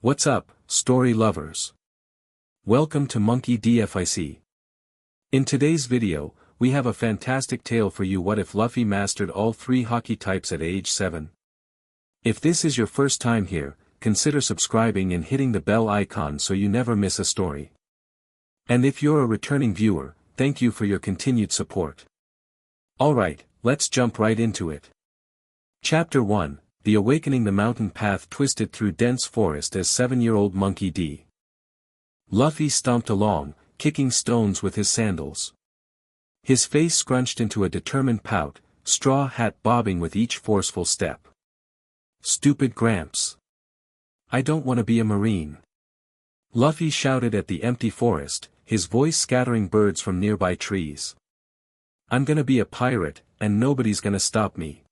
What's up, story lovers? Welcome to Monkey DFIC. In today's video, we have a fantastic tale for you. What if Luffy mastered all 3 Haki types at age 7? If this is your first time here, consider subscribing and hitting the bell icon so you never miss a story. And if you're a returning viewer, thank you for your continued support. Alright, let's jump right into it. Chapter 1, The Awakening. The mountain path twisted through dense forest as 7-year-old Monkey D. Luffy stomped along, kicking stones with his sandals. His face scrunched into a determined pout, straw hat bobbing with each forceful step. Stupid Gramps. I don't want to be a marine. Luffy shouted at the empty forest, his voice scattering birds from nearby trees. I'm gonna be a pirate, and nobody's gonna stop me.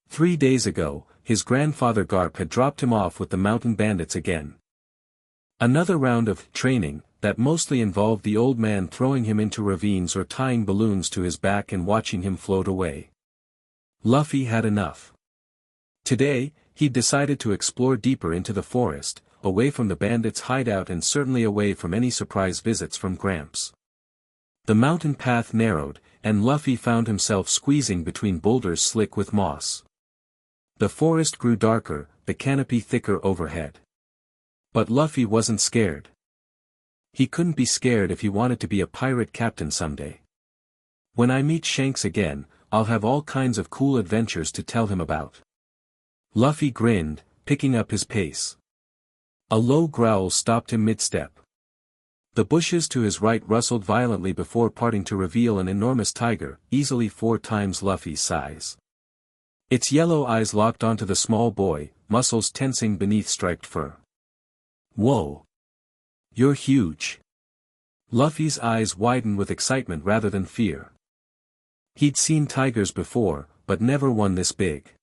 3 days ago, his grandfather Garp had dropped him off with the mountain bandits again. Another round of training, that mostly involved the old man throwing him into ravines or tying balloons to his back and watching him float away. Luffy had enough. Today, he decided to explore deeper into the forest, away from the bandits' hideout and certainly away from any surprise visits from Gramps. The mountain path narrowed, and Luffy found himself squeezing between boulders slick with moss. The forest grew darker, the canopy thicker overhead. But Luffy wasn't scared. He couldn't be scared if he wanted to be a pirate captain someday. When I meet Shanks again, I'll have all kinds of cool adventures to tell him about. Luffy grinned, picking up his pace. A low growl stopped him mid-step. The bushes to his right rustled violently before parting to reveal an enormous tiger, easily 4 times Luffy's size. Its yellow eyes locked onto the small boy, muscles tensing beneath striped fur. Whoa! You're huge. Luffy's eyes widened with excitement rather than fear. He'd seen tigers before, but never one this big.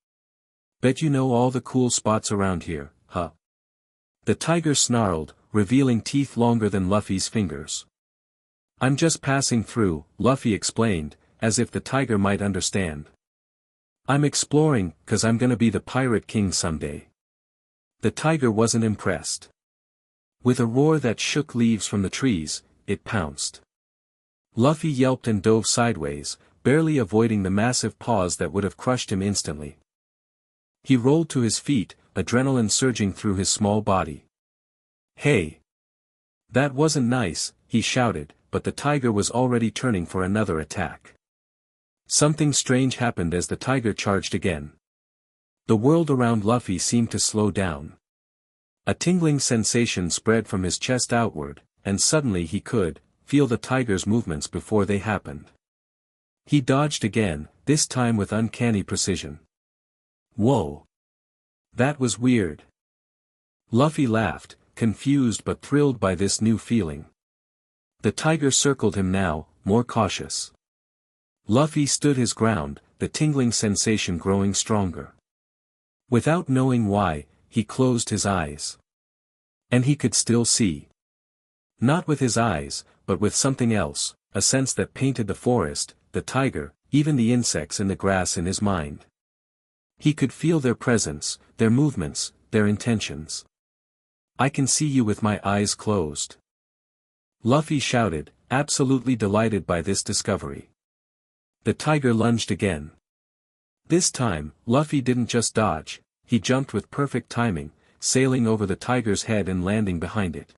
Bet you know all the cool spots around here, huh? The tiger snarled, revealing teeth longer than Luffy's fingers. I'm just passing through, Luffy explained, as if the tiger might understand. I'm exploring, 'cause I'm gonna be the pirate king someday. The tiger wasn't impressed. With a roar that shook leaves from the trees, it pounced. Luffy yelped and dove sideways, barely avoiding the massive paws that would have crushed him instantly. He rolled to his feet, adrenaline surging through his small body. Hey! That wasn't nice, he shouted, but the tiger was already turning for another attack. Something strange happened as the tiger charged again. The world around Luffy seemed to slow down. A tingling sensation spread from his chest outward, and suddenly he could feel the tiger's movements before they happened. He dodged again, this time with uncanny precision. Whoa! That was weird. Luffy laughed, confused but thrilled by this new feeling. The tiger circled him now, more cautious. Luffy stood his ground, the tingling sensation growing stronger. Without knowing why, he closed his eyes. And he could still see. Not with his eyes, but with something else, a sense that painted the forest, the tiger, even the insects in the grass in his mind. He could feel their presence, their movements, their intentions. I can see you with my eyes closed. Luffy shouted, absolutely delighted by this discovery. The tiger lunged again. This time, Luffy didn't just dodge, he jumped with perfect timing, sailing over the tiger's head and landing behind it.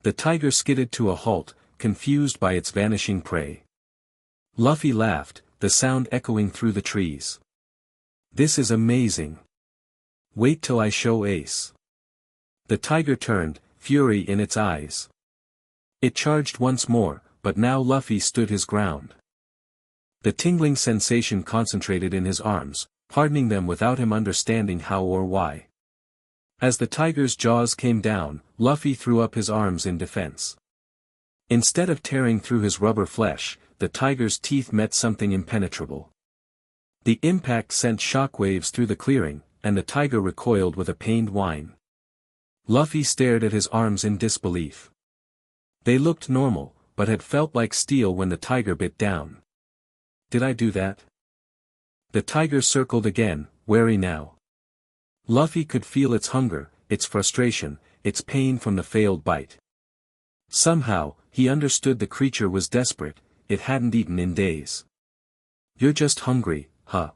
The tiger skidded to a halt, confused by its vanishing prey. Luffy laughed, the sound echoing through the trees. This is amazing. Wait till I show Ace. The tiger turned, fury in its eyes. It charged once more, but now Luffy stood his ground. The tingling sensation concentrated in his arms, hardening them without him understanding how or why. As the tiger's jaws came down, Luffy threw up his arms in defense. Instead of tearing through his rubber flesh, the tiger's teeth met something impenetrable. The impact sent shockwaves through the clearing, and the tiger recoiled with a pained whine. Luffy stared at his arms in disbelief. They looked normal, but had felt like steel when the tiger bit down. Did I do that? The tiger circled again, wary now. Luffy could feel its hunger, its frustration, its pain from the failed bite. Somehow, he understood the creature was desperate, it hadn't eaten in days. "You're just hungry, huh?"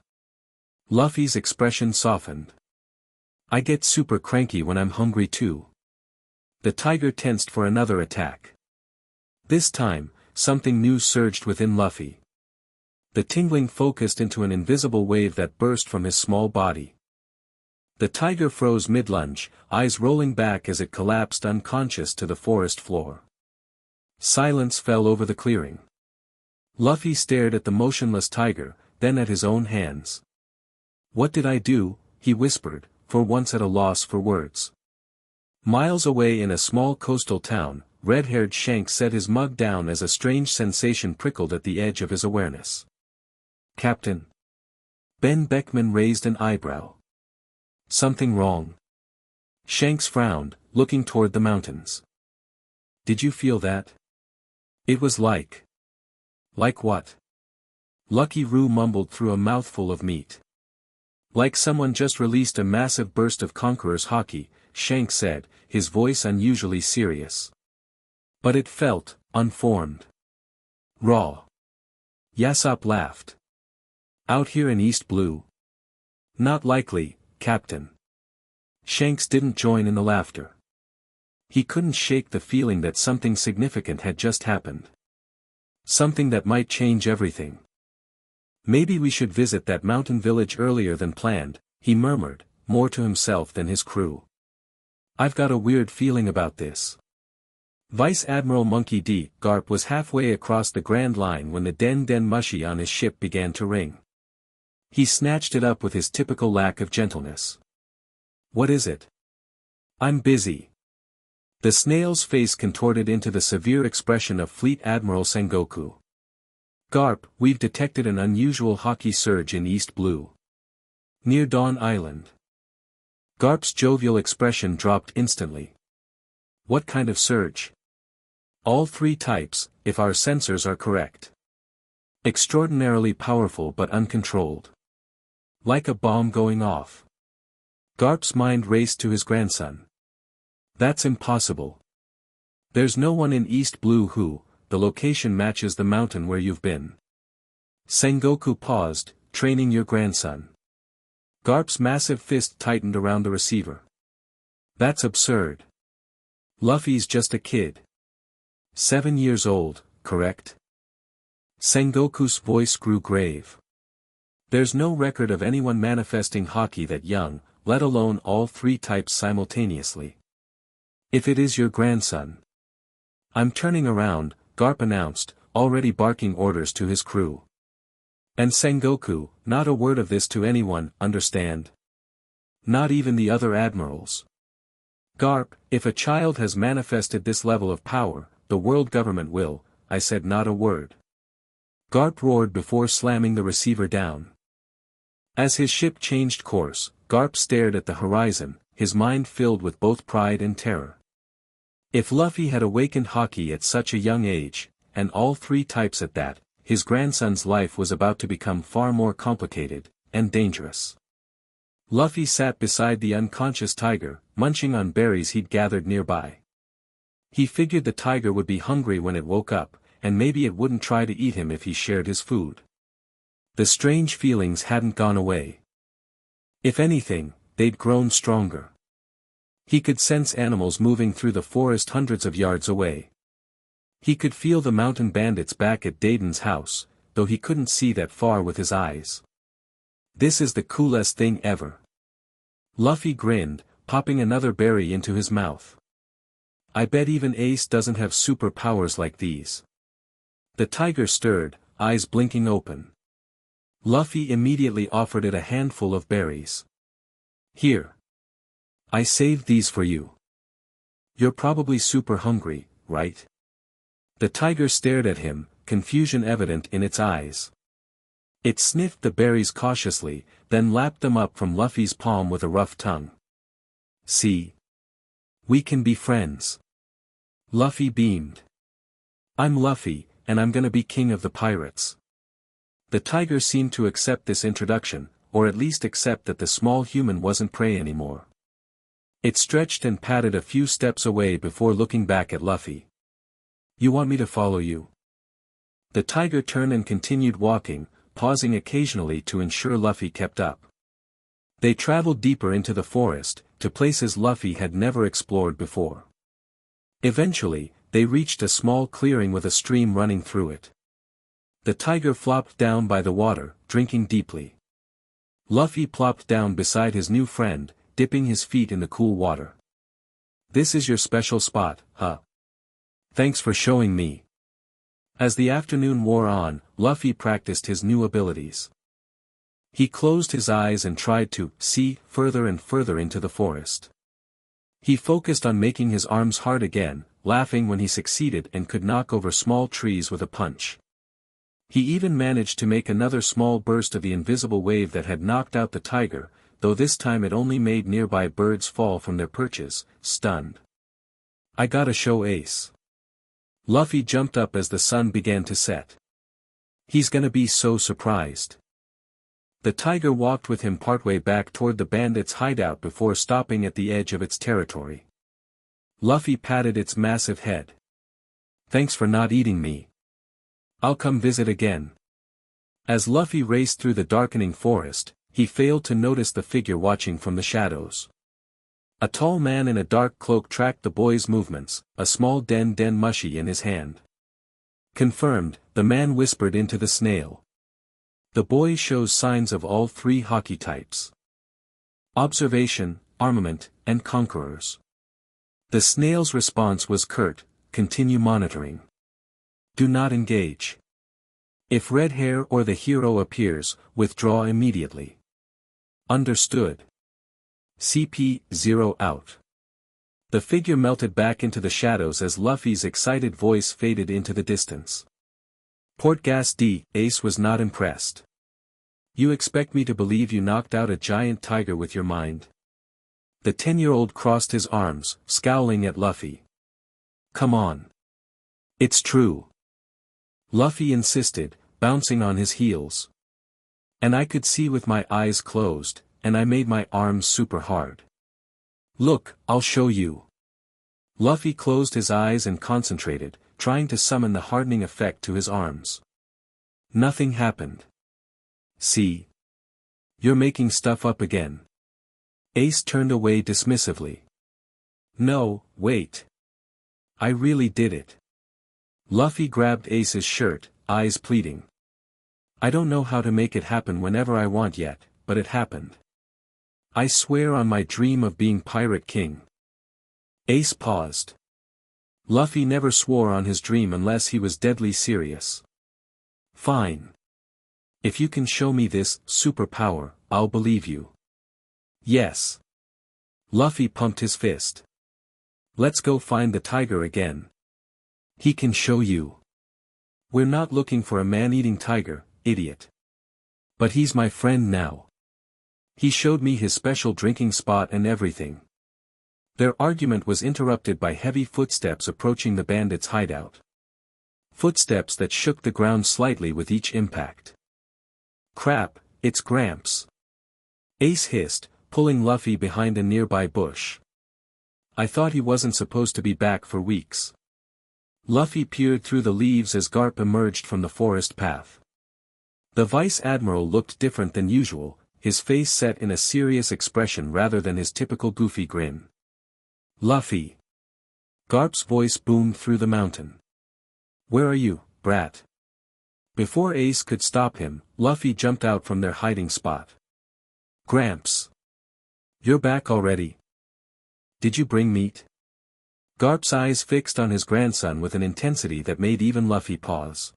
Luffy's expression softened. "I get super cranky when I'm hungry too." The tiger tensed for another attack. This time, something new surged within Luffy. The tingling focused into an invisible wave that burst from his small body. The tiger froze mid-lunge, eyes rolling back as it collapsed unconscious to the forest floor. Silence fell over the clearing. Luffy stared at the motionless tiger, then at his own hands. "What did I do?" he whispered, for once at a loss for words. Miles away in a small coastal town, red-haired Shanks set his mug down as a strange sensation prickled at the edge of his awareness. "Captain?" Ben Beckman raised an eyebrow. "Something wrong?" Shanks frowned, looking toward the mountains. "Did you feel that?" "It was like..." "Like what?" Lucky Roo mumbled through a mouthful of meat. "Like someone just released a massive burst of Conqueror's Haki," Shanks said, his voice unusually serious. "But it felt unformed. Raw." Yasopp laughed. "Out here in East Blue?" "Not likely, Captain." Shanks didn't join in the laughter. He couldn't shake the feeling that something significant had just happened. Something that might change everything. "Maybe we should visit that mountain village earlier than planned," he murmured, more to himself than his crew. "I've got a weird feeling about this." Vice Admiral Monkey D. Garp was halfway across the Grand Line when the Den Den Mushi on his ship began to ring. He snatched it up with his typical lack of gentleness. "What is it?" "I'm busy." The snail's face contorted into the severe expression of Fleet Admiral Sengoku. "Garp, we've detected an unusual Haki surge in East Blue. Near Dawn Island." Garp's jovial expression dropped instantly. "What kind of surge?" "All three types, if our sensors are correct. Extraordinarily powerful but uncontrolled. Like a bomb going off." Garp's mind raced to his grandson. "That's impossible. There's no one in East Blue who, the location matches the mountain where you've been." Sengoku paused, "Training your grandson." Garp's massive fist tightened around the receiver. "That's absurd. Luffy's just a kid. 7 years old, correct?" Sengoku's voice grew grave. "There's no record of anyone manifesting Haki that young, let alone all three types simultaneously. If it is your grandson." "I'm turning around," Garp announced, already barking orders to his crew. "And Sengoku, not a word of this to anyone, understand? Not even the other admirals. Garp, if a child has manifested this level of power, the world government will," I said, "not a word." Garp roared before slamming the receiver down. As his ship changed course, Garp stared at the horizon, his mind filled with both pride and terror. If Luffy had awakened Haki at such a young age, and all three types at that, his grandson's life was about to become far more complicated, and dangerous. Luffy sat beside the unconscious tiger, munching on berries he'd gathered nearby. He figured the tiger would be hungry when it woke up, and maybe it wouldn't try to eat him if he shared his food. The strange feelings hadn't gone away. If anything, they'd grown stronger. He could sense animals moving through the forest hundreds of yards away. He could feel the mountain bandits back at Dayton's house, though he couldn't see that far with his eyes. "This is the coolest thing ever." Luffy grinned, popping another berry into his mouth. "I bet even Ace doesn't have superpowers like these." The tiger stirred, eyes blinking open. Luffy immediately offered it a handful of berries. "Here. I saved these for you. You're probably super hungry, right?" The tiger stared at him, confusion evident in its eyes. It sniffed the berries cautiously, then lapped them up from Luffy's palm with a rough tongue. "See? We can be friends." Luffy beamed. "I'm Luffy, and I'm gonna be king of the pirates." The tiger seemed to accept this introduction, or at least accept that the small human wasn't prey anymore. It stretched and padded a few steps away before looking back at Luffy. "You want me to follow you?" The tiger turned and continued walking, pausing occasionally to ensure Luffy kept up. They traveled deeper into the forest, to places Luffy had never explored before. Eventually, they reached a small clearing with a stream running through it. The tiger flopped down by the water, drinking deeply. Luffy plopped down beside his new friend, dipping his feet in the cool water. "This is your special spot, huh? Thanks for showing me." As the afternoon wore on, Luffy practiced his new abilities. He closed his eyes and tried to see further and further into the forest. He focused on making his arms hard again, laughing when he succeeded and could knock over small trees with a punch. He even managed to make another small burst of the invisible wave that had knocked out the tiger, though this time it only made nearby birds fall from their perches, stunned. "I gotta show Ace." Luffy jumped up as the sun began to set. He's gonna be so surprised. The tiger walked with him partway back toward the bandits' hideout before stopping at the edge of its territory. Luffy patted its massive head. "Thanks for not eating me. I'll come visit again." As Luffy raced through the darkening forest, he failed to notice the figure watching from the shadows. A tall man in a dark cloak tracked the boy's movements, a small den mushi in his hand. "Confirmed," the man whispered into the snail. "The boy shows signs of all three Haki types. Observation, armament, and conquerors." The snail's response was curt: "Continue monitoring. Do not engage. If red hair or the hero appears, withdraw immediately." "Understood. CP0 out." The figure melted back into the shadows as Luffy's excited voice faded into the distance. Port Gas D. Ace was not impressed. "You expect me to believe you knocked out a giant tiger with your mind?" The 10-year-old crossed his arms, scowling at Luffy. "Come on. It's true." Luffy insisted, bouncing on his heels. "And I could see with my eyes closed, and I made my arms super hard. Look, I'll show you." Luffy closed his eyes and concentrated, trying to summon the hardening effect to his arms. Nothing happened. "See? You're making stuff up again." Ace turned away dismissively. "No, wait. I really did it." Luffy grabbed Ace's shirt, eyes pleading. "I don't know how to make it happen whenever I want yet, but it happened. I swear on my dream of being Pirate King." Ace paused. Luffy never swore on his dream unless he was deadly serious. "Fine. If you can show me this superpower, I'll believe you." "Yes." Luffy pumped his fist. "Let's go find the tiger again. He can show you. We're not looking for a man-eating tiger, idiot. But he's my friend now. He showed me his special drinking spot and everything." Their argument was interrupted by heavy footsteps approaching the bandits' hideout. Footsteps that shook the ground slightly with each impact. "Crap, it's Gramps." Ace hissed, pulling Luffy behind a nearby bush. "I thought he wasn't supposed to be back for weeks." Luffy peered through the leaves as Garp emerged from the forest path. The Vice Admiral looked different than usual, his face set in a serious expression rather than his typical goofy grin. "Luffy." Garp's voice boomed through the mountain. "Where are you, brat?" Before Ace could stop him, Luffy jumped out from their hiding spot. "Gramps. You're back already? Did you bring meat?" Garp's eyes fixed on his grandson with an intensity that made even Luffy pause.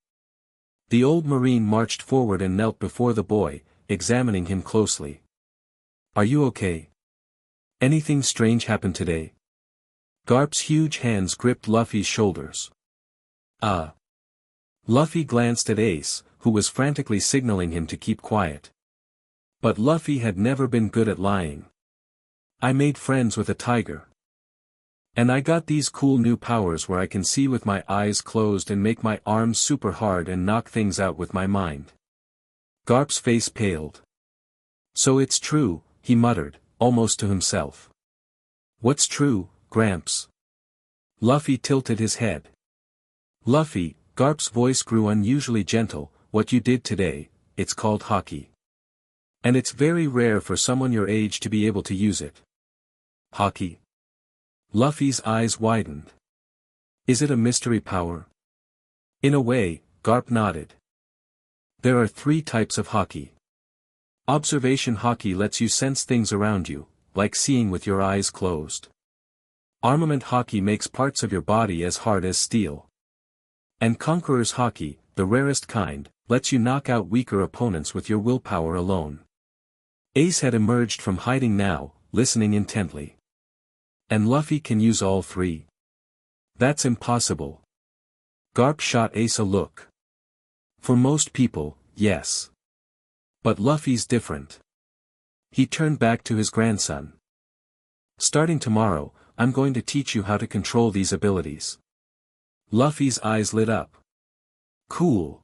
The old Marine marched forward and knelt before the boy, examining him closely. "Are you okay? Anything strange happened today?" Garp's huge hands gripped Luffy's shoulders. Luffy glanced at Ace, who was frantically signaling him to keep quiet. But Luffy had never been good at lying. "I made friends with a tiger. And I got these cool new powers where I can see with my eyes closed and make my arms super hard and knock things out with my mind." Garp's face paled. "So it's true," he muttered, almost to himself. What's true, Gramps? Luffy tilted his head. Luffy, Garp's voice grew unusually gentle, what you did today, it's called Haki. And it's very rare for someone your age to be able to use it. Haki? Luffy's eyes widened. Is it a mystery power? In a way, Garp nodded. There are 3 types of Haki. Observation Haki lets you sense things around you, like seeing with your eyes closed. Armament Haki makes parts of your body as hard as steel. And Conqueror's Haki, the rarest kind, lets you knock out weaker opponents with your willpower alone. Ace had emerged from hiding now, listening intently. And Luffy can use all 3. That's impossible. Garp shot Ace a look. For most people, yes. But Luffy's different. He turned back to his grandson. Starting tomorrow, I'm going to teach you how to control these abilities. Luffy's eyes lit up. Cool.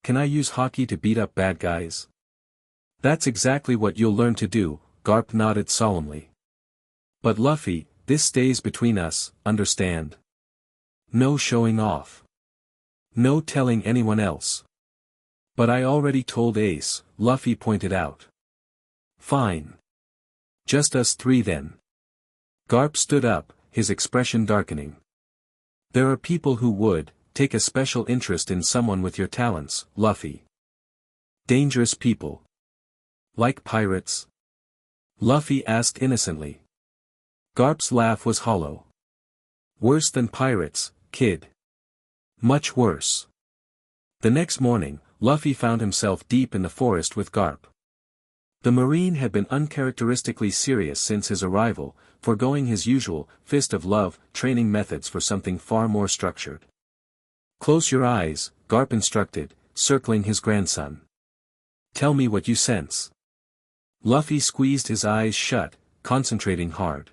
Can I use Haki to beat up bad guys? That's exactly what you'll learn to do, Garp nodded solemnly. But Luffy, this stays between us, understand? No showing off. No telling anyone else. But I already told Ace, Luffy pointed out. Fine. Just us 3 then. Garp stood up, his expression darkening. There are people who would take a special interest in someone with your talents, Luffy. Dangerous people. Like pirates? Luffy asked innocently. Garp's laugh was hollow. Worse than pirates, kid. Much worse. The next morning, Luffy found himself deep in the forest with Garp. The Marine had been uncharacteristically serious since his arrival, foregoing his usual fist of love training methods for something far more structured. Close your eyes, Garp instructed, circling his grandson. Tell me what you sense. Luffy squeezed his eyes shut, concentrating hard.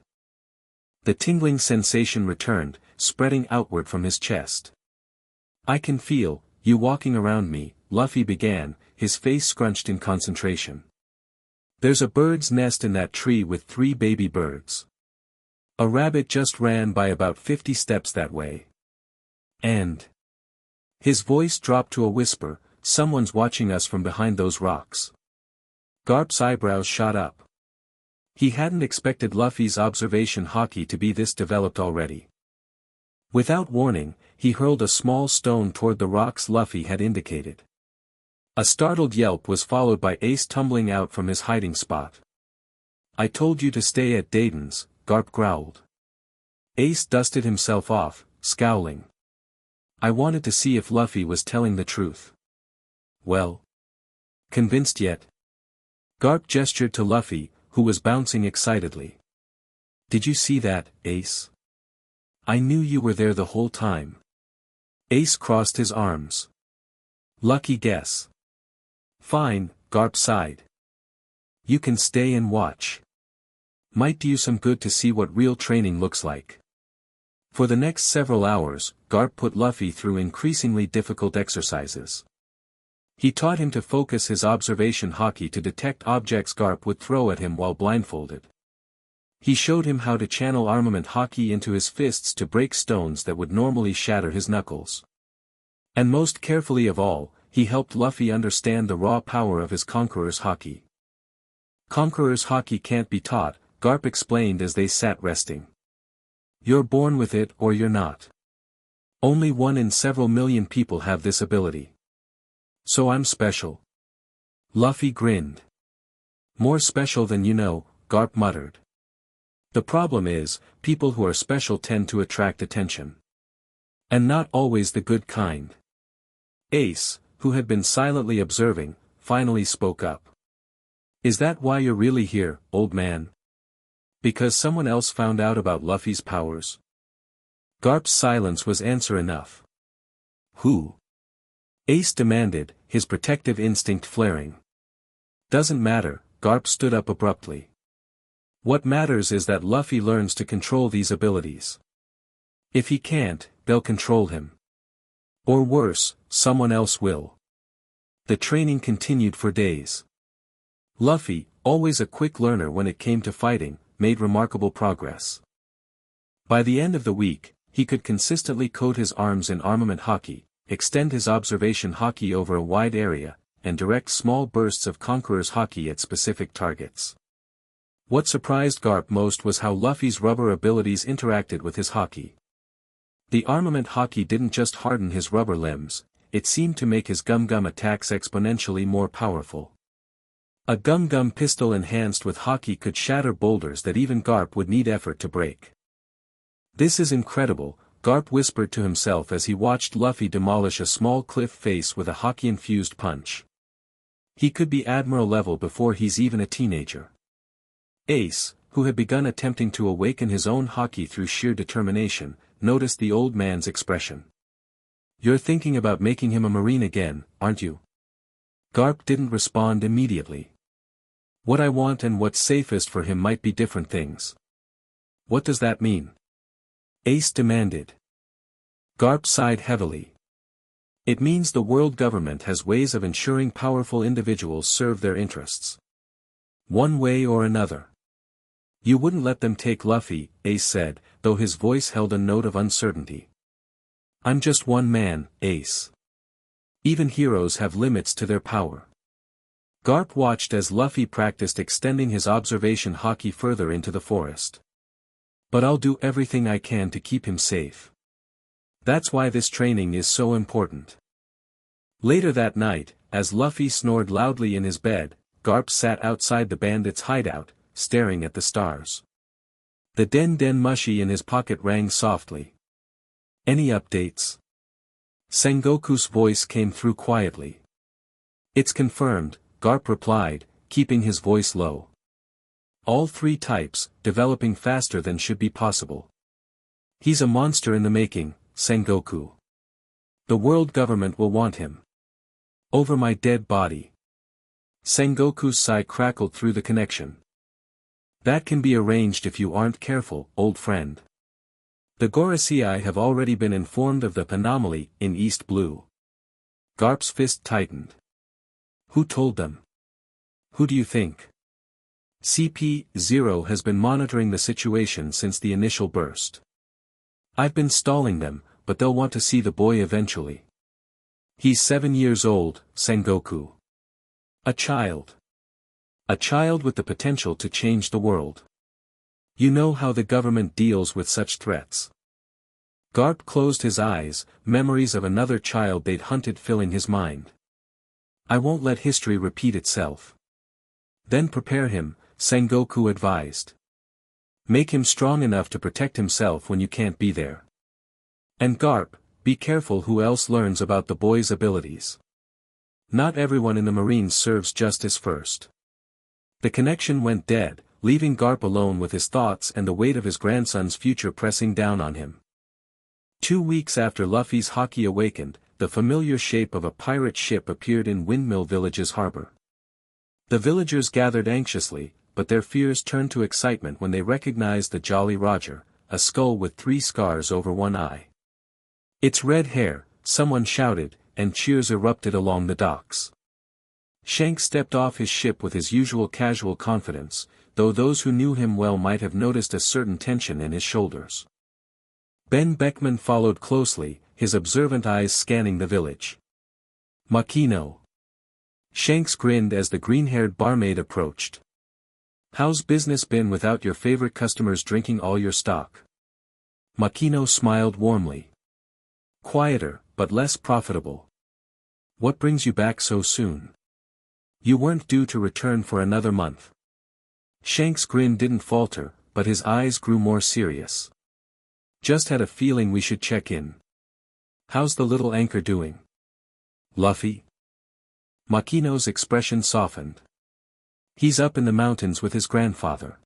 The tingling sensation returned, spreading outward from his chest. I can feel you walking around me, Luffy began, his face scrunched in concentration. There's a bird's nest in that tree with 3 baby birds. A rabbit just ran by about 50 steps that way. And his voice dropped to a whisper, someone's watching us from behind those rocks. Garp's eyebrows shot up. He hadn't expected Luffy's observation Haki to be this developed already. Without warning, he hurled a small stone toward the rocks Luffy had indicated. A startled yelp was followed by Ace tumbling out from his hiding spot. I told you to stay at Dayton's, Garp growled. Ace dusted himself off, scowling. I wanted to see if Luffy was telling the truth. Well? Convinced yet? Garp gestured to Luffy, who was bouncing excitedly. Did you see that, Ace? I knew you were there the whole time. Ace crossed his arms. Lucky guess. Fine, Garp sighed. You can stay and watch. Might do you some good to see what real training looks like. For the next several hours, Garp put Luffy through increasingly difficult exercises. He taught him to focus his observation Haki to detect objects Garp would throw at him while blindfolded. He showed him how to channel armament Haki into his fists to break stones that would normally shatter his knuckles. And most carefully of all, he helped Luffy understand the raw power of his Conqueror's Haki. Conqueror's Haki can't be taught, Garp explained as they sat resting. You're born with it or you're not. Only 1 in several million people have this ability. So I'm special. Luffy grinned. More special than you know, Garp muttered. The problem is, people who are special tend to attract attention. And not always the good kind. Ace, who had been silently observing, finally spoke up. Is that why you're really here, old man? Because someone else found out about Luffy's powers? Garp's silence was answer enough. Who? Ace demanded, his protective instinct flaring. Doesn't matter, Garp stood up abruptly. What matters is that Luffy learns to control these abilities. If he can't, they'll control him. Or worse, someone else will. The training continued for days. Luffy, always a quick learner when it came to fighting, made remarkable progress. By the end of the week, he could consistently coat his arms in armament Haki, extend his observation Haki over a wide area, and direct small bursts of Conqueror's Haki at specific targets. What surprised Garp most was how Luffy's rubber abilities interacted with his Haki. The armament Haki didn't just harden his rubber limbs, it seemed to make his gum-gum attacks exponentially more powerful. A gum-gum pistol enhanced with Haki could shatter boulders that even Garp would need effort to break. "This is incredible," Garp whispered to himself as he watched Luffy demolish a small cliff face with a Haki-infused punch. He could be admiral level before he's even a teenager. Ace, who had begun attempting to awaken his own Haki through sheer determination, noticed the old man's expression. "You're thinking about making him a marine again, aren't you?" Garp didn't respond immediately. "What I want and what's safest for him might be different things." "What does that mean?" Ace demanded. Garp sighed heavily. "It means the world government has ways of ensuring powerful individuals serve their interests. One way or another. You wouldn't let them take Luffy," Ace said, though his voice held a note of uncertainty. "I'm just one man, Ace. Even heroes have limits to their power." Garp watched as Luffy practiced extending his observation Haki further into the forest. "But I'll do everything I can to keep him safe. That's why this training is so important." Later that night, as Luffy snored loudly in his bed, Garp sat outside the bandits' hideout, staring at the stars. The den mushi in his pocket rang softly. "Any updates?" Sengoku's voice came through quietly. "It's confirmed," Garp replied, keeping his voice low. "All three types, developing faster than should be possible. He's a monster in the making, Sengoku. The world government will want him. Over my dead body." Sengoku's sigh crackled through the connection. "That can be arranged if you aren't careful, old friend. The Gorosei have already been informed of the anomaly in East Blue." Garp's fist tightened. "Who told them? Who do you think?" "CP-0 has been monitoring the situation since the initial burst. I've been stalling them, but they'll want to see the boy eventually. He's 7 years old, Sengoku. A child. A child with the potential to change the world. You know how the government deals with such threats." Garp closed his eyes, memories of another child they'd hunted filling his mind. "I won't let history repeat itself." "Then prepare him," Sengoku advised. "Make him strong enough to protect himself when you can't be there. And Garp, be careful who else learns about the boy's abilities. Not everyone in the Marines serves justice first." The connection went dead, leaving Garp alone with his thoughts and the weight of his grandson's future pressing down on him. 2 weeks after Luffy's Haki awakened, the familiar shape of a pirate ship appeared in Windmill Village's harbor. The villagers gathered anxiously, but their fears turned to excitement when they recognized the Jolly Roger, a skull with 3 scars over one eye. "It's red hair," someone shouted, and cheers erupted along the docks. Shanks stepped off his ship with his usual casual confidence, though those who knew him well might have noticed a certain tension in his shoulders. Ben Beckman followed closely, his observant eyes scanning the village. "Makino." Shanks grinned as the green-haired barmaid approached. "How's business been without your favorite customers drinking all your stock?" Makino smiled warmly. "Quieter, but less profitable. What brings you back so soon? You weren't due to return for another month." Shanks' grin didn't falter, but his eyes grew more serious. "Just had a feeling we should check in. How's the little anchor doing? Luffy?" Makino's expression softened. "He's up in the mountains with his grandfather.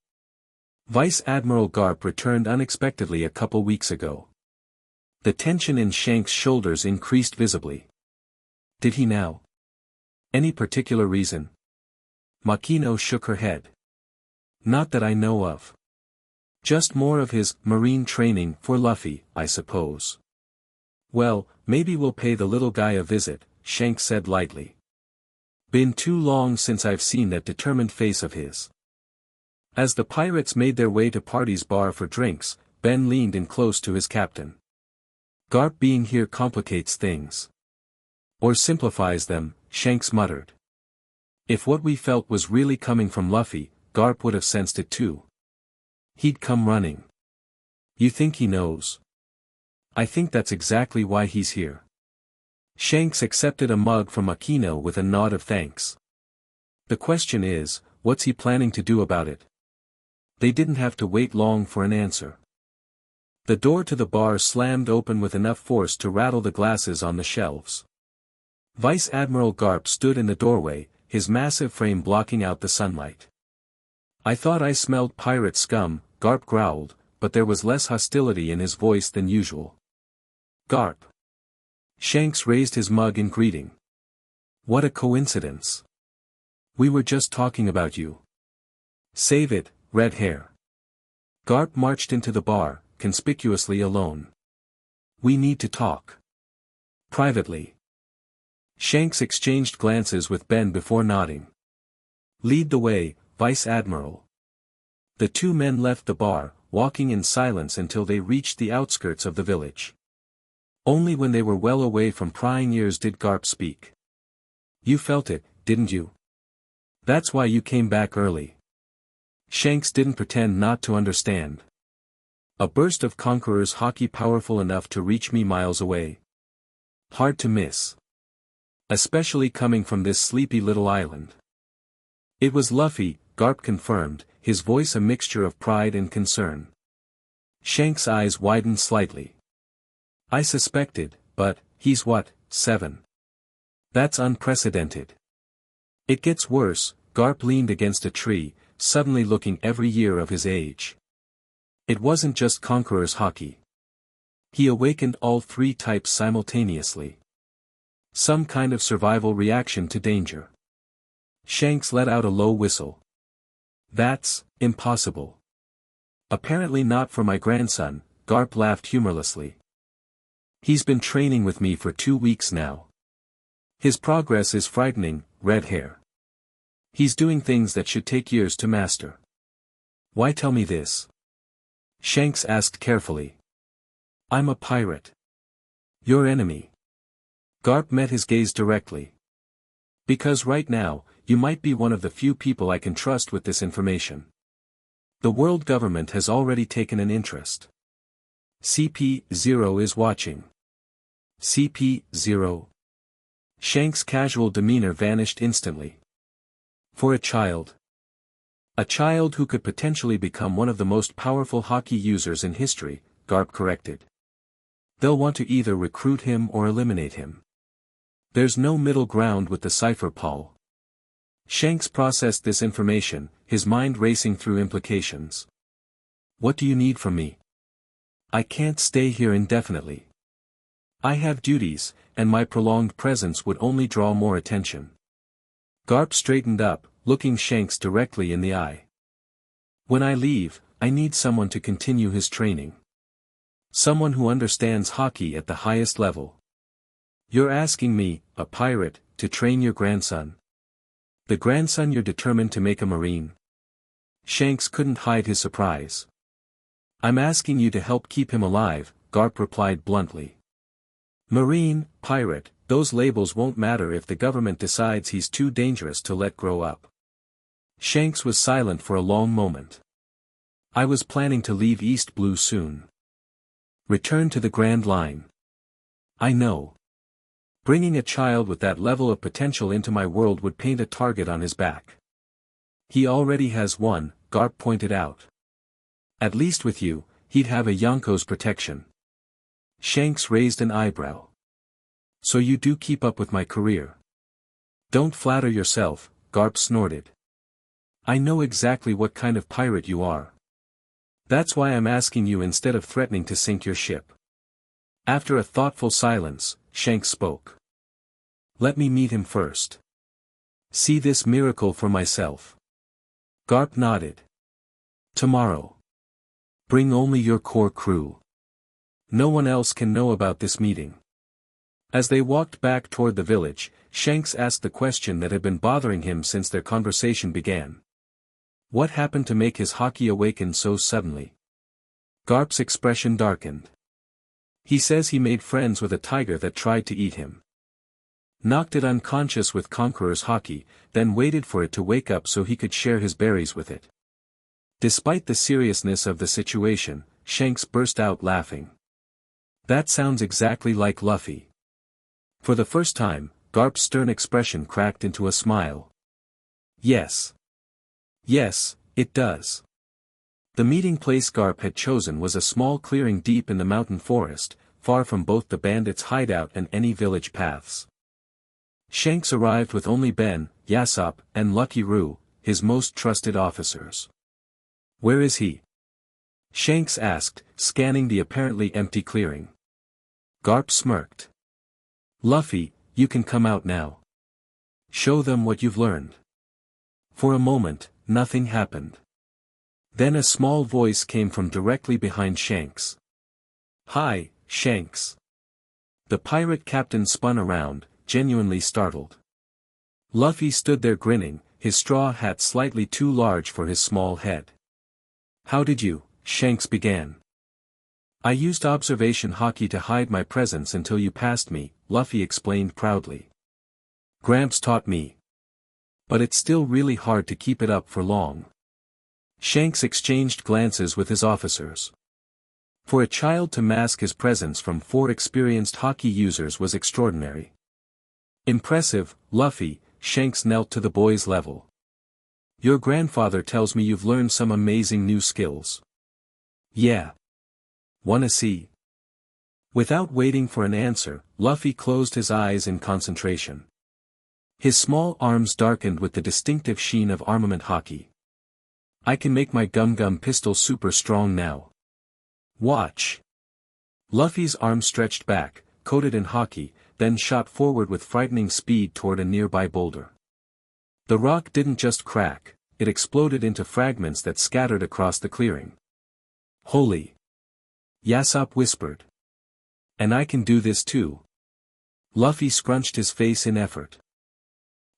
Vice Admiral Garp returned unexpectedly a couple weeks ago." The tension in Shanks' shoulders increased visibly. "Did he now? Any particular reason?" Makino shook her head. "Not that I know of. Just more of his marine training for Luffy, I suppose." "Well, maybe we'll pay the little guy a visit," Shanks said lightly. "Been too long since I've seen that determined face of his." As the pirates made their way to Party's bar for drinks, Ben leaned in close to his captain. Garp being here complicates things. Or simplifies them, Shanks muttered. If what we felt was really coming from Luffy, Garp would have sensed it too. He'd come running. You think he knows? I think that's exactly why he's here. Shanks accepted a mug from Aquino with a nod of thanks. The question is, what's he planning to do about it? They didn't have to wait long for an answer. The door to the bar slammed open with enough force to rattle the glasses on the shelves. Vice Admiral Garp stood in the doorway, his massive frame blocking out the sunlight. I thought I smelled pirate scum, Garp growled, but there was less hostility in his voice than usual. Garp. Shanks raised his mug in greeting. What a coincidence. We were just talking about you. Save it, red hair. Garp marched into the bar, conspicuously alone. We need to talk. Privately. Shanks exchanged glances with Ben before nodding. Lead the way, Vice Admiral. The two men left the bar, walking in silence until they reached the outskirts of the village. Only when they were well away from prying ears did Garp speak. You felt it, didn't you? That's why you came back early. Shanks didn't pretend not to understand. A burst of Conqueror's Haki powerful enough to reach me miles away. Hard to miss. Especially coming from this sleepy little island. It was Luffy, Garp confirmed, his voice a mixture of pride and concern. Shanks' eyes widened slightly. I suspected, but, he's what, 7? That's unprecedented. It gets worse, Garp leaned against a tree, suddenly looking every year of his age. It wasn't just Conqueror's Haki. He awakened all 3 types simultaneously. Some kind of survival reaction to danger. Shanks let out a low whistle. That's impossible. Apparently not for my grandson, Garp laughed humorlessly. He's been training with me for 2 weeks now. His progress is frightening, red hair. He's doing things that should take years to master. Why tell me this? Shanks asked carefully. I'm a pirate. Your enemy. Garp met his gaze directly. Because right now, you might be one of the few people I can trust with this information. The world government has already taken an interest. CP-0 is watching. CP-0. Shanks' casual demeanor vanished instantly. For a child. A child who could potentially become one of the most powerful Haki users in history, Garp corrected. They'll want to either recruit him or eliminate him. There's no middle ground with the cipher, Paul. Shanks processed this information, his mind racing through implications. What do you need from me? I can't stay here indefinitely. I have duties, and my prolonged presence would only draw more attention. Garp straightened up, looking Shanks directly in the eye. When I leave, I need someone to continue his training. Someone who understands Haki at the highest level. You're asking me, a pirate, to train your grandson. The grandson you're determined to make a marine. Shanks couldn't hide his surprise. I'm asking you to help keep him alive, Garp replied bluntly. Marine, pirate, those labels won't matter if the government decides he's too dangerous to let grow up. Shanks was silent for a long moment. I was planning to leave East Blue soon. Return to the Grand Line. I know. Bringing a child with that level of potential into my world would paint a target on his back. He already has one, Garp pointed out. At least with you, he'd have a Yonko's protection. Shanks raised an eyebrow. So you do keep up with my career. Don't flatter yourself, Garp snorted. I know exactly what kind of pirate you are. That's why I'm asking you instead of threatening to sink your ship. After a thoughtful silence, Shanks spoke. Let me meet him first. See this miracle for myself. Garp nodded. Tomorrow. Bring only your core crew. No one else can know about this meeting. As they walked back toward the village, Shanks asked the question that had been bothering him since their conversation began. What happened to make his Haki awaken so suddenly? Garp's expression darkened. He says he made friends with a tiger that tried to eat him. Knocked it unconscious with Conqueror's Haki, then waited for it to wake up so he could share his berries with it. Despite the seriousness of the situation, Shanks burst out laughing. That sounds exactly like Luffy. For the first time, Garp's stern expression cracked into a smile. Yes. Yes, it does. The meeting place Garp had chosen was a small clearing deep in the mountain forest, far from both the bandits' hideout and any village paths. Shanks arrived with only Ben, Yasopp, and Lucky Roo, his most trusted officers. Where is he? Shanks asked, scanning the apparently empty clearing. Garp smirked. Luffy, you can come out now. Show them what you've learned. For a moment, nothing happened. Then a small voice came from directly behind Shanks. Hi, Shanks. The pirate captain spun around, genuinely startled. Luffy stood there grinning, his straw hat slightly too large for his small head. How did you? Shanks began. I used observation Haki to hide my presence until you passed me, Luffy explained proudly. Gramps taught me. But it's still really hard to keep it up for long. Shanks exchanged glances with his officers. For a child to mask his presence from 4 experienced Haki users was extraordinary. Impressive, Luffy, Shanks knelt to the boy's level. Your grandfather tells me you've learned some amazing new skills. Yeah. Wanna see? Without waiting for an answer, Luffy closed his eyes in concentration. His small arms darkened with the distinctive sheen of armament Haki. I can make my gum-gum pistol super strong now. Watch. Luffy's arm stretched back, coated in Haki, then shot forward with frightening speed toward a nearby boulder. The rock didn't just crack, it exploded into fragments that scattered across the clearing. Holy! Yasopp whispered. And I can do this too. Luffy scrunched his face in effort.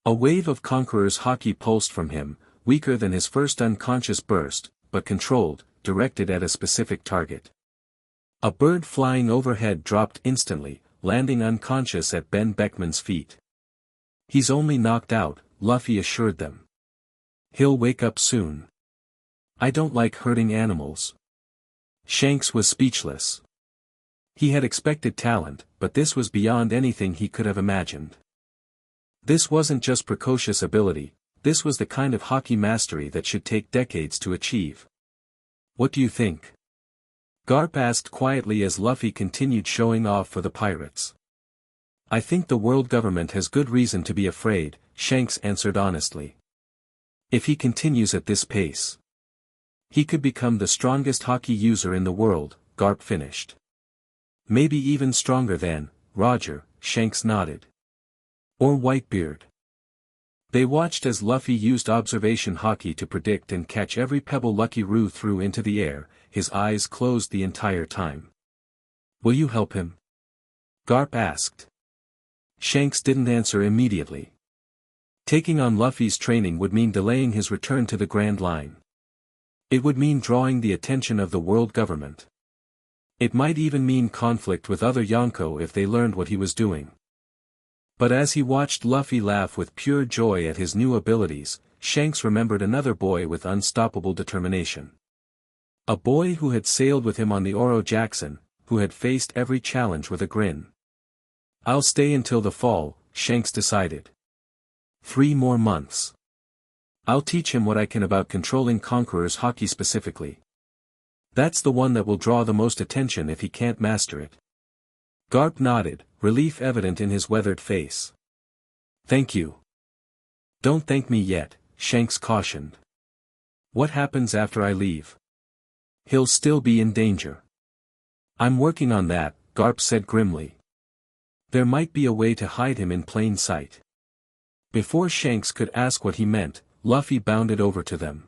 A wave of Conqueror's Haki pulsed from him, weaker than his first unconscious burst, but controlled, directed at a specific target. A bird flying overhead dropped instantly, landing unconscious at Ben Beckman's feet. He's only knocked out, Luffy assured them. He'll wake up soon. I don't like hurting animals. Shanks was speechless. He had expected talent, but this was beyond anything he could have imagined. This wasn't just precocious ability, this was the kind of Haki mastery that should take decades to achieve. What do you think? Garp asked quietly as Luffy continued showing off for the pirates. I think the world government has good reason to be afraid, Shanks answered honestly. If he continues at this pace, he could become the strongest Haki user in the world, Garp finished. Maybe even stronger than Roger, Shanks nodded. Or Whitebeard. They watched as Luffy used observation Haki to predict and catch every pebble Lucky Roo threw into the air, his eyes closed the entire time. Will you help him? Garp asked. Shanks didn't answer immediately. Taking on Luffy's training would mean delaying his return to the Grand Line. It would mean drawing the attention of the world government. It might even mean conflict with other Yonko if they learned what he was doing. But as he watched Luffy laugh with pure joy at his new abilities, Shanks remembered another boy with unstoppable determination. A boy who had sailed with him on the Oro Jackson, who had faced every challenge with a grin. I'll stay until the fall, Shanks decided. 3 more months. I'll teach him what I can about controlling Conqueror's Haki specifically. That's the one that will draw the most attention if he can't master it. Garp nodded, relief evident in his weathered face. Thank you. Don't thank me yet, Shanks cautioned. What happens after I leave? He'll still be in danger. I'm working on that, Garp said grimly. There might be a way to hide him in plain sight. Before Shanks could ask what he meant, Luffy bounded over to them.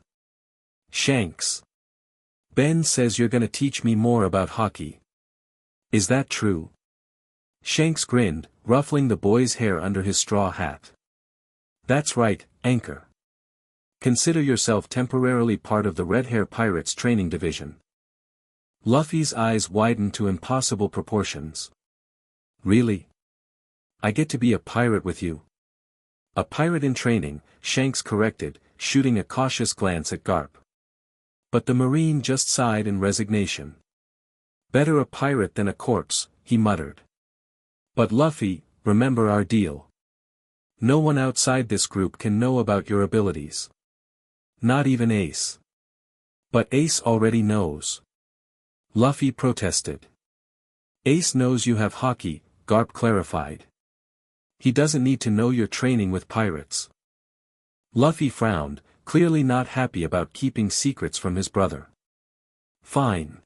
Shanks. Ben says you're gonna teach me more about Haki. Is that true? Shanks grinned, ruffling the boy's hair under his straw hat. That's right, Anchor. Consider yourself temporarily part of the Red Hair Pirates training division. Luffy's eyes widened to impossible proportions. Really? I get to be a pirate with you? A pirate in training, Shanks corrected, shooting a cautious glance at Garp. But the Marine just sighed in resignation. Better a pirate than a corpse, he muttered. But Luffy, remember our deal. No one outside this group can know about your abilities. Not even Ace. But Ace already knows. Luffy protested. Ace knows you have Haki, Garp clarified. He doesn't need to know you're training with pirates. Luffy frowned, clearly not happy about keeping secrets from his brother. Fine.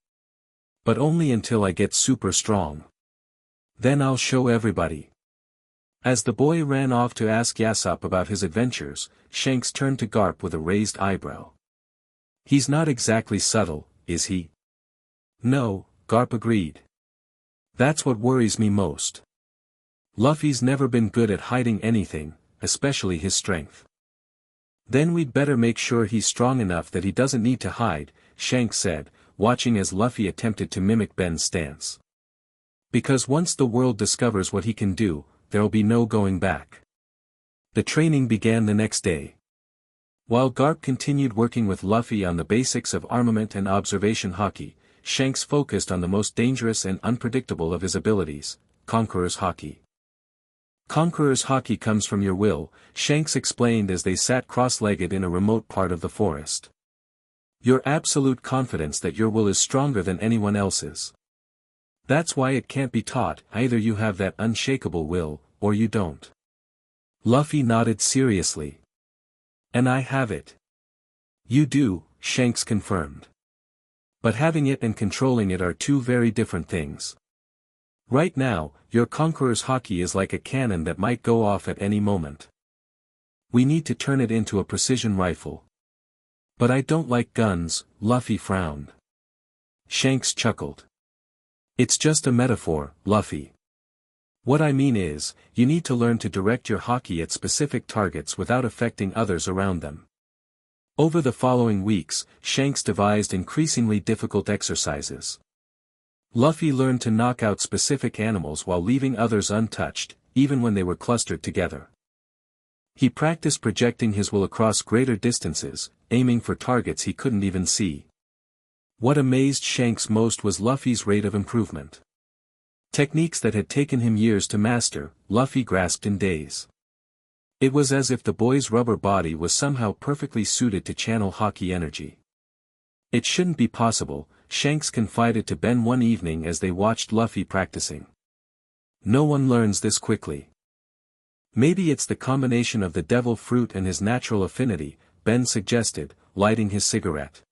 But only until I get super strong. Then I'll show everybody. As the boy ran off to ask Yasopp about his adventures, Shanks turned to Garp with a raised eyebrow. He's not exactly subtle, is he? No, Garp agreed. That's what worries me most. Luffy's never been good at hiding anything, especially his strength. Then we'd better make sure he's strong enough that he doesn't need to hide, Shanks said, watching as Luffy attempted to mimic Ben's stance. Because once the world discovers what he can do, there'll be no going back. The training began the next day. While Garp continued working with Luffy on the basics of armament and observation Haki, Shanks focused on the most dangerous and unpredictable of his abilities, Conqueror's Haki. Conqueror's Haki comes from your will, Shanks explained as they sat cross-legged in a remote part of the forest. Your absolute confidence that your will is stronger than anyone else's. That's why it can't be taught, either you have that unshakable will, or you don't. Luffy nodded seriously. And I have it. You do, Shanks confirmed. But having it and controlling it are two very different things. Right now, your Conqueror's Haki is like a cannon that might go off at any moment. We need to turn it into a precision rifle. But I don't like guns, Luffy frowned. Shanks chuckled. It's just a metaphor, Luffy. What I mean is, you need to learn to direct your Haki at specific targets without affecting others around them. Over the following weeks, Shanks devised increasingly difficult exercises. Luffy learned to knock out specific animals while leaving others untouched, even when they were clustered together. He practiced projecting his will across greater distances, aiming for targets he couldn't even see. What amazed Shanks most was Luffy's rate of improvement. Techniques that had taken him years to master, Luffy grasped in days. It was as if the boy's rubber body was somehow perfectly suited to channel Haki energy. It shouldn't be possible, Shanks confided to Ben one evening as they watched Luffy practicing. No one learns this quickly. Maybe it's the combination of the devil fruit and his natural affinity, Ben suggested, lighting his cigarette.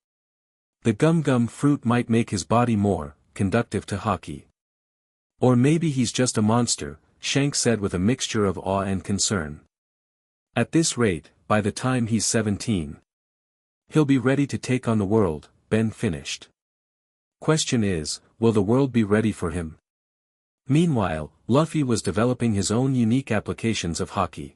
The gum fruit might make his body more conductive to Haki. Or maybe he's just a monster, Shanks said with a mixture of awe and concern. At this rate, by the time he's 17, he'll be ready to take on the world, Ben finished. Question is, will the world be ready for him? Meanwhile, Luffy was developing his own unique applications of Haki.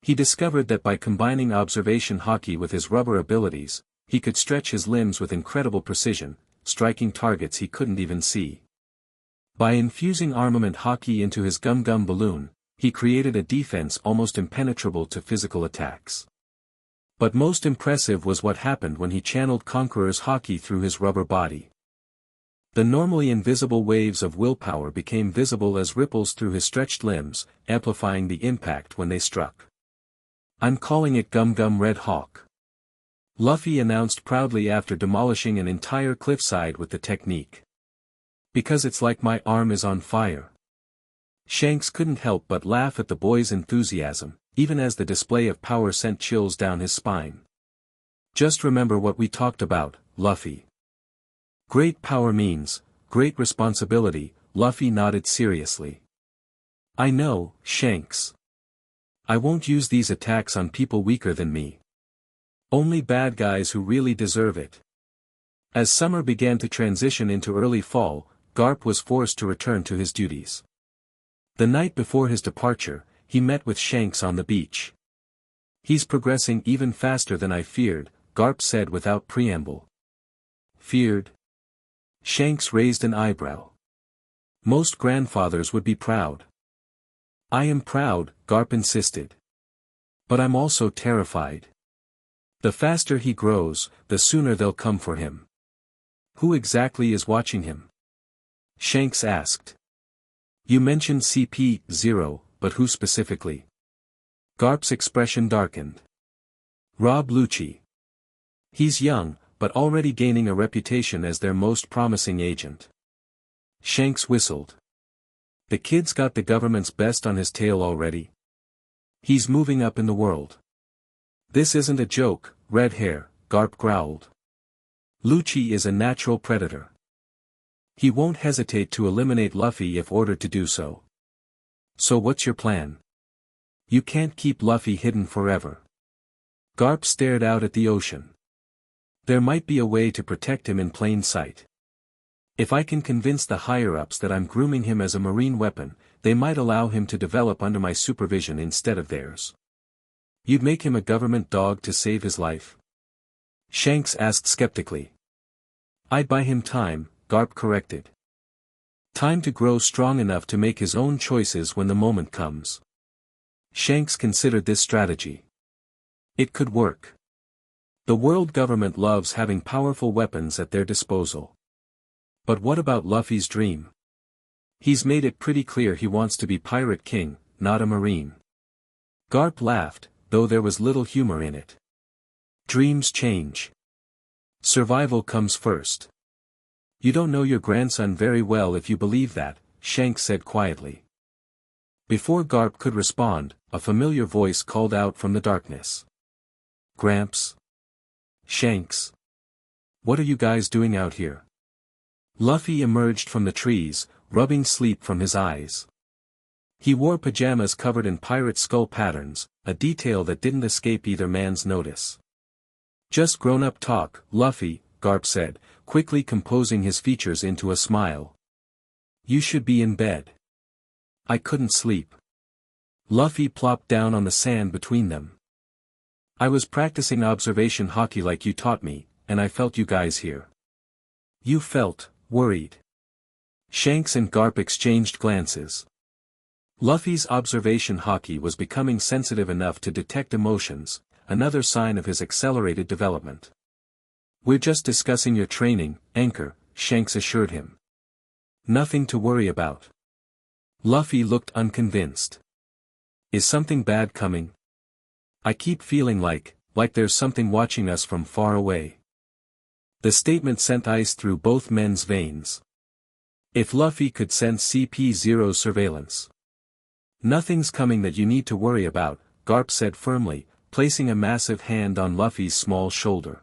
He discovered that by combining observation Haki with his rubber abilities, he could stretch his limbs with incredible precision, striking targets he couldn't even see. By infusing armament Haki into his gum balloon, he created a defense almost impenetrable to physical attacks. But most impressive was what happened when he channeled Conqueror's Haki through his rubber body. The normally invisible waves of willpower became visible as ripples through his stretched limbs, amplifying the impact when they struck. I'm calling it Gum Red Hawk. Luffy announced proudly after demolishing an entire cliffside with the technique. Because it's like my arm is on fire. Shanks couldn't help but laugh at the boy's enthusiasm, even as the display of power sent chills down his spine. Just remember what we talked about, Luffy. Great power means great responsibility, Luffy nodded seriously. I know, Shanks. I won't use these attacks on people weaker than me. Only bad guys who really deserve it. As summer began to transition into early fall, Garp was forced to return to his duties. The night before his departure, he met with Shanks on the beach. He's progressing even faster than I feared, Garp said without preamble. Feared? Shanks raised an eyebrow. Most grandfathers would be proud. I am proud, Garp insisted. But I'm also terrified. The faster he grows, the sooner they'll come for him. Who exactly is watching him? Shanks asked. You mentioned CP0, but who specifically? Garp's expression darkened. Rob Lucci. He's young, but already gaining a reputation as their most promising agent. Shanks whistled. The kid's got the government's best on his tail already. He's moving up in the world. This isn't a joke, red hair, Garp growled. Lucci is a natural predator. He won't hesitate to eliminate Luffy if ordered to do so. So what's your plan? You can't keep Luffy hidden forever. Garp stared out at the ocean. There might be a way to protect him in plain sight. If I can convince the higher-ups that I'm grooming him as a marine weapon, they might allow him to develop under my supervision instead of theirs. You'd make him a government dog to save his life? Shanks asked skeptically. I'd buy him time, Garp corrected. Time to grow strong enough to make his own choices when the moment comes. Shanks considered this strategy. It could work. The world government loves having powerful weapons at their disposal. But what about Luffy's dream? He's made it pretty clear he wants to be Pirate King, not a Marine. Garp laughed, though there was little humor in it. Dreams change. Survival comes first. You don't know your grandson very well if you believe that, Shanks said quietly. Before Garp could respond, a familiar voice called out from the darkness. Gramps? Shanks? What are you guys doing out here? Luffy emerged from the trees, rubbing sleep from his eyes. He wore pajamas covered in pirate skull patterns, a detail that didn't escape either man's notice. Just grown-up talk, Luffy, Garp said, quickly composing his features into a smile. You should be in bed. I couldn't sleep. Luffy plopped down on the sand between them. I was practicing observation Haki like you taught me, and I felt you guys here. You felt worried. Shanks and Garp exchanged glances. Luffy's observation Haki was becoming sensitive enough to detect emotions, another sign of his accelerated development. We're just discussing your training, Anchor, Shanks assured him. Nothing to worry about. Luffy looked unconvinced. Is something bad coming? I keep feeling like there's something watching us from far away. The statement sent ice through both men's veins. If Luffy could sense CP0's surveillance. Nothing's coming that you need to worry about, Garp said firmly, placing a massive hand on Luffy's small shoulder.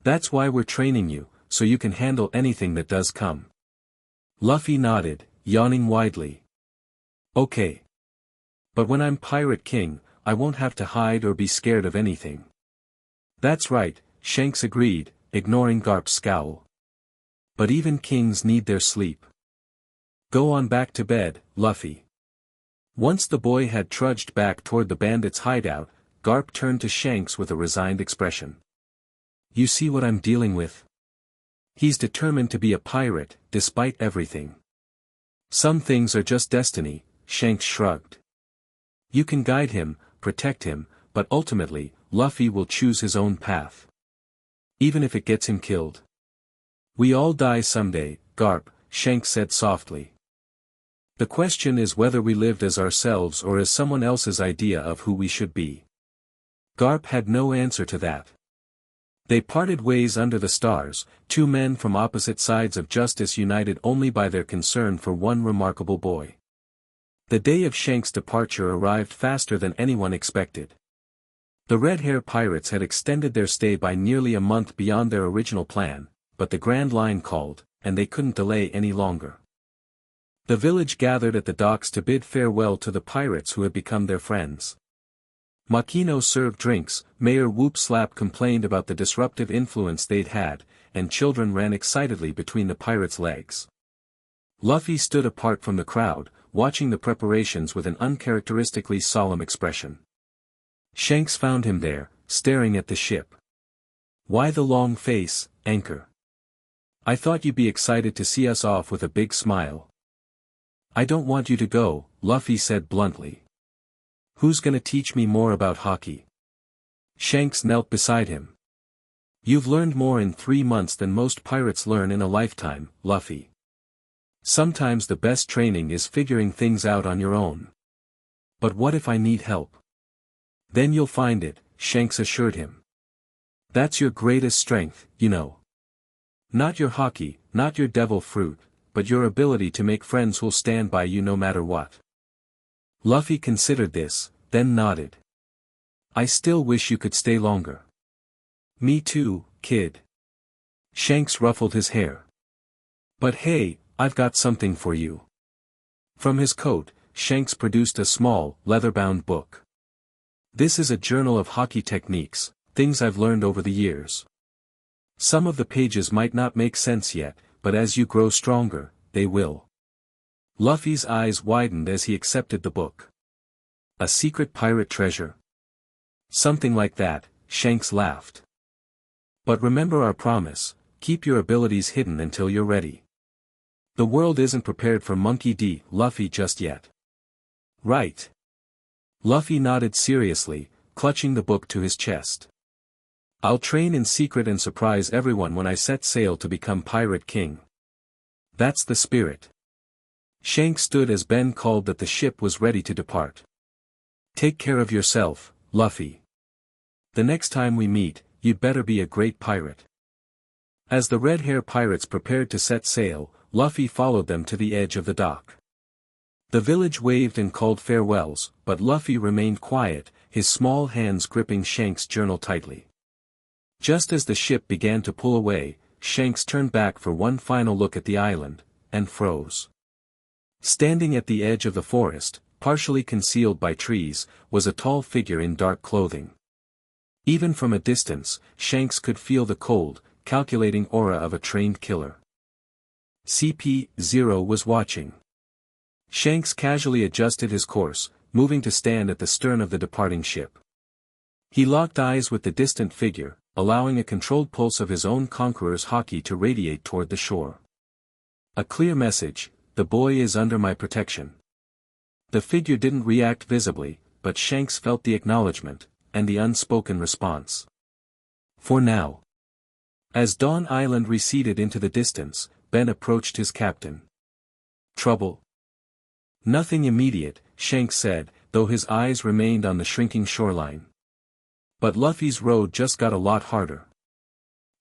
That's why we're training you, so you can handle anything that does come. Luffy nodded, yawning widely. Okay. But when I'm Pirate King, I won't have to hide or be scared of anything. That's right, Shanks agreed, ignoring Garp's scowl. But even kings need their sleep. Go on back to bed, Luffy. Once the boy had trudged back toward the bandits' hideout, Garp turned to Shanks with a resigned expression. You see what I'm dealing with? He's determined to be a pirate, despite everything. Some things are just destiny, Shanks shrugged. You can guide him, protect him, but ultimately, Luffy will choose his own path. Even if it gets him killed. We all die someday, Garp, Shanks said softly. The question is whether we lived as ourselves or as someone else's idea of who we should be. Garp had no answer to that. They parted ways under the stars, two men from opposite sides of justice united only by their concern for one remarkable boy. The day of Shanks' departure arrived faster than anyone expected. The red-hair pirates had extended their stay by nearly a month beyond their original plan, but the Grand Line called, and they couldn't delay any longer. The village gathered at the docks to bid farewell to the pirates who had become their friends. Makino served drinks, Mayor Whoop Slap complained about the disruptive influence they'd had, and children ran excitedly between the pirates' legs. Luffy stood apart from the crowd, watching the preparations with an uncharacteristically solemn expression. Shanks found him there, staring at the ship. Why the long face, Anchor? I thought you'd be excited to see us off with a big smile. I don't want you to go, Luffy said bluntly. Who's gonna teach me more about Haki? Shanks knelt beside him. You've learned more in 3 months than most pirates learn in a lifetime, Luffy. Sometimes the best training is figuring things out on your own. But what if I need help? Then you'll find it, Shanks assured him. That's your greatest strength, you know. Not your Haki, not your devil fruit, but your ability to make friends who'll stand by you no matter what. Luffy considered this, then nodded. I still wish you could stay longer. Me too, kid. Shanks ruffled his hair. But hey, I've got something for you. From his coat, Shanks produced a small, leather-bound book. This is a journal of Haki techniques, things I've learned over the years. Some of the pages might not make sense yet, but as you grow stronger, they will. Luffy's eyes widened as he accepted the book. A secret pirate treasure? Something like that, Shanks laughed. But remember our promise, keep your abilities hidden until you're ready. The world isn't prepared for Monkey D. Luffy just yet. Right. Luffy nodded seriously, clutching the book to his chest. I'll train in secret and surprise everyone when I set sail to become Pirate King. That's the spirit. Shanks stood as Ben called that the ship was ready to depart. Take care of yourself, Luffy. The next time we meet, you'd better be a great pirate. As the Red Hair pirates prepared to set sail, Luffy followed them to the edge of the dock. The village waved and called farewells, but Luffy remained quiet, his small hands gripping Shanks' journal tightly. Just as the ship began to pull away, Shanks turned back for one final look at the island, and froze. Standing at the edge of the forest, partially concealed by trees, was a tall figure in dark clothing. Even from a distance, Shanks could feel the cold, calculating aura of a trained killer. CP-0 was watching. Shanks casually adjusted his course, moving to stand at the stern of the departing ship. He locked eyes with the distant figure, allowing a controlled pulse of his own conqueror's Haki to radiate toward the shore. A clear message, the boy is under my protection. The figure didn't react visibly, but Shanks felt the acknowledgement, and the unspoken response. For now. As Dawn Island receded into the distance, Ben approached his captain. Trouble? Nothing immediate, Shanks said, though his eyes remained on the shrinking shoreline. But Luffy's road just got a lot harder.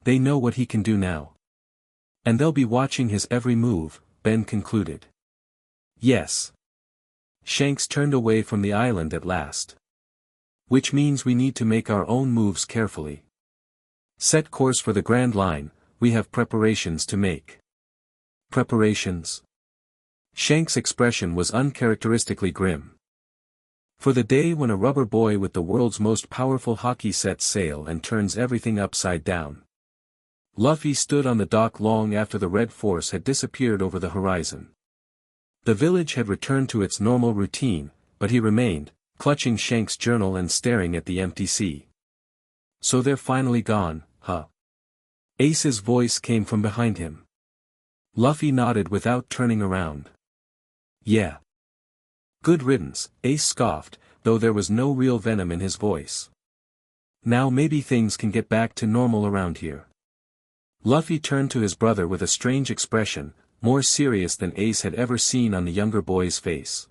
They know what he can do now. And they'll be watching his every move, Ben concluded. Yes. Shanks turned away from the island at last. Which means we need to make our own moves carefully. Set course for the Grand Line, we have preparations to make. Preparations? Shanks' expression was uncharacteristically grim. For the day when a rubber boy with the world's most powerful Haki sets sail and turns everything upside down. Luffy stood on the dock long after the Red Force had disappeared over the horizon. The village had returned to its normal routine, but he remained, clutching Shanks' journal and staring at the empty sea. So they're finally gone, huh? Ace's voice came from behind him. Luffy nodded without turning around. Yeah. Good riddance, Ace scoffed, though there was no real venom in his voice. Now maybe things can get back to normal around here. Luffy turned to his brother with a strange expression, more serious than Ace had ever seen on the younger boy's face.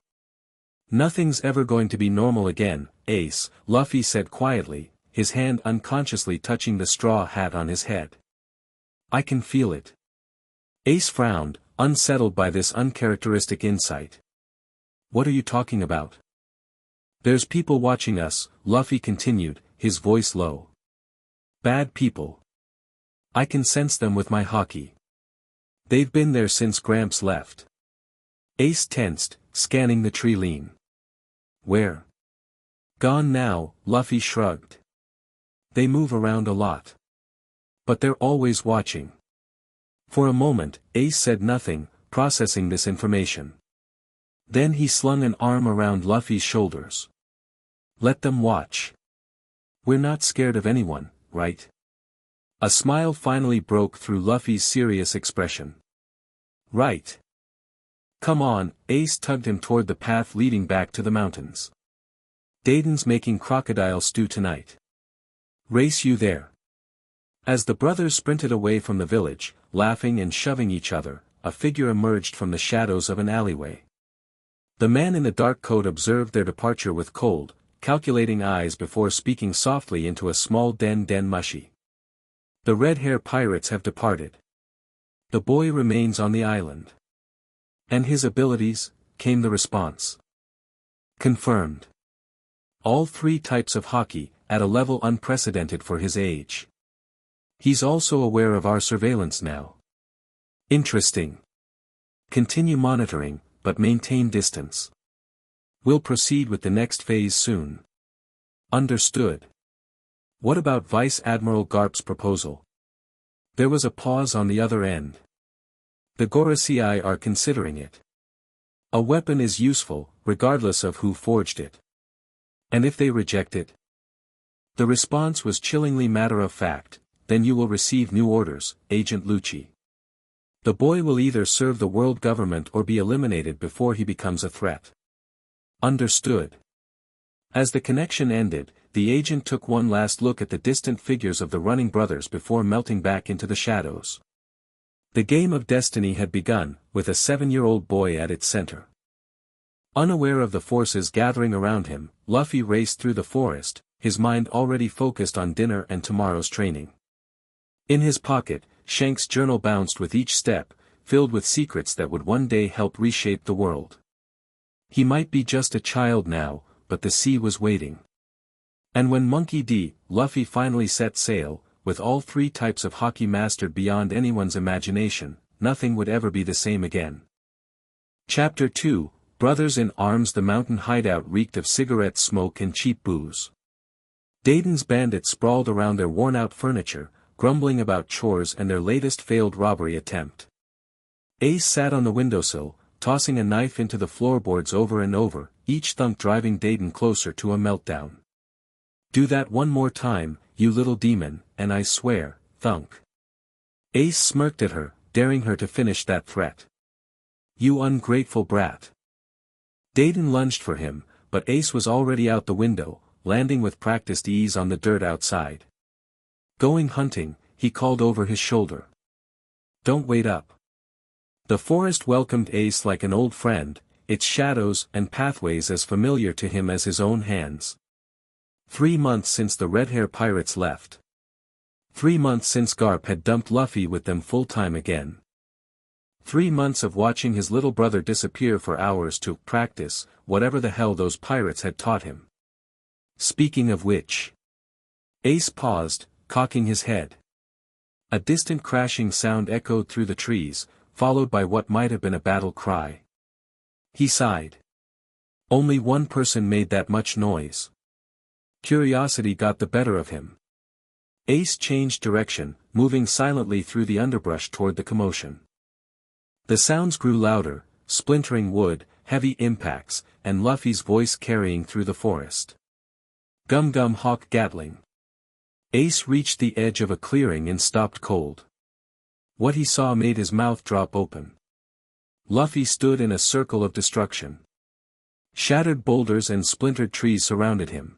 Nothing's ever going to be normal again, Ace, Luffy said quietly, his hand unconsciously touching the straw hat on his head. I can feel it. Ace frowned, unsettled by this uncharacteristic insight. What are you talking about? There's people watching us, Luffy continued, his voice low. Bad people. I can sense them with my Haki. They've been there since Gramps left. Ace tensed, scanning the tree line. Where? Gone now, Luffy shrugged. They move around a lot. But they're always watching. For a moment, Ace said nothing, processing this information. Then he slung an arm around Luffy's shoulders. Let them watch. We're not scared of anyone, right? A smile finally broke through Luffy's serious expression. Right. Come on, Ace tugged him toward the path leading back to the mountains. Dayton's making crocodile stew tonight. Race you there. As the brothers sprinted away from the village, laughing and shoving each other, a figure emerged from the shadows of an alleyway. The man in the dark coat observed their departure with cold, calculating eyes before speaking softly into a small den mushy. The red-hair pirates have departed. The boy remains on the island. And his abilities, came the response. Confirmed. All 3 types of Haki, at a level unprecedented for his age. He's also aware of our surveillance now. Interesting. Continue monitoring, but maintain distance. We'll proceed with the next phase soon. Understood. What about Vice Admiral Garp's proposal? There was a pause on the other end. The Gorosei are considering it. A weapon is useful, regardless of who forged it. And if they reject it? The response was chillingly matter-of-fact, then you will receive new orders, Agent Lucci. The boy will either serve the world government or be eliminated before he becomes a threat. Understood. As the connection ended, the agent took one last look at the distant figures of the running brothers before melting back into the shadows. The game of destiny had begun, with a 7-year-old boy at its center. Unaware of the forces gathering around him, Luffy raced through the forest, his mind already focused on dinner and tomorrow's training. In his pocket, Shank's journal bounced with each step, filled with secrets that would one day help reshape the world. He might be just a child now, but the sea was waiting. And when Monkey D. Luffy finally set sail, with all 3 types of Haki mastered beyond anyone's imagination, nothing would ever be the same again. Chapter 2, Brothers in Arms. The mountain hideout reeked of cigarette smoke and cheap booze. Dayton's bandits sprawled around their worn-out furniture, grumbling about chores and their latest failed robbery attempt. Ace sat on the windowsill, tossing a knife into the floorboards over and over, each thunk driving Dayton closer to a meltdown. Do that one more time, you little demon, and I swear, thunk. Ace smirked at her, daring her to finish that threat. You ungrateful brat. Dayton lunged for him, but Ace was already out the window, landing with practiced ease on the dirt outside. Going hunting, he called over his shoulder. Don't wait up. The forest welcomed Ace like an old friend, its shadows and pathways as familiar to him as his own hands. 3 months since the red-hair pirates left. 3 months since Garp had dumped Luffy with them full-time again. 3 months of watching his little brother disappear for hours to practice whatever the hell those pirates had taught him. Speaking of which. Ace paused, cocking his head. A distant crashing sound echoed through the trees, followed by what might have been a battle cry. He sighed. Only one person made that much noise. Curiosity got the better of him. Ace changed direction, moving silently through the underbrush toward the commotion. The sounds grew louder, splintering wood, heavy impacts, and Luffy's voice carrying through the forest. Gum gum hawk gatling. Ace reached the edge of a clearing and stopped cold. What he saw made his mouth drop open. Luffy stood in a circle of destruction. Shattered boulders and splintered trees surrounded him.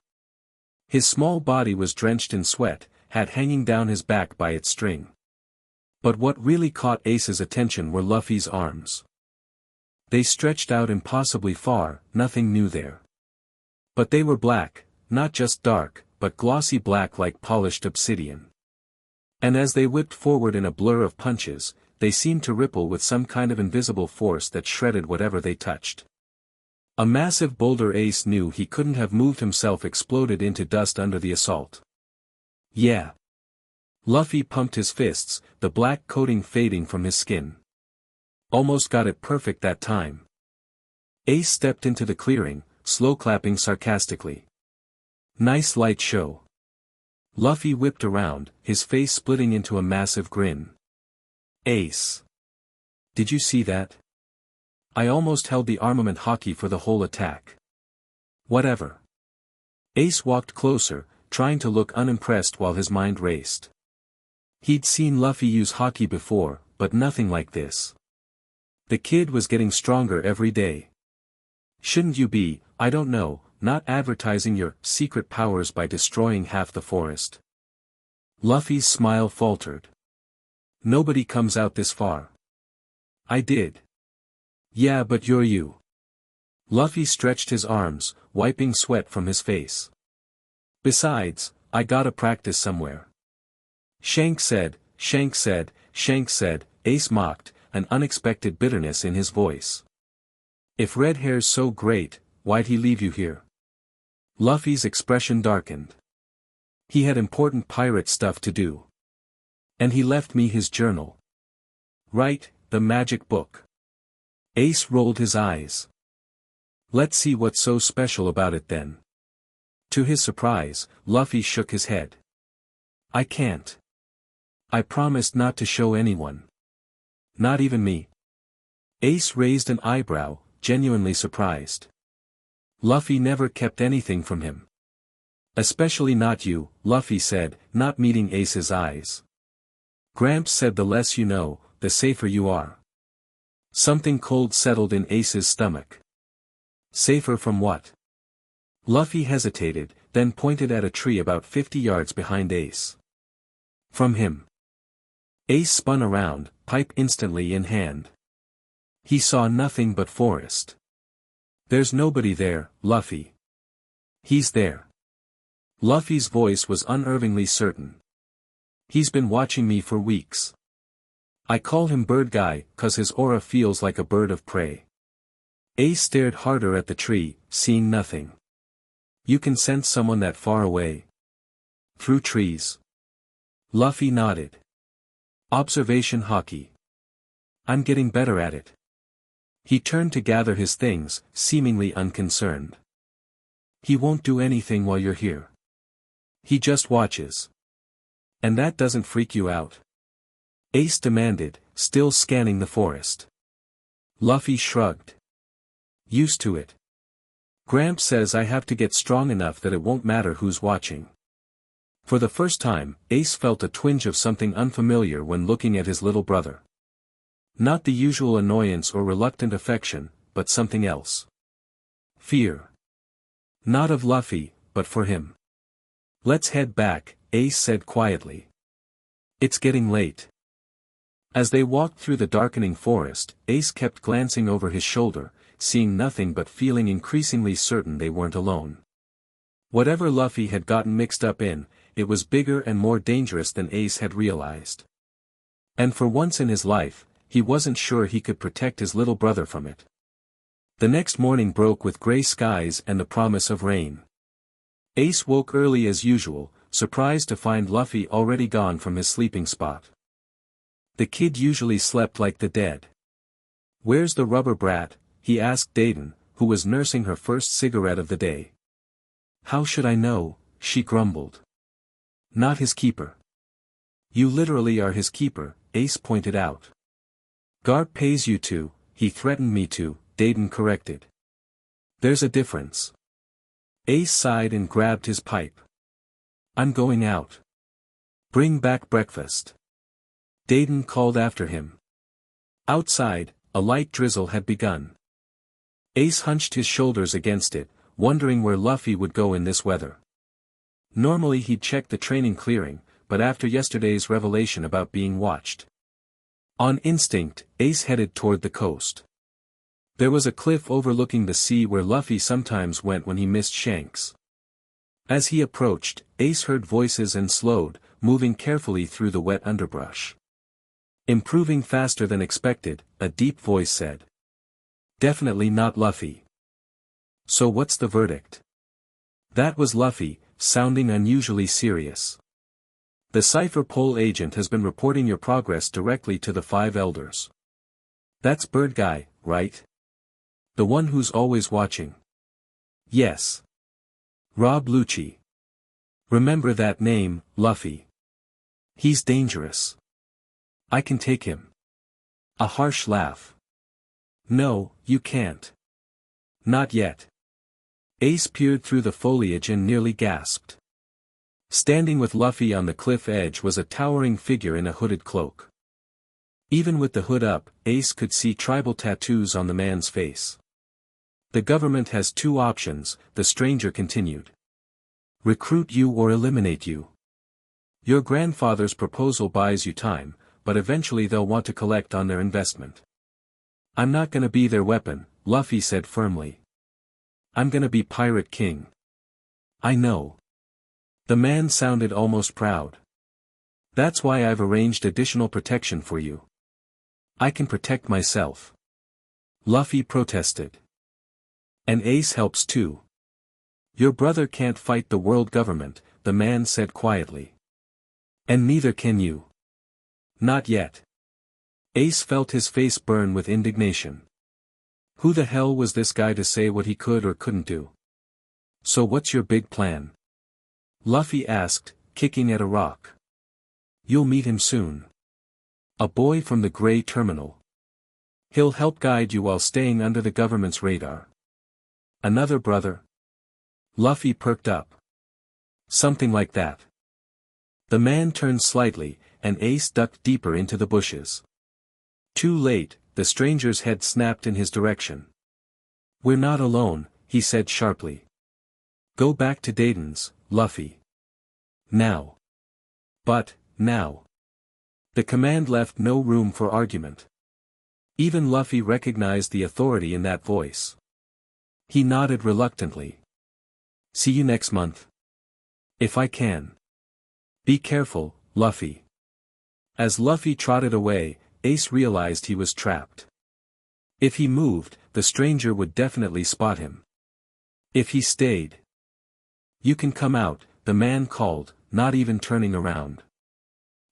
His small body was drenched in sweat, hat hanging down his back by its string. But what really caught Ace's attention were Luffy's arms. They stretched out impossibly far, nothing new there. But they were black, not just dark, but glossy black like polished obsidian. And as they whipped forward in a blur of punches, they seemed to ripple with some kind of invisible force that shredded whatever they touched. A massive boulder Ace knew he couldn't have moved himself exploded into dust under the assault. Yeah. Luffy pumped his fists, the black coating fading from his skin. Almost got it perfect that time. Ace stepped into the clearing, slow clapping sarcastically. Nice light show. Luffy whipped around, his face splitting into a massive grin. Ace. Did you see that? I almost held the armament Haki for the whole attack. Whatever. Ace walked closer, trying to look unimpressed while his mind raced. He'd seen Luffy use Haki before, but nothing like this. The kid was getting stronger every day. Shouldn't you be, I don't know, not advertising your secret powers by destroying half the forest? Luffy's smile faltered. Nobody comes out this far. I did. Yeah, but you're you. Luffy stretched his arms, wiping sweat from his face. Besides, I gotta practice somewhere. Shanks said, Ace mocked, an unexpected bitterness in his voice. If red hair's so great, why'd he leave you here? Luffy's expression darkened. He had important pirate stuff to do. And he left me his journal. Right, the magic book. Ace rolled his eyes. Let's see what's so special about it then. To his surprise, Luffy shook his head. I can't. I promised not to show anyone. Not even me. Ace raised an eyebrow, genuinely surprised. Luffy never kept anything from him. Especially not you, Luffy said, not meeting Ace's eyes. Gramps said the less you know, the safer you are. Something cold settled in Ace's stomach. Safer from what? Luffy hesitated, then pointed at a tree about 50 yards behind Ace. From him. Ace spun around, pipe instantly in hand. He saw nothing but forest. There's nobody there, Luffy. He's there. Luffy's voice was unervingly certain. He's been watching me for weeks. I call him Bird Guy, 'cause his aura feels like a bird of prey. Ace stared harder at the tree, seeing nothing. You can sense someone that far away? Through trees. Luffy nodded. Observation Haki. I'm getting better at it. He turned to gather his things, seemingly unconcerned. He won't do anything while you're here. He just watches. And that doesn't freak you out? Ace demanded, still scanning the forest. Luffy shrugged. Used to it. Gramps says I have to get strong enough that it won't matter who's watching. For the first time, Ace felt a twinge of something unfamiliar when looking at his little brother. Not the usual annoyance or reluctant affection, but something else. Fear. Not of Luffy, but for him. Let's head back, Ace said quietly. It's getting late. As they walked through the darkening forest, Ace kept glancing over his shoulder, seeing nothing but feeling increasingly certain they weren't alone. Whatever Luffy had gotten mixed up in, it was bigger and more dangerous than Ace had realized. And for once in his life, he wasn't sure he could protect his little brother from it. The next morning broke with gray skies and the promise of rain. Ace woke early as usual, surprised to find Luffy already gone from his sleeping spot. The kid usually slept like the dead. Where's the rubber brat? He asked Dayton, who was nursing her first cigarette of the day. How should I know? She grumbled. Not his keeper. You literally are his keeper, Ace pointed out. Garp pays you to, he threatened me to, Dayton corrected. There's a difference. Ace sighed and grabbed his pipe. I'm going out. Bring back breakfast. Dayton called after him. Outside, a light drizzle had begun. Ace hunched his shoulders against it, wondering where Luffy would go in this weather. Normally he'd check the training clearing, but after yesterday's revelation about being watched. On instinct, Ace headed toward the coast. There was a cliff overlooking the sea where Luffy sometimes went when he missed Shanks. As he approached, Ace heard voices and slowed, moving carefully through the wet underbrush. Improving faster than expected, a deep voice said. Definitely not Luffy. So what's the verdict? That was Luffy, sounding unusually serious. The Cypher Pole agent has been reporting your progress directly to the 5 elders. That's Bird Guy, right? The one who's always watching. Yes. Rob Lucci. Remember that name, Luffy. He's dangerous. I can take him. A harsh laugh. No, you can't. Not yet. Ace peered through the foliage and nearly gasped. Standing with Luffy on the cliff edge was a towering figure in a hooded cloak. Even with the hood up, Ace could see tribal tattoos on the man's face. The government has two options, the stranger continued. Recruit you or eliminate you. Your grandfather's proposal buys you time, but eventually they'll want to collect on their investment. I'm not gonna be their weapon, Luffy said firmly. I'm gonna be Pirate King. I know. The man sounded almost proud. That's why I've arranged additional protection for you. I can protect myself. Luffy protested. And Ace helps too. Your brother can't fight the world government, the man said quietly. And neither can you. Not yet. Ace felt his face burn with indignation. Who the hell was this guy to say what he could or couldn't do? So what's your big plan? Luffy asked, kicking at a rock. You'll meet him soon. A boy from the Gray Terminal. He'll help guide you while staying under the government's radar. Another brother? Luffy perked up. Something like that. The man turned slightly, and Ace ducked deeper into the bushes. Too late, the stranger's head snapped in his direction. We're not alone, he said sharply. Go back to Dayton's, Luffy. Now. But, now. The command left no room for argument. Even Luffy recognized the authority in that voice. He nodded reluctantly. See you next month. If I can. Be careful, Luffy. As Luffy trotted away, Ace realized he was trapped. If he moved, the stranger would definitely spot him. If he stayed. You can come out, the man called, not even turning around.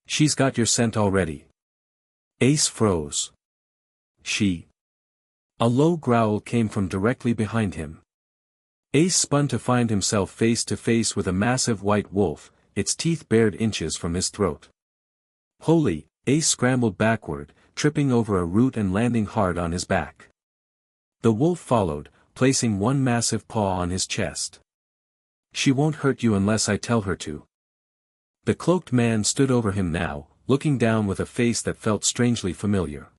She's got your scent already. Ace froze. She. A low growl came from directly behind him. Ace spun to find himself face to face with a massive white wolf, its teeth bared inches from his throat. Holy, Ace scrambled backward, tripping over a root and landing hard on his back. The wolf followed, placing one massive paw on his chest. She won't hurt you unless I tell her to. The cloaked man stood over him now, looking down with a face that felt strangely familiar.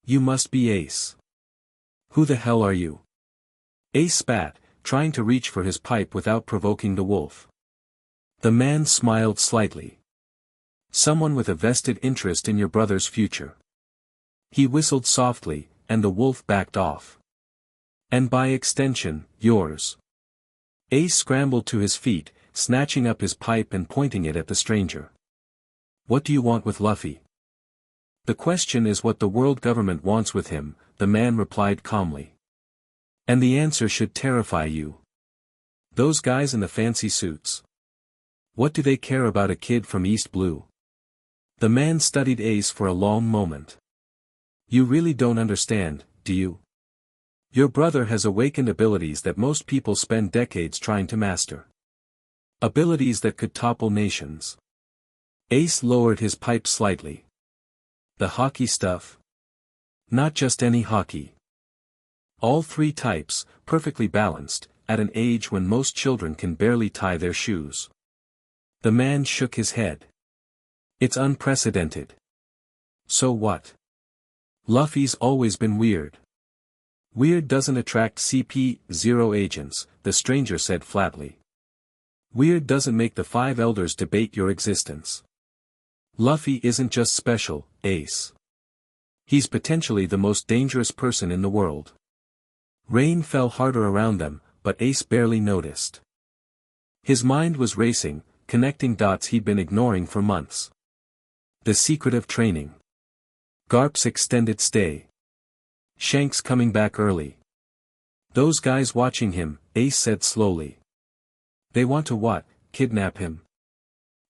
You must be Ace. Who the hell are you? Ace spat, trying to reach for his pipe without provoking the wolf. The man smiled slightly. Someone with a vested interest in your brother's future. He whistled softly, and the wolf backed off. And by extension, yours. Ace scrambled to his feet, snatching up his pipe and pointing it at the stranger. What do you want with Luffy? The question is what the world government wants with him, the man replied calmly. And the answer should terrify you. Those guys in the fancy suits. What do they care about a kid from East Blue? The man studied Ace for a long moment. You really don't understand, do you? Your brother has awakened abilities that most people spend decades trying to master. Abilities that could topple nations. Ace lowered his pipe slightly. The Haki stuff? Not just any Haki. All three types, perfectly balanced, at an age when most children can barely tie their shoes. The man shook his head. It's unprecedented. So what? Luffy's always been weird. Weird doesn't attract CP0 agents, the stranger said flatly. Weird doesn't make the five elders debate your existence. Luffy isn't just special, Ace. He's potentially the most dangerous person in the world. Rain fell harder around them, but Ace barely noticed. His mind was racing, connecting dots he'd been ignoring for months. The secret of training. Garp's extended stay. Shanks coming back early. Those guys watching him, Ace said slowly. They want to what? Kidnap him?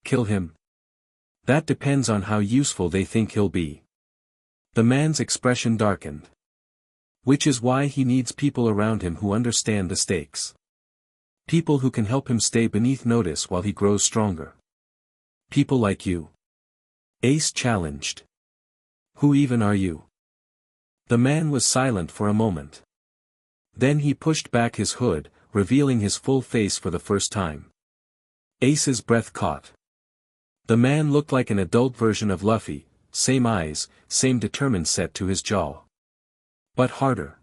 Kill him? That depends on how useful they think he'll be. The man's expression darkened. Which is why he needs people around him who understand the stakes. People who can help him stay beneath notice while he grows stronger. People like you. Ace challenged. Who even are you? The man was silent for a moment. Then he pushed back his hood, revealing his full face for the first time. Ace's breath caught. The man looked like an adult version of Luffy, same eyes, same determined set to his jaw. But harder.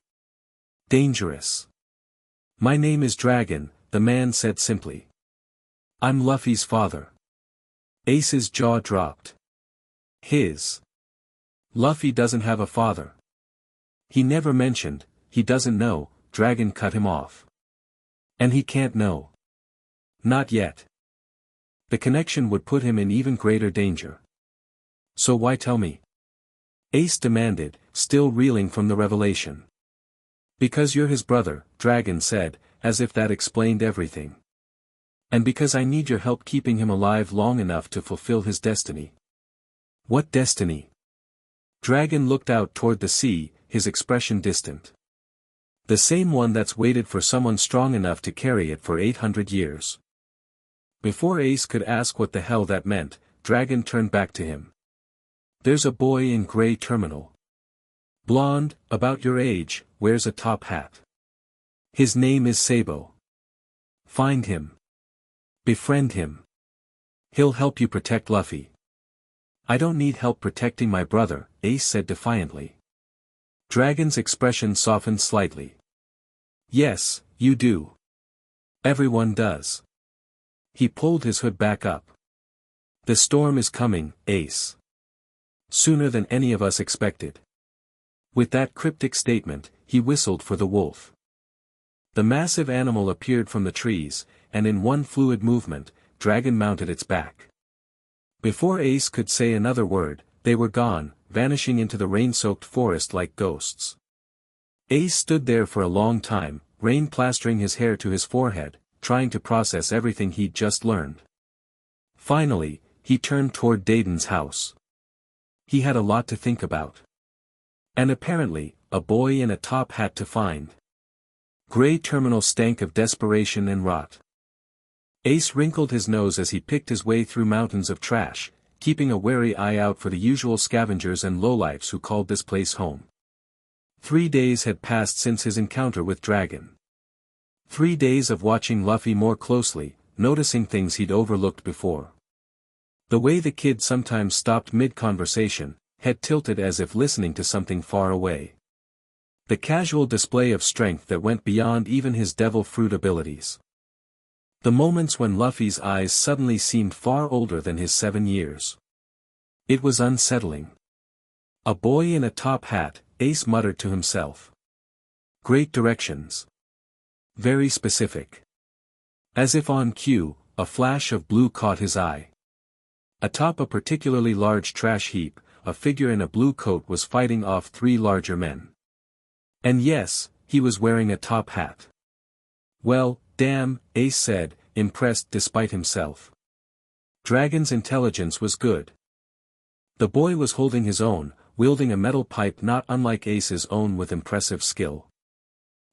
Dangerous. My name is Dragon, the man said simply. I'm Luffy's father. Ace's jaw dropped. His. Luffy doesn't have a father. He never mentioned, he doesn't know, Dragon cut him off. And he can't know. Not yet. The connection would put him in even greater danger. So why tell me? Ace demanded, still reeling from the revelation. Because you're his brother, Dragon said, as if that explained everything. And because I need your help keeping him alive long enough to fulfill his destiny. What destiny? Dragon looked out toward the sea, his expression distant. The same one that's waited for someone strong enough to carry it for 800 years. Before Ace could ask what the hell that meant, Dragon turned back to him. There's a boy in gray terminal. Blonde, about your age, wears a top hat. His name is Sabo. Find him. Befriend him. He'll help you protect Luffy. I don't need help protecting my brother, Ace said defiantly. Dragon's expression softened slightly. Yes, you do. Everyone does. He pulled his hood back up. The storm is coming, Ace. Sooner than any of us expected. With that cryptic statement, he whistled for the wolf. The massive animal appeared from the trees, and in one fluid movement, Dragon mounted its back. Before Ace could say another word, they were gone, vanishing into the rain-soaked forest like ghosts. Ace stood there for a long time, rain plastering his hair to his forehead, trying to process everything he'd just learned. Finally, he turned toward Dayton's house. He had a lot to think about. And apparently, a boy in a top hat to find. Gray terminal stank of desperation and rot. Ace wrinkled his nose as he picked his way through mountains of trash, keeping a wary eye out for the usual scavengers and lowlifes who called this place home. 3 days had passed since his encounter with Dragon. 3 days of watching Luffy more closely, noticing things he'd overlooked before. The way the kid sometimes stopped mid-conversation, head tilted as if listening to something far away. The casual display of strength that went beyond even his devil fruit abilities. The moments when Luffy's eyes suddenly seemed far older than his 7 years. It was unsettling. A boy in a top hat, Ace muttered to himself. Great directions. Very specific. As if on cue, a flash of blue caught his eye. Atop a particularly large trash heap, a figure in a blue coat was fighting off 3 larger men. And yes, he was wearing a top hat. Well, damn, Ace said, impressed despite himself. Dragon's intelligence was good. The boy was holding his own, wielding a metal pipe not unlike Ace's own with impressive skill.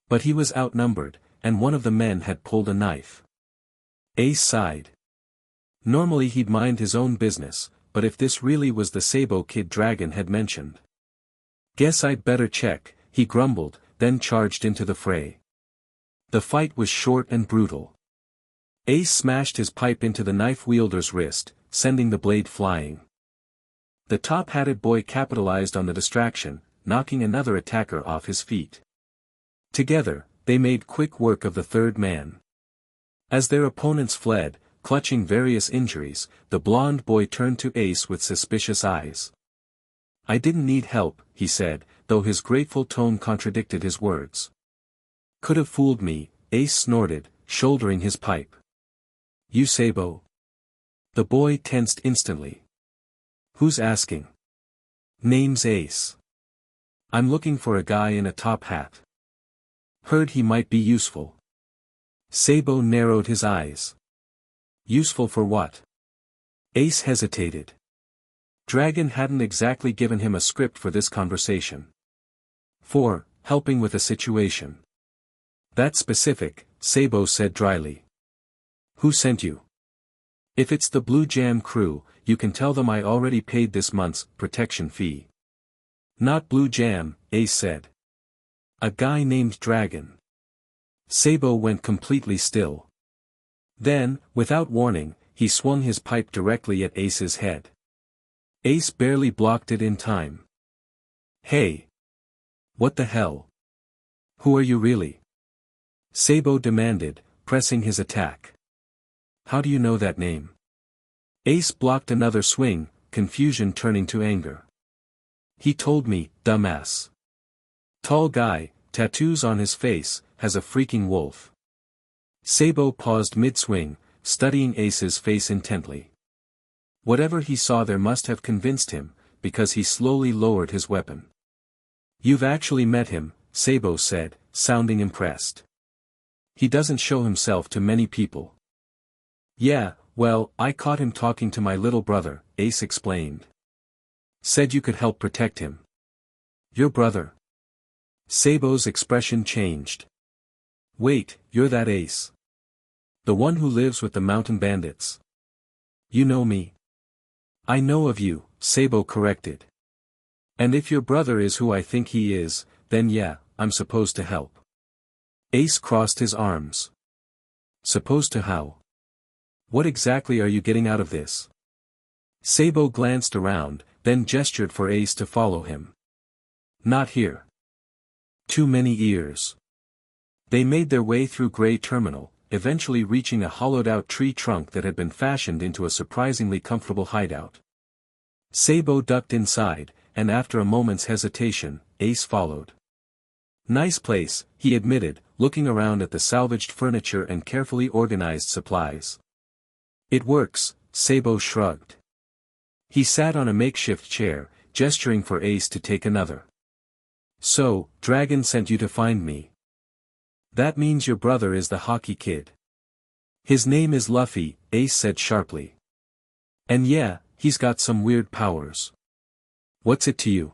But he was outnumbered, and one of the men had pulled a knife. Ace sighed. Normally he'd mind his own business, but if this really was the Sabo kid Dragon had mentioned. Guess I'd better check, he grumbled, then charged into the fray. The fight was short and brutal. Ace smashed his pipe into the knife wielder's wrist, sending the blade flying. The top-hatted boy capitalized on the distraction, knocking another attacker off his feet. Together, they made quick work of the third man. As their opponents fled, clutching various injuries, the blond boy turned to Ace with suspicious eyes. I didn't need help, he said, though his grateful tone contradicted his words. Could have fooled me, Ace snorted, shouldering his pipe. You Sabo? The boy tensed instantly. Who's asking? Name's Ace. I'm looking for a guy in a top hat. Heard he might be useful. Sabo narrowed his eyes. Useful for what? Ace hesitated. Dragon hadn't exactly given him a script for this conversation. For, helping with a situation. That's specific, Sabo said dryly. Who sent you? If it's the Blue Jam crew, you can tell them I already paid this month's protection fee. Not Blue Jam, Ace said. A guy named Dragon. Sabo went completely still. Then, without warning, he swung his pipe directly at Ace's head. Ace barely blocked it in time. Hey! What the hell? Who are you really? Sabo demanded, pressing his attack. How do you know that name? Ace blocked another swing, confusion turning to anger. He told me, dumbass. Tall guy, tattoos on his face, has a freaking wolf. Sabo paused mid-swing, studying Ace's face intently. Whatever he saw there must have convinced him, because he slowly lowered his weapon. You've actually met him, Sabo said, sounding impressed. He doesn't show himself to many people. Yeah, well, I caught him talking to my little brother, Ace explained. Said you could help protect him. Your brother? Sabo's expression changed. Wait, you're that Ace. The one who lives with the mountain bandits. You know me. I know of you, Sabo corrected. And if your brother is who I think he is, then yeah, I'm supposed to help. Ace crossed his arms. Supposed to how? What exactly are you getting out of this? Sabo glanced around, then gestured for Ace to follow him. Not here. Too many ears. They made their way through Gray Terminal, eventually reaching a hollowed-out tree trunk that had been fashioned into a surprisingly comfortable hideout. Sabo ducked inside, and after a moment's hesitation, Ace followed. Nice place, he admitted, looking around at the salvaged furniture and carefully organized supplies. It works, Sabo shrugged. He sat on a makeshift chair, gesturing for Ace to take another. So, Dragon sent you to find me. That means your brother is the Haki kid. His name is Luffy, Ace said sharply. And yeah, he's got some weird powers. What's it to you?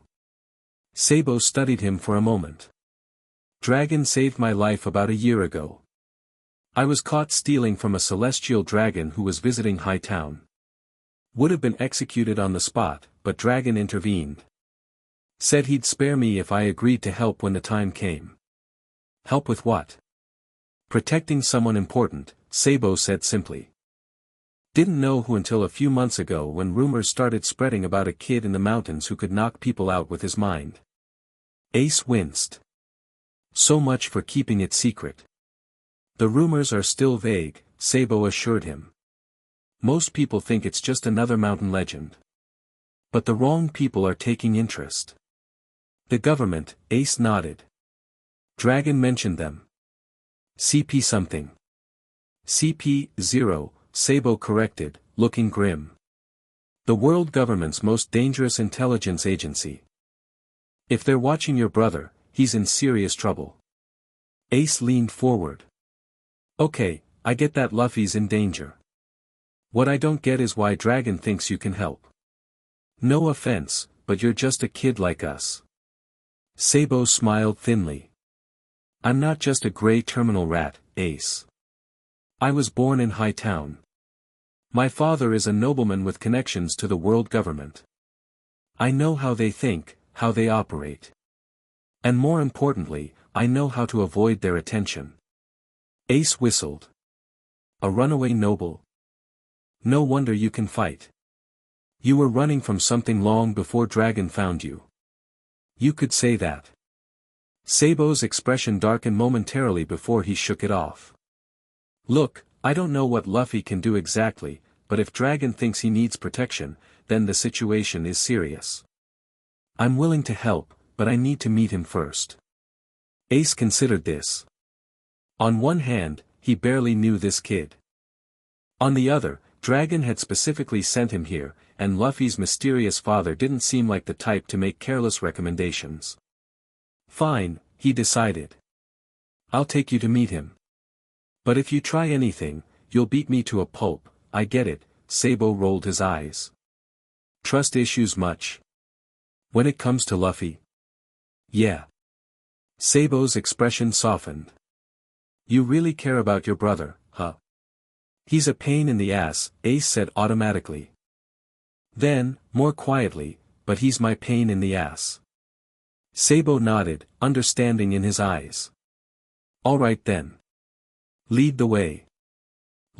Sabo studied him for a moment. Dragon saved my life about a year ago. I was caught stealing from a celestial dragon who was visiting Hightown. Would have been executed on the spot, but Dragon intervened. Said he'd spare me if I agreed to help when the time came. Help with what? Protecting someone important, Sabo said simply. Didn't know who until a few months ago when rumors started spreading about a kid in the mountains who could knock people out with his mind. Ace winced. So much for keeping it secret. The rumors are still vague, Sabo assured him. Most people think it's just another mountain legend. But the wrong people are taking interest. The government, Ace nodded. Dragon mentioned them. CP something. CP-0, Sabo corrected, looking grim. The world government's most dangerous intelligence agency. If they're watching your brother, he's in serious trouble. Ace leaned forward. Okay, I get that Luffy's in danger. What I don't get is why Dragon thinks you can help. No offense, but you're just a kid like us. Sabo smiled thinly. I'm not just a gray terminal rat, Ace. I was born in Hightown. My father is a nobleman with connections to the world government. I know how they think, how they operate. And more importantly, I know how to avoid their attention. Ace whistled. A runaway noble? No wonder you can fight. You were running from something long before Dragon found you. You could say that. Sabo's expression darkened momentarily before he shook it off. Look, I don't know what Luffy can do exactly, but if Dragon thinks he needs protection, then the situation is serious. I'm willing to help, but I need to meet him first. Ace considered this. On one hand, he barely knew this kid. On the other, Dragon had specifically sent him here, and Luffy's mysterious father didn't seem like the type to make careless recommendations. Fine, he decided. I'll take you to meet him. But if you try anything, you'll beat me to a pulp. I get it, Sabo rolled his eyes. Trust issues much? When it comes to Luffy? Yeah. Sabo's expression softened. You really care about your brother, huh? He's a pain in the ass, Ace said automatically. Then, more quietly, but he's my pain in the ass. Sabo nodded, understanding in his eyes. All right then. Lead the way.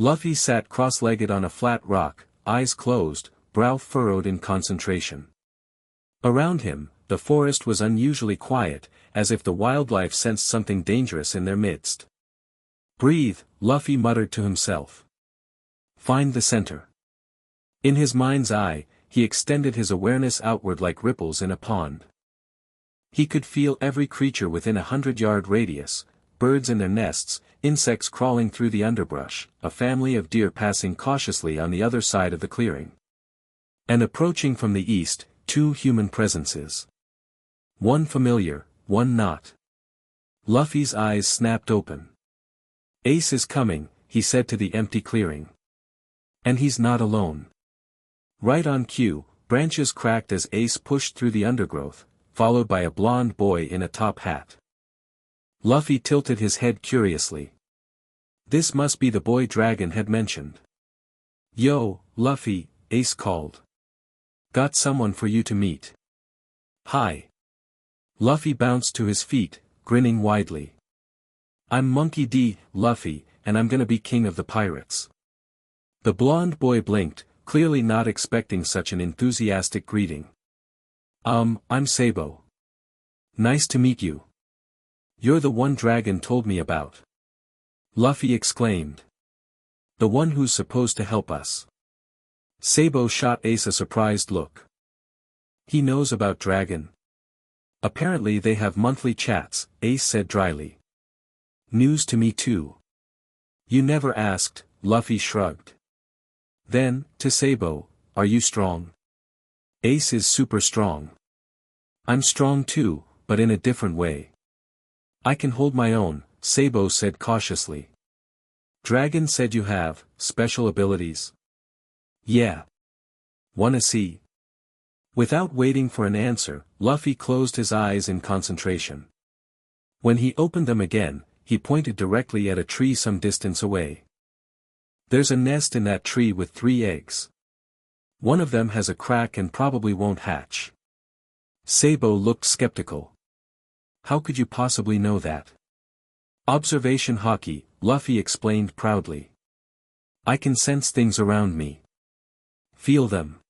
Luffy sat cross-legged on a flat rock, eyes closed, brow furrowed in concentration. Around him, the forest was unusually quiet, as if the wildlife sensed something dangerous in their midst. "Breathe," Luffy muttered to himself. "Find the center." In his mind's eye, he extended his awareness outward like ripples in a pond. He could feel every creature within 100-yard radius, birds in their nests, insects crawling through the underbrush, a family of deer passing cautiously on the other side of the clearing. And approaching from the east, 2 human presences. One familiar, one not. Luffy's eyes snapped open. "Ace is coming," he said to the empty clearing. "And he's not alone." Right on cue, branches cracked as Ace pushed through the undergrowth, followed by a blond boy in a top hat. Luffy tilted his head curiously. This must be the boy Dragon had mentioned. "Yo, Luffy," Ace called. "Got someone for you to meet." "Hi." Luffy bounced to his feet, grinning widely. "I'm Monkey D. Luffy, and I'm gonna be king of the pirates." The blond boy blinked, clearly not expecting such an enthusiastic greeting. I'm Sabo. Nice to meet you." "You're the one Dragon told me about," Luffy exclaimed. "The one who's supposed to help us." Sabo shot Ace a surprised look. "He knows about Dragon." "Apparently they have monthly chats," Ace said dryly. "News to me too." "You never asked," Luffy shrugged. Then, to Sabo, "Are you strong?" "Ace is super strong." "I'm strong too, but in a different way." "I can hold my own," Sabo said cautiously. "Dragon said you have special abilities." "Yeah. Wanna see?" Without waiting for an answer, Luffy closed his eyes in concentration. When he opened them again, he pointed directly at a tree some distance away. "There's a nest in that tree with 3 eggs. One of them has a crack and probably won't hatch." Sabo looked skeptical. "How could you possibly know that?" "Observation Haki," Luffy explained proudly. "I can sense things around me." "Feel them."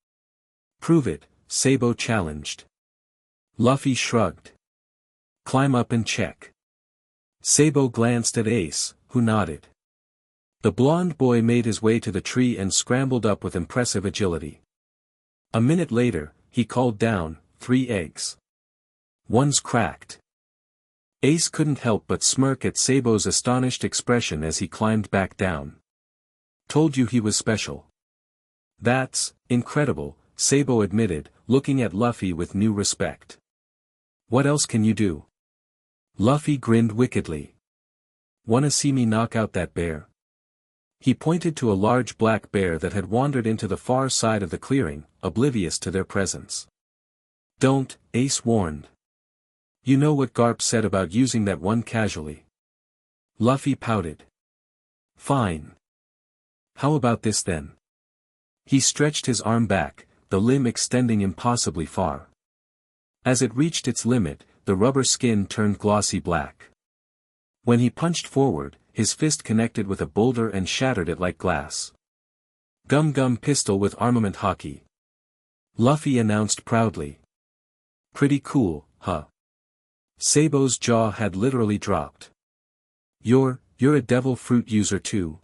"Prove it," Sabo challenged. Luffy shrugged. "Climb up and check." Sabo glanced at Ace, who nodded. The blond boy made his way to the tree and scrambled up with impressive agility. A minute later, he called down, 3 eggs. "One's cracked." Ace couldn't help but smirk at Sabo's astonished expression as he climbed back down. "Told you he was special." "That's incredible," Sabo admitted, looking at Luffy with new respect. "What else can you do?" Luffy grinned wickedly. "Wanna see me knock out that bear?" He pointed to a large black bear that had wandered into the far side of the clearing, oblivious to their presence. "Don't," Ace warned. "You know what Garp said about using that one casually." Luffy pouted. "Fine. How about this then?" He stretched his arm back, the limb extending impossibly far. As it reached its limit, the rubber skin turned glossy black. When he punched forward, his fist connected with a boulder and shattered it like glass. "Gum Gum pistol with armament Haki," Luffy announced proudly. "Pretty cool, huh?" Sabo's jaw had literally dropped. You're a devil fruit user too?"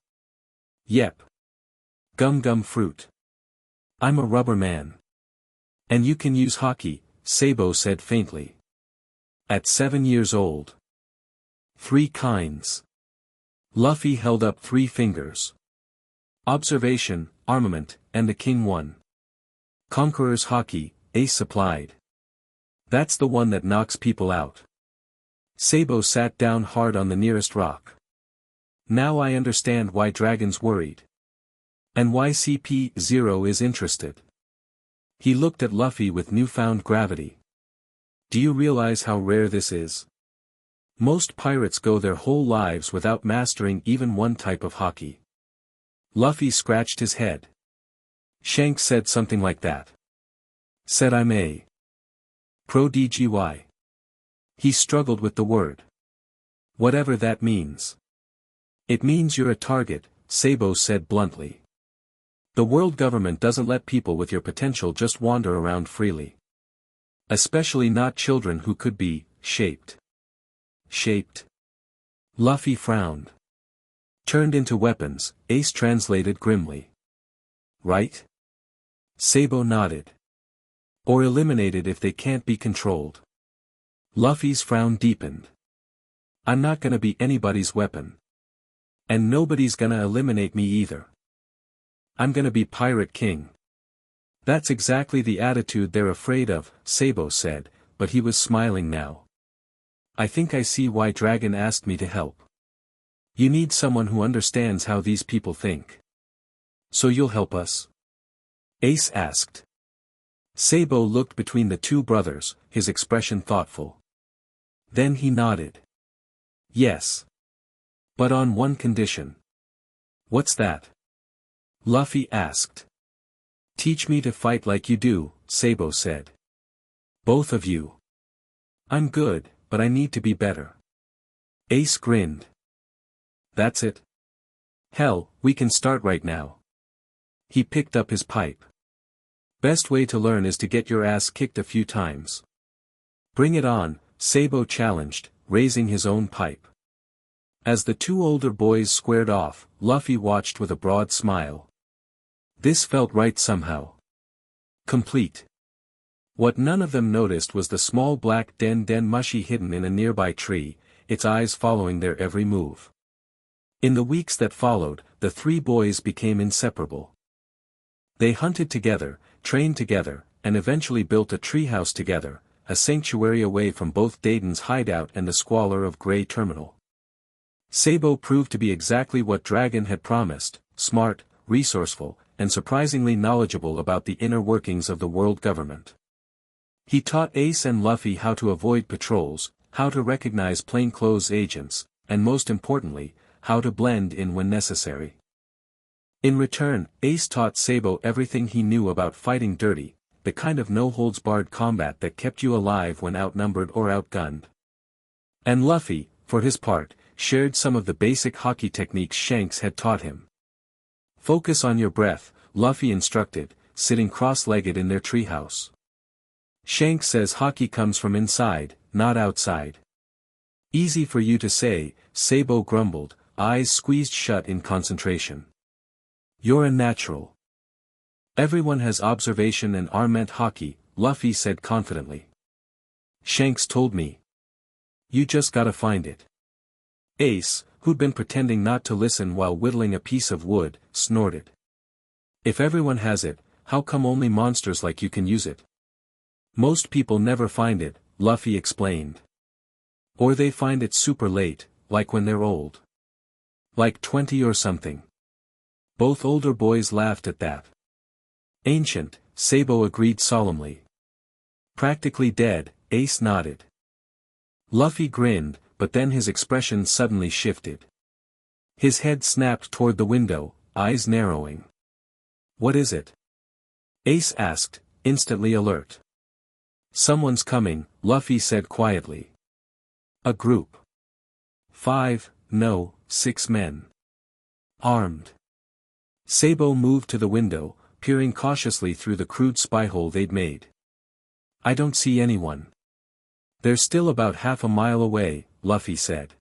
"Yep. Gum Gum fruit. I'm a rubber man." "And you can use Haki," Sabo said faintly. "At 7 years old." "3 kinds." Luffy held up 3 fingers. "Observation, armament, and the king one." "Conqueror's Haki," Ace supplied. "That's the one that knocks people out." Sabo sat down hard on the nearest rock. "Now I understand why Dragon's worried. And why CP0 is interested." He looked at Luffy with newfound gravity. "Do you realize how rare this is? Most pirates go their whole lives without mastering even one type of Haki." Luffy scratched his head. "Shanks said something like that. Said I'm a pro-DGY." He struggled with the word. "Whatever that means." "It means you're a target," Sabo said bluntly. The world government doesn't let people with your potential just wander around freely. Especially not children who could be shaped. Shaped? Luffy frowned. Turned into weapons, Ace translated grimly. Right? Sabo nodded. Or eliminated if they can't be controlled. Luffy's frown deepened. I'm not gonna be anybody's weapon. And nobody's gonna eliminate me either. I'm gonna be Pirate King. That's exactly the attitude they're afraid of, Sabo said, but he was smiling now. I think I see why Dragon asked me to help. You need someone who understands how these people think. So you'll help us? Ace asked. Sabo looked between the two brothers, his expression thoughtful. Then he nodded. Yes. But on one condition. What's that? Luffy asked. Teach me to fight like you do, Sabo said. Both of you. I'm good, but I need to be better. Ace grinned. That's it? Hell, we can start right now. He picked up his pipe. Best way to learn is to get your ass kicked a few times. Bring it on, Sabo challenged, raising his own pipe. As the two older boys squared off, Luffy watched with a broad smile. This felt right somehow. Complete. What none of them noticed was the small black Den Mushi hidden in a nearby tree, its eyes following their every move. In the weeks that followed, the three boys became inseparable. They hunted together, trained together, and eventually built a treehouse together, a sanctuary away from both Dayton's hideout and the squalor of Grey Terminal. Sabo proved to be exactly what Dragon had promised, smart, resourceful, and surprisingly knowledgeable about the inner workings of the world government. He taught Ace and Luffy how to avoid patrols, how to recognize plainclothes agents, and most importantly, how to blend in when necessary. In return, Ace taught Sabo everything he knew about fighting dirty, the kind of no-holds-barred combat that kept you alive when outnumbered or outgunned. And Luffy, for his part, shared some of the basic Haki techniques Shanks had taught him. Focus on your breath, Luffy instructed, sitting cross-legged in their treehouse. Shanks says Haki comes from inside, not outside. Easy for you to say, Sabo grumbled, eyes squeezed shut in concentration. You're a natural. Everyone has observation and are-meant Haki, Luffy said confidently. Shanks told me. You just gotta find it. Ace, who'd been pretending not to listen while whittling a piece of wood, snorted. If everyone has it, how come only monsters like you can use it? Most people never find it, Luffy explained. Or they find it super late, like when they're old. Like 20 or something. Both older boys laughed at that. Ancient, Sabo agreed solemnly. Practically dead, Ace nodded. Luffy grinned, but then his expression suddenly shifted. His head snapped toward the window, eyes narrowing. What is it? Ace asked, instantly alert. Someone's coming, Luffy said quietly. A group. 5, no, 6 men. Armed. Sabo moved to the window, peering cautiously through the crude spy hole they'd made. I don't see anyone. They're still about half a mile away, Luffy said.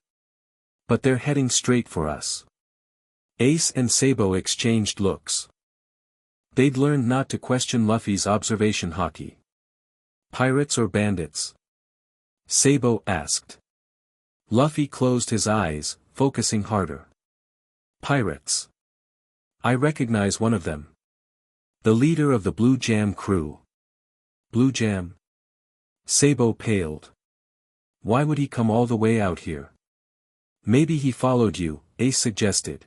But they're heading straight for us. Ace and Sabo exchanged looks. They'd learned not to question Luffy's observation Haki. Pirates or bandits? Sabo asked. Luffy closed his eyes, focusing harder. Pirates. I recognize one of them. The leader of the Blue Jam crew. Blue Jam? Sabo paled. Why would he come all the way out here? Maybe he followed you, Ace suggested.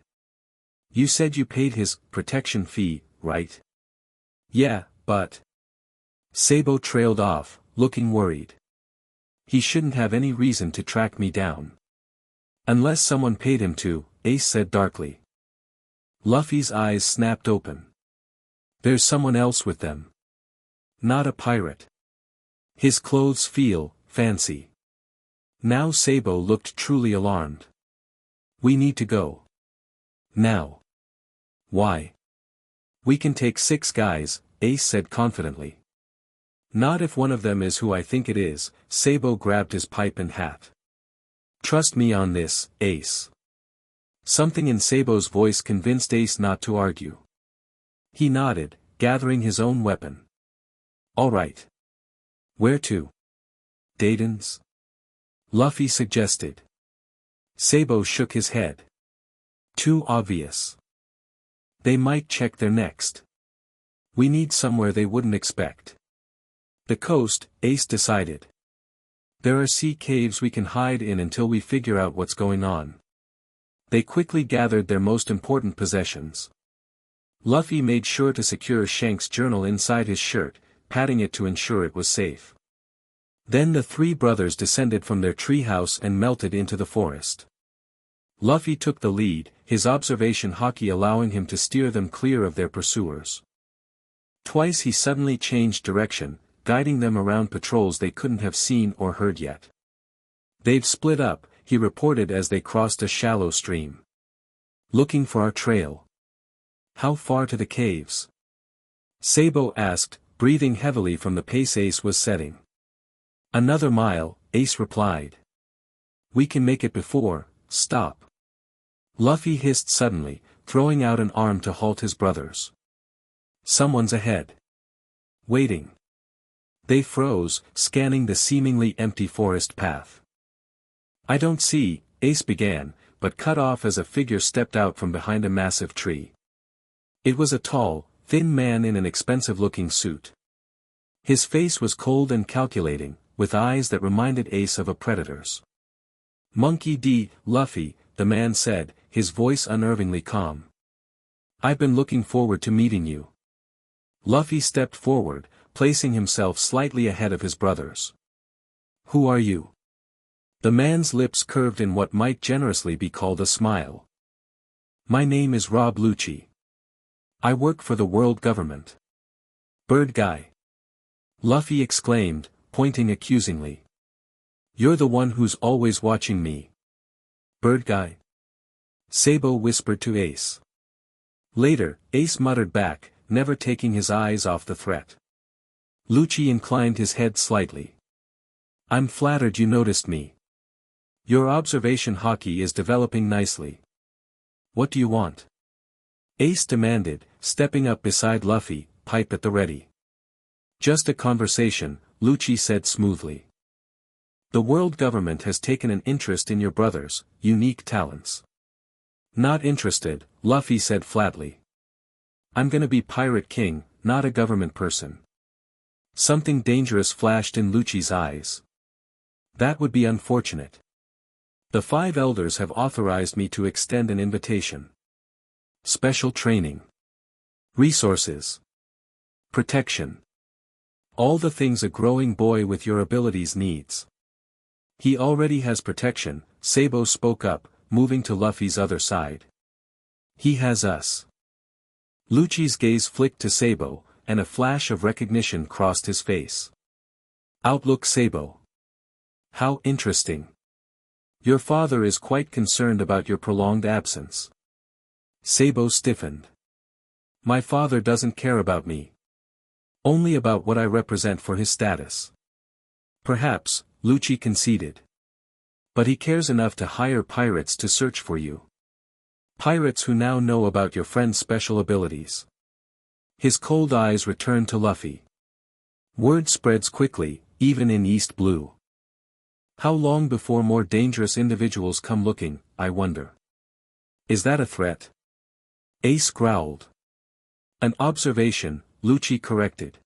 You said you paid his protection fee, right? Yeah, but... Sabo trailed off, looking worried. He shouldn't have any reason to track me down. Unless someone paid him to, Ace said darkly. Luffy's eyes snapped open. There's someone else with them. Not a pirate. His clothes feel fancy. Now Sabo looked truly alarmed. We need to go. Now. Why? We can take 6 guys, Ace said confidently. Not if one of them is who I think it is, Sabo grabbed his pipe and hat. Trust me on this, Ace. Something in Sabo's voice convinced Ace not to argue. He nodded, gathering his own weapon. All right. Where to? Dayton's? Luffy suggested. Sabo shook his head. Too obvious. They might check there next. We need somewhere they wouldn't expect. The coast, Ace decided. There are sea caves we can hide in until we figure out what's going on. They quickly gathered their most important possessions. Luffy made sure to secure Shank's journal inside his shirt, patting it to ensure it was safe. Then the 3 brothers descended from their treehouse and melted into the forest. Luffy took the lead, his observation Haki allowing him to steer them clear of their pursuers. Twice he suddenly changed direction, guiding them around patrols they couldn't have seen or heard yet. They've split up, he reported as they crossed a shallow stream. Looking for our trail. How far to the caves? Sabo asked, breathing heavily from the pace Ace was setting. Another mile, Ace replied. We can make it before, stop. Luffy hissed suddenly, throwing out an arm to halt his brothers. Someone's ahead. Waiting. They froze, scanning the seemingly empty forest path. I don't see, Ace began, but cut off as a figure stepped out from behind a massive tree. It was a tall, thin man in an expensive-looking suit. His face was cold and calculating, with eyes that reminded Ace of a predator's. Monkey D. Luffy, the man said, his voice unnervingly calm. I've been looking forward to meeting you. Luffy stepped forward, placing himself slightly ahead of his brothers. Who are you? The man's lips curved in what might generously be called a smile. My name is Rob Lucci. I work for the world government. Bird guy. Luffy exclaimed, pointing accusingly. You're the one who's always watching me. Bird guy. Sabo whispered to Ace. Later, Ace muttered back, never taking his eyes off the threat. Lucci inclined his head slightly. I'm flattered you noticed me. Your observation Haki is developing nicely. What do you want? Ace demanded, stepping up beside Luffy, pipe at the ready. Just a conversation, Lucci said smoothly. The world government has taken an interest in your brother's unique talents. Not interested, Luffy said flatly. I'm gonna be Pirate King, not a government person. Something dangerous flashed in Lucci's eyes. That would be unfortunate. The 5 elders have authorized me to extend an invitation. Special training. Resources. Protection. All the things a growing boy with your abilities needs. He already has protection, Sabo spoke up, moving to Luffy's other side. He has us. Lucci's gaze flicked to Sabo, and a flash of recognition crossed his face. Outlook Sabo. How interesting. Your father is quite concerned about your prolonged absence. Sabo stiffened. My father doesn't care about me. Only about what I represent for his status. Perhaps, Lucci conceded. But he cares enough to hire pirates to search for you. Pirates who now know about your friend's special abilities. His cold eyes returned to Luffy. Word spreads quickly, even in East Blue. How long before more dangerous individuals come looking, I wonder. Is that a threat? Ace growled. An observation, Lucci corrected.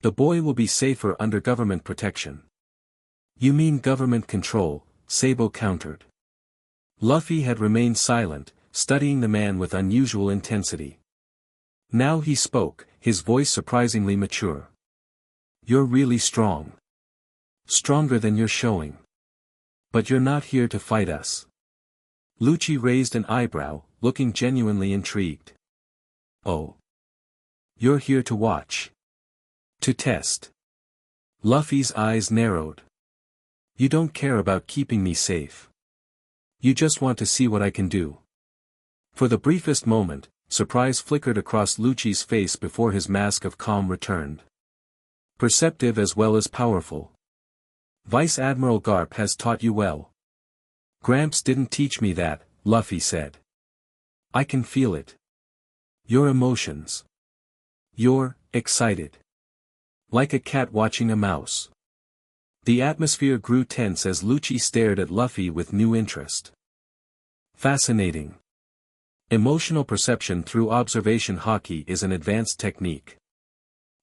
The boy will be safer under government protection. You mean government control, Sabo countered. Luffy had remained silent, studying the man with unusual intensity. Now he spoke, his voice surprisingly mature. You're really strong. Stronger than you're showing. But you're not here to fight us. Lucci raised an eyebrow, looking genuinely intrigued. Oh. You're here to watch. To test. Luffy's eyes narrowed. You don't care about keeping me safe. You just want to see what I can do. For the briefest moment, surprise flickered across Lucci's face before his mask of calm returned. Perceptive as well as powerful. Vice Admiral Garp has taught you well. Gramps didn't teach me that, Luffy said. I can feel it. Your emotions. You're excited. Like a cat watching a mouse. The atmosphere grew tense as Lucci stared at Luffy with new interest. Fascinating. Emotional perception through observation Haki is an advanced technique.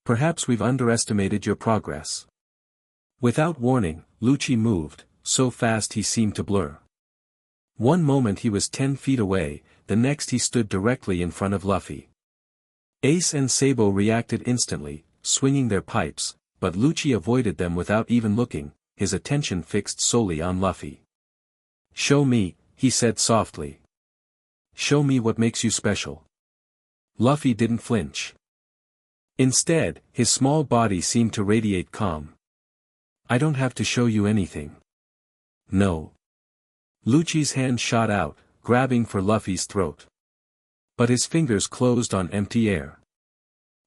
Perhaps we've underestimated your progress. Without warning, Lucci moved, so fast he seemed to blur. One moment he was 10 feet away, the next he stood directly in front of Luffy. Ace and Sabo reacted instantly, swinging their pipes, but Lucci avoided them without even looking, his attention fixed solely on Luffy. Show me, he said softly. Show me what makes you special. Luffy didn't flinch. Instead, his small body seemed to radiate calm. I don't have to show you anything. No. Lucci's hand shot out, grabbing for Luffy's throat. But his fingers closed on empty air.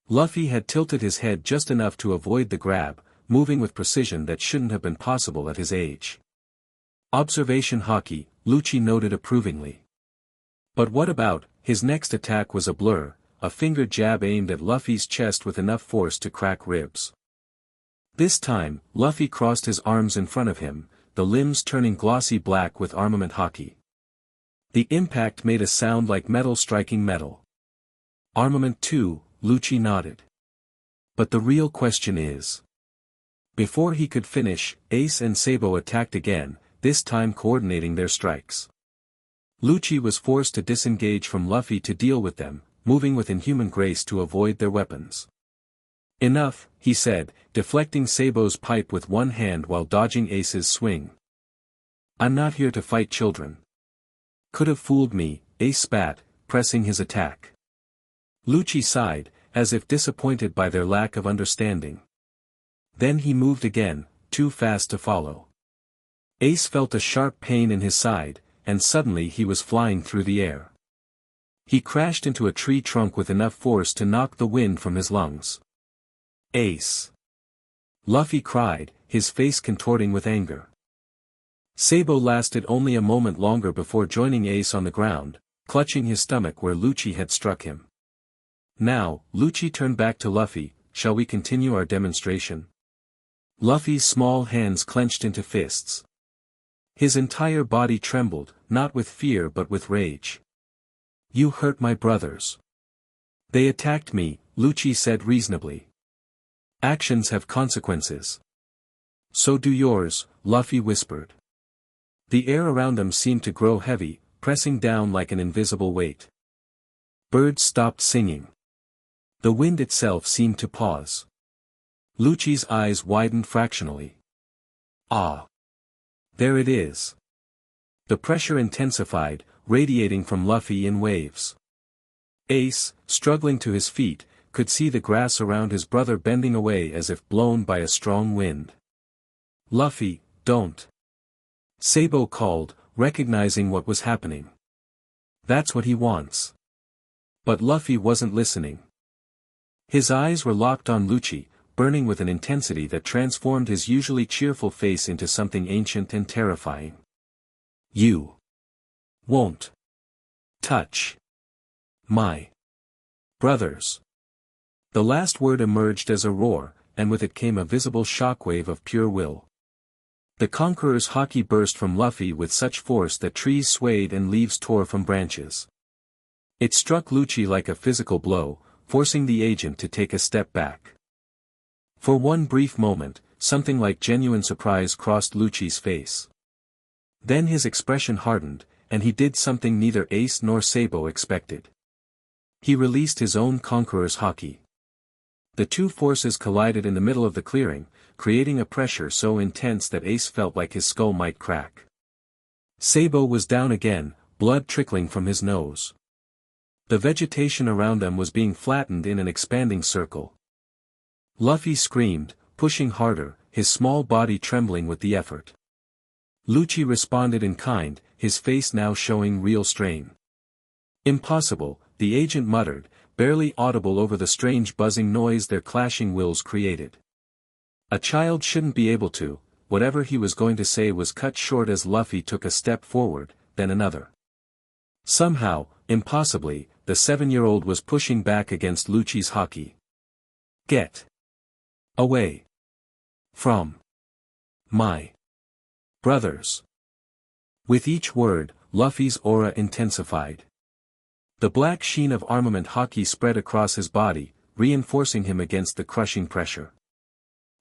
Luffy had tilted his head just enough to avoid the grab, moving with precision that shouldn't have been possible at his age. Observation Haki, Lucci noted approvingly. But what about, his next attack was a blur, a finger jab aimed at Luffy's chest with enough force to crack ribs. This time, Luffy crossed his arms in front of him, the limbs turning glossy black with armament Haki. The impact made a sound like metal striking metal. Armament 2, Lucci nodded. But the real question is. Before he could finish, Ace and Sabo attacked again, this time coordinating their strikes. Lucci was forced to disengage from Luffy to deal with them, moving with inhuman grace to avoid their weapons. Enough, he said, deflecting Sabo's pipe with one hand while dodging Ace's swing. I'm not here to fight children. Could have fooled me, Ace spat, pressing his attack. Lucci sighed, as if disappointed by their lack of understanding. Then he moved again, too fast to follow. Ace felt a sharp pain in his side, and suddenly he was flying through the air. He crashed into a tree trunk with enough force to knock the wind from his lungs. Ace! Luffy cried, his face contorting with anger. Sabo lasted only a moment longer before joining Ace on the ground, clutching his stomach where Lucci had struck him. Now, Lucci turned back to Luffy, shall we continue our demonstration? Luffy's small hands clenched into fists. His entire body trembled, not with fear but with rage. You hurt my brothers. They attacked me, Lucci said reasonably. Actions have consequences. So do yours, Luffy whispered. The air around them seemed to grow heavy, pressing down like an invisible weight. Birds stopped singing. The wind itself seemed to pause. Lucci's eyes widened fractionally. Ah! There it is. The pressure intensified, radiating from Luffy in waves. Ace, struggling to his feet, could see the grass around his brother bending away as if blown by a strong wind. Luffy, don't! Sabo called, recognizing what was happening. That's what he wants. But Luffy wasn't listening. His eyes were locked on Lucci, burning with an intensity that transformed his usually cheerful face into something ancient and terrifying. You won't touch my brothers. The last word emerged as a roar, and with it came a visible shockwave of pure will. The Conqueror's Haki burst from Luffy with such force that trees swayed and leaves tore from branches. It struck Lucci like a physical blow, forcing the agent to take a step back. For one brief moment, something like genuine surprise crossed Lucci's face. Then his expression hardened, and he did something neither Ace nor Sabo expected. He released his own Conqueror's Haki. The two forces collided in the middle of the clearing, creating a pressure so intense that Ace felt like his skull might crack. Sabo was down again, blood trickling from his nose. The vegetation around them was being flattened in an expanding circle. Luffy screamed, pushing harder, his small body trembling with the effort. Lucci responded in kind, his face now showing real strain. Impossible, the agent muttered, barely audible over the strange buzzing noise their clashing wills created. A child shouldn't be able to. Whatever he was going to say was cut short as Luffy took a step forward, then another. Somehow, impossibly, the 7-year-old was pushing back against Lucci's Haki. Get away from my brothers. With each word, Luffy's aura intensified. The black sheen of armament Haki spread across his body, reinforcing him against the crushing pressure.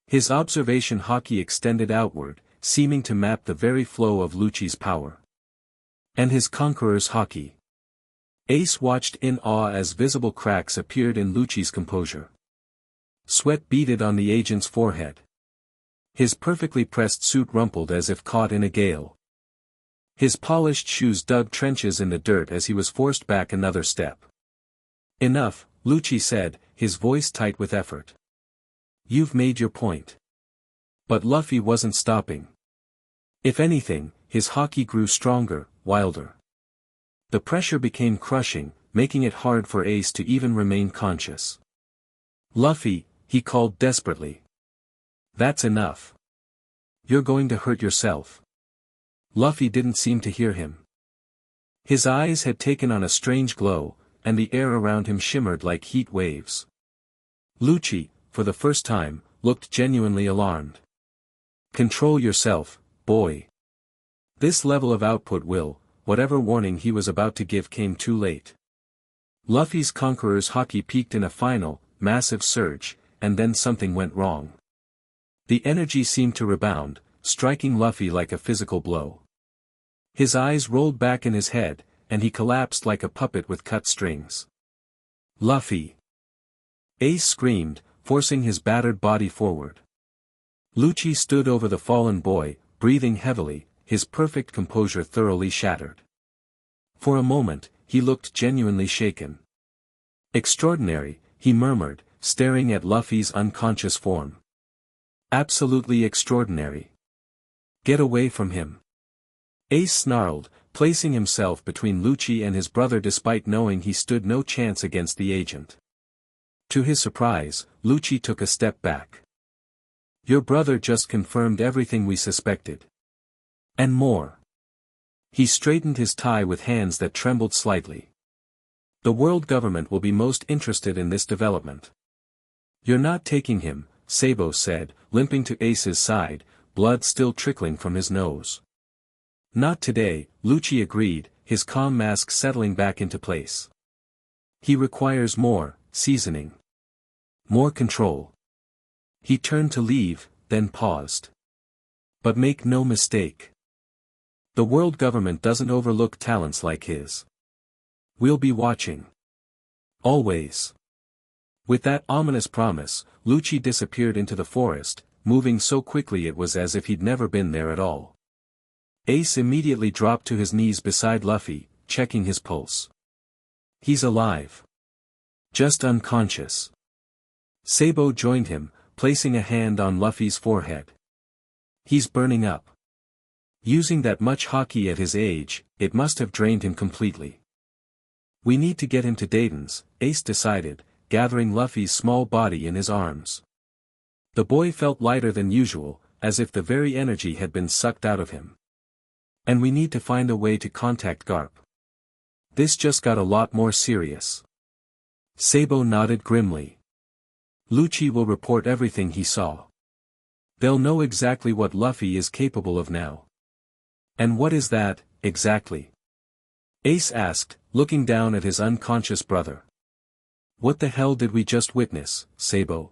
His observation Haki extended outward, seeming to map the very flow of Lucci's power. And his conqueror's Haki. Ace watched in awe as visible cracks appeared in Lucci's composure. Sweat beaded on the agent's forehead. His perfectly pressed suit rumpled as if caught in a gale. His polished shoes dug trenches in the dirt as he was forced back another step. Enough, Lucci said, his voice tight with effort. You've made your point. But Luffy wasn't stopping. If anything, his Haki grew stronger, wilder. The pressure became crushing, making it hard for Ace to even remain conscious. Luffy, he called desperately. That's enough. You're going to hurt yourself. Luffy didn't seem to hear him. His eyes had taken on a strange glow, and the air around him shimmered like heat waves. Lucci, for the first time, looked genuinely alarmed. Control yourself, boy. This level of output will, whatever warning he was about to give came too late. Luffy's conqueror's Haki peaked in a final, massive surge, and then something went wrong. The energy seemed to rebound, striking Luffy like a physical blow. His eyes rolled back in his head, and he collapsed like a puppet with cut strings. Luffy! Ace screamed, forcing his battered body forward. Lucci stood over the fallen boy, breathing heavily, his perfect composure thoroughly shattered. For a moment, he looked genuinely shaken. Extraordinary, he murmured, staring at Luffy's unconscious form. Absolutely extraordinary. Get away from him. Ace snarled, placing himself between Lucci and his brother despite knowing he stood no chance against the agent. To his surprise, Lucci took a step back. Your brother just confirmed everything we suspected. And more. He straightened his tie with hands that trembled slightly. The world government will be most interested in this development. You're not taking him, Sabo said, limping to Ace's side, blood still trickling from his nose. Not today, Lucci agreed, his calm mask settling back into place. He requires more seasoning. More control. He turned to leave, then paused. But make no mistake. The world government doesn't overlook talents like his. We'll be watching. Always. With that ominous promise, Lucci disappeared into the forest, moving so quickly it was as if he'd never been there at all. Ace immediately dropped to his knees beside Luffy, checking his pulse. He's alive. Just unconscious. Sabo joined him, placing a hand on Luffy's forehead. He's burning up. Using that much Haki at his age, it must have drained him completely. We need to get him to Dayton's, Ace decided, gathering Luffy's small body in his arms. The boy felt lighter than usual, as if the very energy had been sucked out of him. And we need to find a way to contact Garp. This just got a lot more serious. Sabo nodded grimly. Lucci will report everything he saw. They'll know exactly what Luffy is capable of now. And what is that, exactly? Ace asked, looking down at his unconscious brother. What the hell did we just witness, Sabo?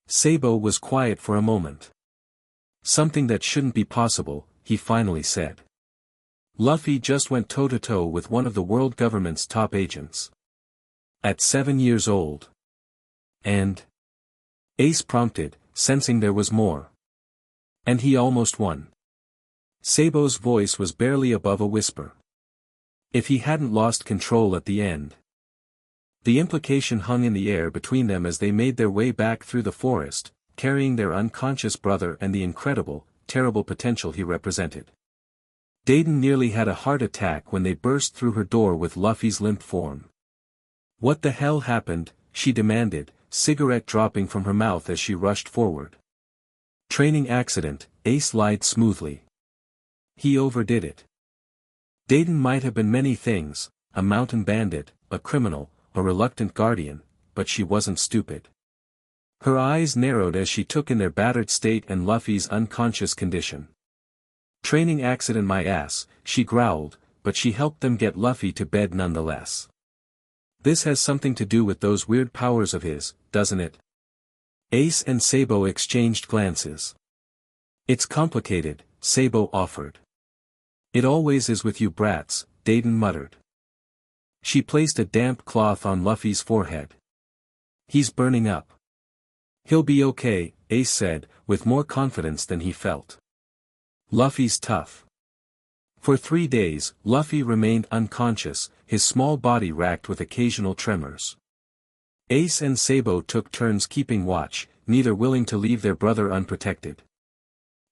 Sabo was quiet for a moment. Something that shouldn't be possible, he finally said. Luffy just went toe-to-toe with one of the world government's top agents. At 7 years old. And? Ace prompted, sensing there was more. And he almost won. Sabo's voice was barely above a whisper. If he hadn't lost control at the end. The implication hung in the air between them as they made their way back through the forest, carrying their unconscious brother and the incredible, terrible potential he represented. Dayton nearly had a heart attack when they burst through her door with Luffy's limp form. What the hell happened? She demanded, cigarette dropping from her mouth as she rushed forward. Training accident, Ace lied smoothly. He overdid it. Dayton might have been many things, a mountain bandit, a criminal, a reluctant guardian, but she wasn't stupid. Her eyes narrowed as she took in their battered state and Luffy's unconscious condition. Training accident my ass, she growled, but she helped them get Luffy to bed nonetheless. This has something to do with those weird powers of his, doesn't it? Ace and Sabo exchanged glances. It's complicated, Sabo offered. It always is with you brats, Dayton muttered. She placed a damp cloth on Luffy's forehead. He's burning up. He'll be okay, Ace said, with more confidence than he felt. Luffy's tough. For 3 days, Luffy remained unconscious, his small body racked with occasional tremors. Ace and Sabo took turns keeping watch, neither willing to leave their brother unprotected.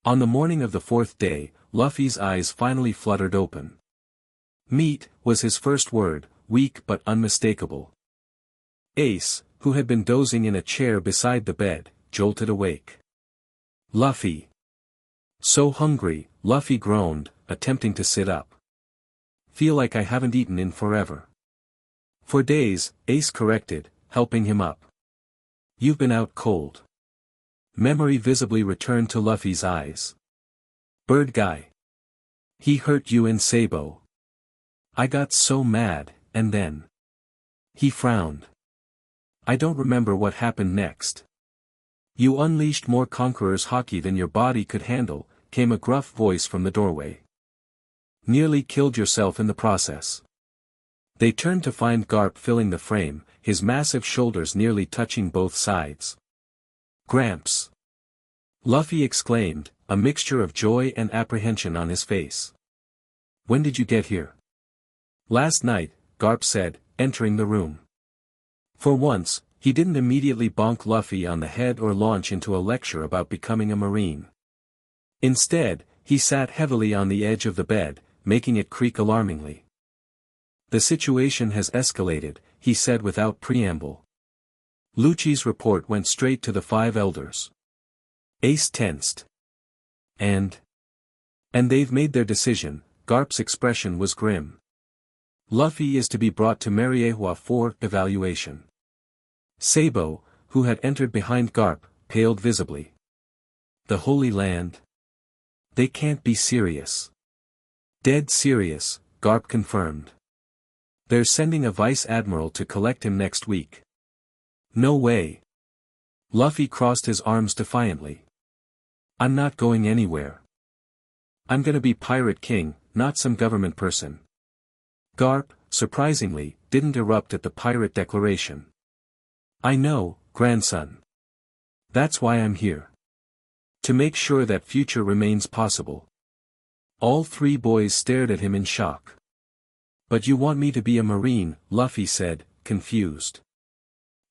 On the morning of the 4th day, Luffy's eyes finally fluttered open. Meat, was his first word, weak but unmistakable. Ace, who had been dozing in a chair beside the bed, jolted awake. Luffy. So hungry, Luffy groaned, attempting to sit up. Feel like I haven't eaten in forever. For days, Ace corrected, helping him up. You've been out cold. Memory visibly returned to Luffy's eyes. Bird guy. He hurt you and Sabo. I got so mad, and then. He frowned. I don't remember what happened next. You unleashed more Conqueror's Haki than your body could handle, came a gruff voice from the doorway. Nearly killed yourself in the process. They turned to find Garp filling the frame, his massive shoulders nearly touching both sides. Gramps. Luffy exclaimed, a mixture of joy and apprehension on his face. When did you get here? Last night, Garp said, entering the room. For once, he didn't immediately bonk Luffy on the head or launch into a lecture about becoming a Marine. Instead, he sat heavily on the edge of the bed, making it creak alarmingly. The situation has escalated, he said without preamble. Lucci's report went straight to the 5 elders. Ace tensed. And they've made their decision, Garp's expression was grim. Luffy is to be brought to Mariehua for evaluation. Sabo, who had entered behind Garp, paled visibly. The Holy Land? They can't be serious. Dead serious, Garp confirmed. They're sending a vice admiral to collect him next week. No way. Luffy crossed his arms defiantly. I'm not going anywhere. I'm gonna be Pirate King, not some government person. Garp, surprisingly, didn't erupt at the pirate declaration. I know, grandson. That's why I'm here. To make sure that future remains possible. All 3 boys stared at him in shock. But you want me to be a Marine, Luffy said, confused.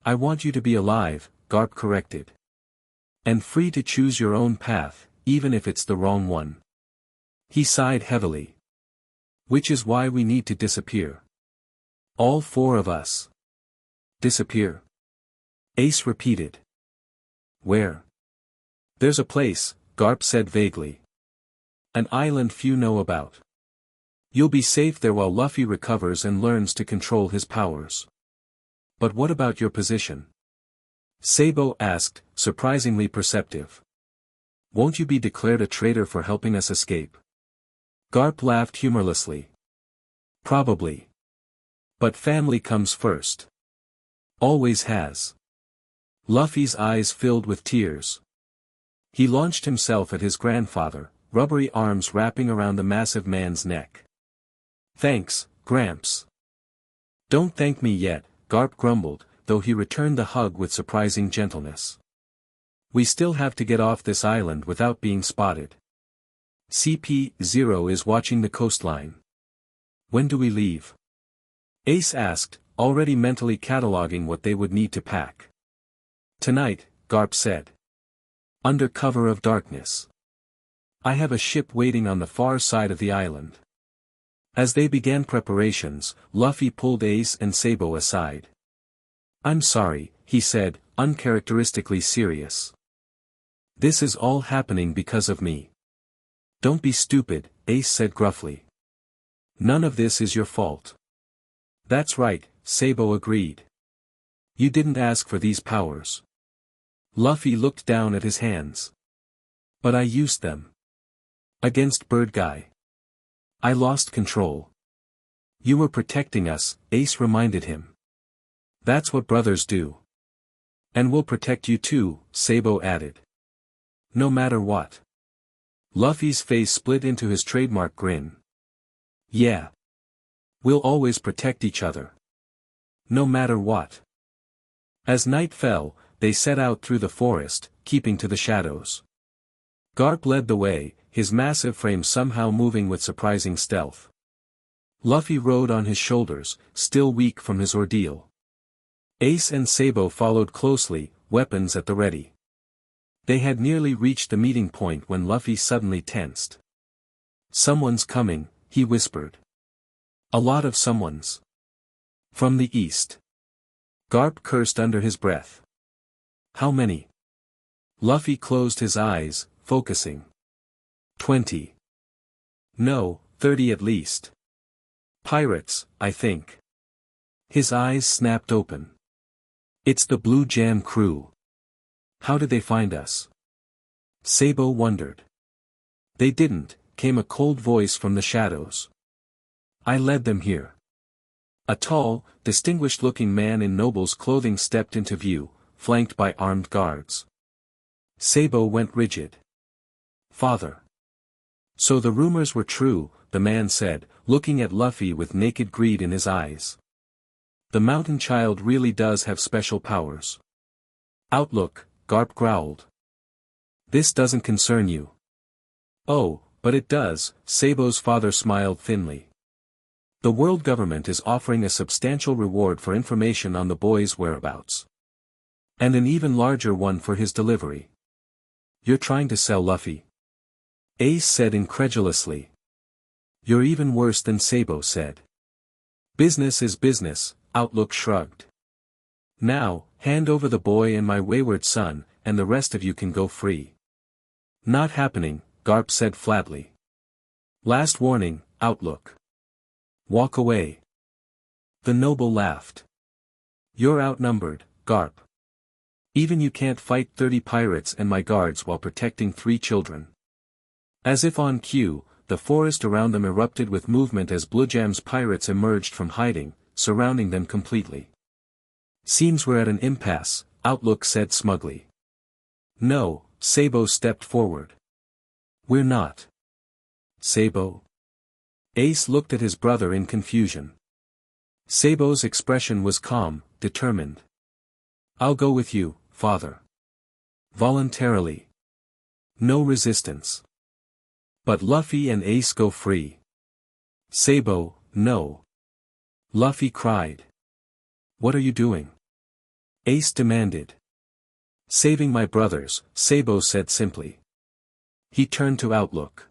I want you to be alive, Garp corrected. And free to choose your own path, even if it's the wrong one. He sighed heavily. Which is why we need to disappear. All 4 of us. Disappear? Ace repeated. Where? There's a place, Garp said vaguely. An island few know about. You'll be safe there while Luffy recovers and learns to control his powers. But what about your position? Sabo asked, surprisingly perceptive. Won't you be declared a traitor for helping us escape? Garp laughed humorlessly. Probably. But family comes first. Always has. Luffy's eyes filled with tears. He launched himself at his grandfather, rubbery arms wrapping around the massive man's neck. Thanks, Gramps. Don't thank me yet, Garp grumbled, though he returned the hug with surprising gentleness. We still have to get off this island without being spotted. CP-0 is watching the coastline. When do we leave? Ace asked, already mentally cataloging what they would need to pack. Tonight, Garp said. Under cover of darkness. I have a ship waiting on the far side of the island. As they began preparations, Luffy pulled Ace and Sabo aside. I'm sorry, he said, uncharacteristically serious. This is all happening because of me. Don't be stupid, Ace said gruffly. None of this is your fault. That's right, Sabo agreed. You didn't ask for these powers. Luffy looked down at his hands. But I used them. Against Bird Guy. I lost control. You were protecting us, Ace reminded him. That's what brothers do. And we'll protect you too, Sabo added. No matter what. Luffy's face split into his trademark grin. Yeah. We'll always protect each other. No matter what. As night fell, they set out through the forest, keeping to the shadows. Garp led the way, his massive frame somehow moving with surprising stealth. Luffy rode on his shoulders, still weak from his ordeal. Ace and Sabo followed closely, weapons at the ready. They had nearly reached the meeting point when Luffy suddenly tensed. Someone's coming, he whispered. A lot of someone's. From the east. Garp cursed under his breath. How many? Luffy closed his eyes, focusing. 20. No, 30 at least. Pirates, I think. His eyes snapped open. It's the Blue Jam crew. How did they find us? Sabo wondered. They didn't, came a cold voice from the shadows. I led them here. A tall, distinguished-looking man in noble's clothing stepped into view, flanked by armed guards. Sabo went rigid. Father. So the rumors were true, the man said, looking at Luffy with naked greed in his eyes. The mountain child really does have special powers. Outlook, Garp growled. This doesn't concern you. Oh, but it does, Sabo's father smiled thinly. The world government is offering a substantial reward for information on the boy's whereabouts. And an even larger one for his delivery. You're trying to sell Luffy? Ace said incredulously. You're even worse than Sabo said. Business is business, Outlook shrugged. Now, hand over the boy and my wayward son, and the rest of you can go free. Not happening, Garp said flatly. Last warning, Outlook. Walk away. The noble laughed. You're outnumbered, Garp. Even you can't fight 30 pirates and my guards while protecting 3 children. As if on cue, the forest around them erupted with movement as Bluejam's pirates emerged from hiding, surrounding them completely. Seems we're at an impasse, Outlook said smugly. No, Sabo stepped forward. We're not. Sabo? Ace looked at his brother in confusion. Sabo's expression was calm, determined. I'll go with you, father. Voluntarily. No resistance. But Luffy and Ace go free. Sabo, no. Luffy cried. What are you doing? Ace demanded. Saving my brothers, Sabo said simply. He turned to Outlook.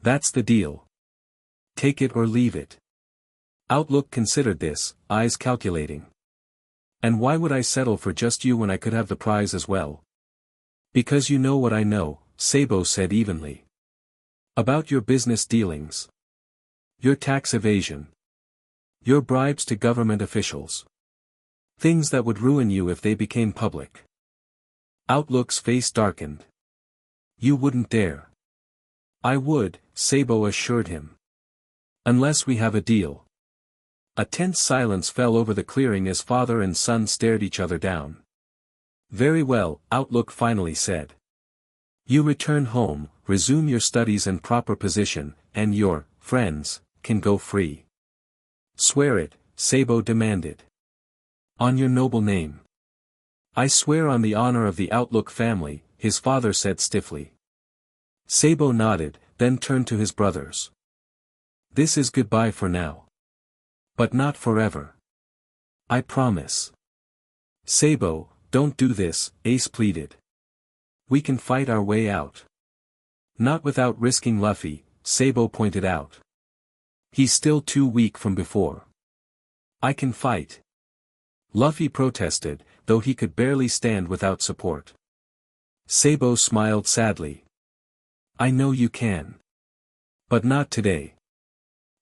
That's the deal. Take it or leave it. Outlook considered this, eyes calculating. And why would I settle for just you when I could have the prize as well? Because you know what I know, Sabo said evenly. About your business dealings. Your tax evasion. Your bribes to government officials. Things that would ruin you if they became public. Outlook's face darkened. You wouldn't dare. I would, Sabo assured him. Unless we have a deal. A tense silence fell over the clearing as father and son stared each other down. Very well, Outlook finally said. You return home, resume your studies and proper position, and your friends can go free. Swear it, Sabo demanded. On your noble name. I swear on the honor of the Outlook family, his father said stiffly. Sabo nodded, then turned to his brothers. This is goodbye for now. But not forever. I promise. Sabo, don't do this, Ace pleaded. We can fight our way out. Not without risking Luffy, Sabo pointed out. He's still too weak from before. I can fight. Luffy protested, though he could barely stand without support. Sabo smiled sadly. I know you can. But not today.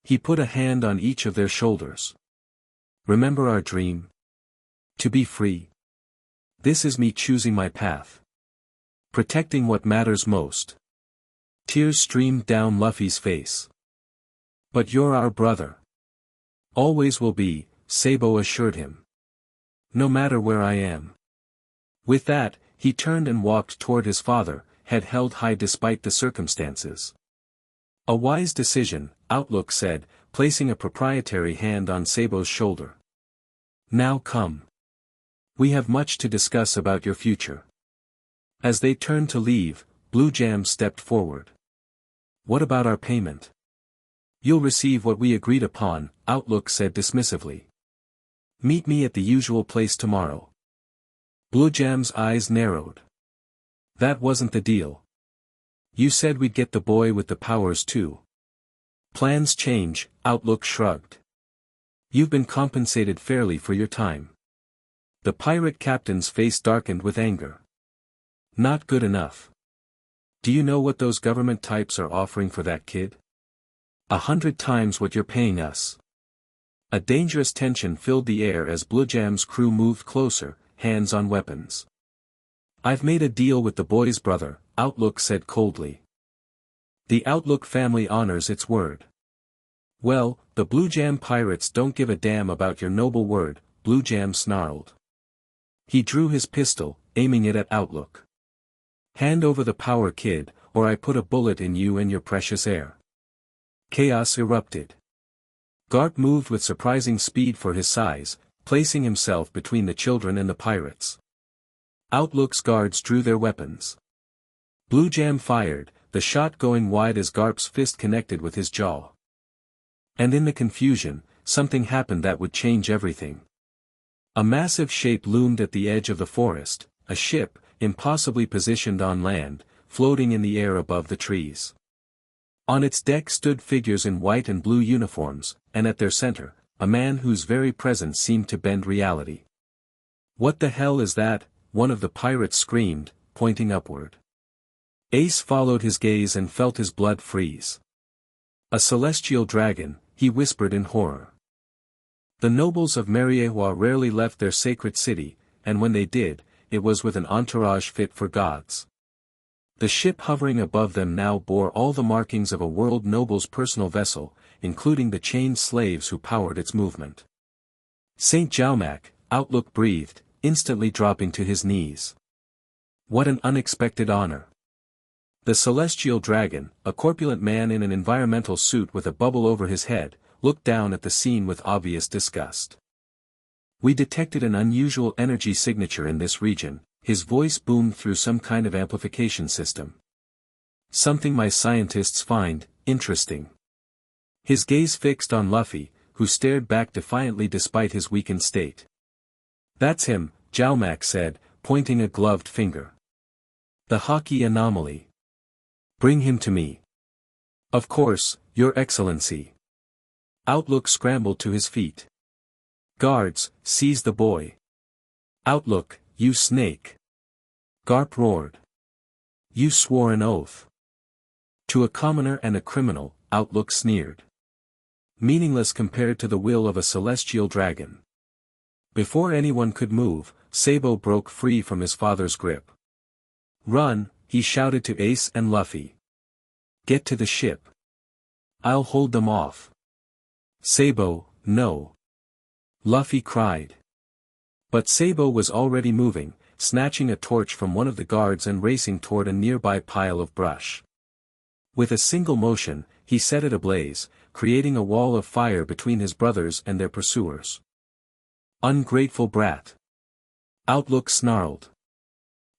He put a hand on each of their shoulders. Remember our dream? To be free. This is me choosing my path. Protecting what matters most. Tears streamed down Luffy's face. But you're our brother. Always will be, Sabo assured him. No matter where I am. With that, he turned and walked toward his father, head held high despite the circumstances. A wise decision, Outlook said, placing a proprietary hand on Sabo's shoulder. Now come. We have much to discuss about your future. As they turned to leave, Blue Jam stepped forward. What about our payment? You'll receive what we agreed upon, Outlook said dismissively. Meet me at the usual place tomorrow. Blue Jam's eyes narrowed. That wasn't the deal. You said we'd get the boy with the powers too. Plans change, Outlook shrugged. You've been compensated fairly for your time. The pirate captain's face darkened with anger. Not good enough. Do you know what those government types are offering for that kid? 100 times what you're paying us. A dangerous tension filled the air as Blue Jam's crew moved closer, hands on weapons. I've made a deal with the boy's brother, Outlook said coldly. The Outlook family honors its word. Well, the Blue Jam pirates don't give a damn about your noble word, Blue Jam snarled. He drew his pistol, aiming it at Outlook. Hand over the power, kid, or I put a bullet in you and your precious heir. Chaos erupted. Garp moved with surprising speed for his size, placing himself between the children and the pirates. Outlook's guards drew their weapons. Blue Jam fired, the shot going wide as Garp's fist connected with his jaw. And in the confusion, something happened that would change everything. A massive shape loomed at the edge of the forest, a ship, impossibly positioned on land, floating in the air above the trees. On its deck stood figures in white and blue uniforms, and at their center, a man whose very presence seemed to bend reality. What the hell is that? One of the pirates screamed, pointing upward. Ace followed his gaze and felt his blood freeze. A celestial dragon, he whispered in horror. The nobles of Mariewa rarely left their sacred city, and when they did, it was with an entourage fit for gods. The ship hovering above them now bore all the markings of a world noble's personal vessel, including the chained slaves who powered its movement. Saint Jaumac, Outlook breathed, instantly dropping to his knees. What an unexpected honor. The celestial dragon, a corpulent man in an environmental suit with a bubble over his head, looked down at the scene with obvious disgust. We detected an unusual energy signature in this region. His voice boomed through some kind of amplification system. Something my scientists find interesting. His gaze fixed on Luffy, who stared back defiantly despite his weakened state. That's him, Jaumac said, pointing a gloved finger. The Haki anomaly. Bring him to me. Of course, Your Excellency. Outlook scrambled to his feet. Guards, seize the boy. Outlook, you snake. Garp roared. You swore an oath. To a commoner and a criminal, Outlook sneered. Meaningless compared to the will of a celestial dragon. Before anyone could move, Sabo broke free from his father's grip. Run, he shouted to Ace and Luffy. Get to the ship. I'll hold them off. Sabo, no. Luffy cried. But Sabo was already moving, snatching a torch from one of the guards and racing toward a nearby pile of brush. With a single motion, he set it ablaze, creating a wall of fire between his brothers and their pursuers. Ungrateful brat. Outlook snarled.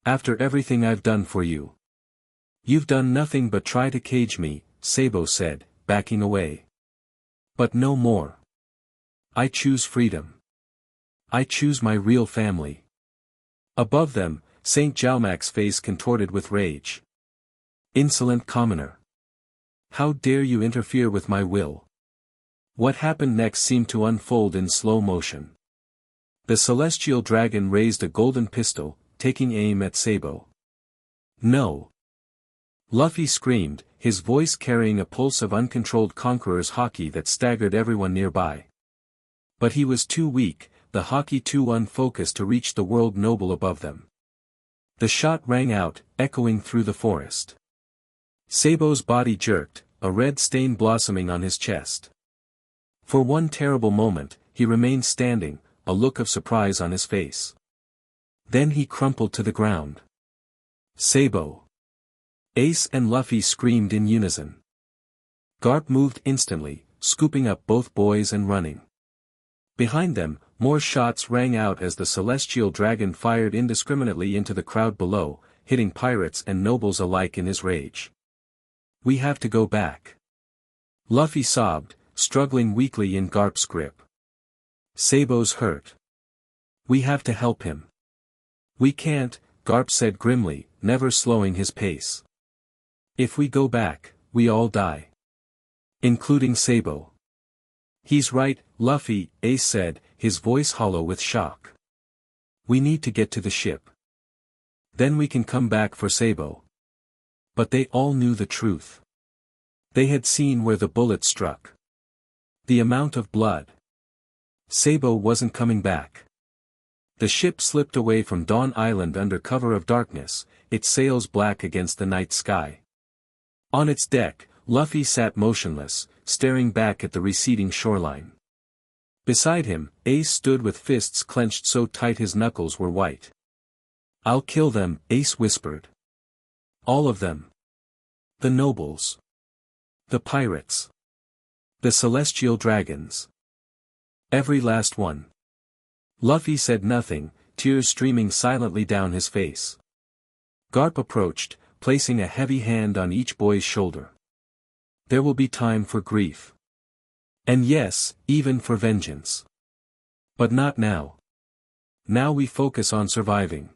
After everything I've done for you. You've done nothing but try to cage me, Sabo said, backing away. But no more. I choose freedom. I choose my real family. Above them, Saint Jaumac's face contorted with rage. Insolent commoner. How dare you interfere with my will? What happened next seemed to unfold in slow motion. The celestial dragon raised a golden pistol, taking aim at Sabo. No! Luffy screamed, his voice carrying a pulse of uncontrolled conqueror's haki that staggered everyone nearby. But he was too weak, the haki too unfocused to reach the world noble above them. The shot rang out, echoing through the forest. Sabo's body jerked, a red stain blossoming on his chest. For one terrible moment, he remained standing, a look of surprise on his face. Then he crumpled to the ground. Sabo! Ace and Luffy screamed in unison. Garp moved instantly, scooping up both boys and running. Behind them, more shots rang out as the celestial dragon fired indiscriminately into the crowd below, hitting pirates and nobles alike in his rage. We have to go back. Luffy sobbed, struggling weakly in Garp's grip. Sabo's hurt. We have to help him. We can't, Garp said grimly, never slowing his pace. If we go back, we all die. Including Sabo. He's right, Luffy, Ace said, his voice hollow with shock. We need to get to the ship. Then we can come back for Sabo. But they all knew the truth. They had seen where the bullet struck. The amount of blood. Sabo wasn't coming back. The ship slipped away from Dawn Island under cover of darkness, its sails black against the night sky. On its deck, Luffy sat motionless, staring back at the receding shoreline. Beside him, Ace stood with fists clenched so tight his knuckles were white. I'll kill them, Ace whispered. All of them. The nobles. The pirates. The celestial dragons. Every last one. Luffy said nothing, tears streaming silently down his face. Garp approached, placing a heavy hand on each boy's shoulder. There will be time for grief. And yes, even for vengeance. But not now. Now we focus on surviving.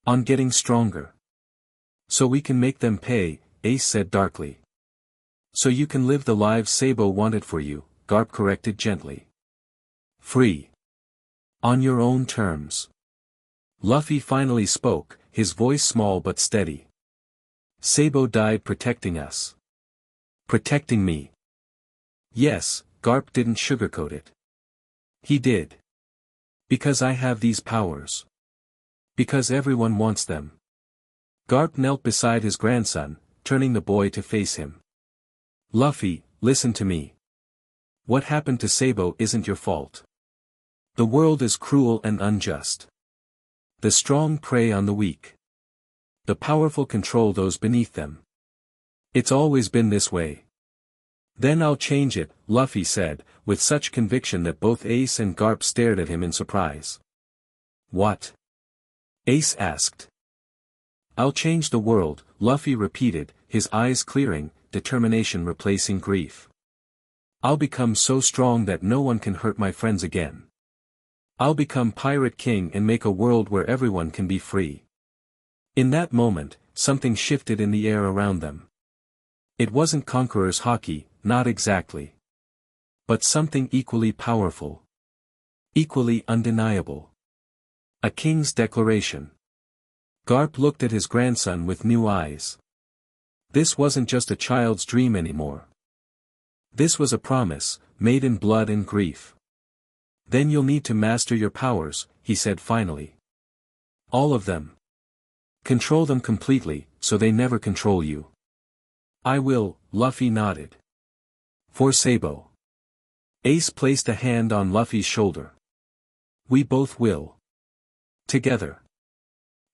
On getting stronger. So we can make them pay, Ace said darkly. So you can live the lives Sabo wanted for you, Garp corrected gently. Free. On your own terms. Luffy finally spoke, his voice small but steady. Sabo died protecting us. Protecting me. Yes, Garp didn't sugarcoat it. He did. Because I have these powers. Because everyone wants them. Garp knelt beside his grandson, turning the boy to face him. Luffy, listen to me. What happened to Sabo isn't your fault. The world is cruel and unjust. The strong prey on the weak. The powerful control those beneath them. It's always been this way. Then I'll change it, Luffy said, with such conviction that both Ace and Garp stared at him in surprise. What? Ace asked. I'll change the world, Luffy repeated, his eyes clearing, determination replacing grief. I'll become so strong that no one can hurt my friends again. I'll become Pirate King and make a world where everyone can be free. In that moment, something shifted in the air around them. It wasn't Conqueror's Haki, not exactly. But something equally powerful. Equally undeniable. A king's declaration. Garp looked at his grandson with new eyes. This wasn't just a child's dream anymore. This was a promise, made in blood and grief. Then you'll need to master your powers, he said finally. All of them. Control them completely, so they never control you. I will, Luffy nodded. For Sabo. Ace placed a hand on Luffy's shoulder. We both will. Together.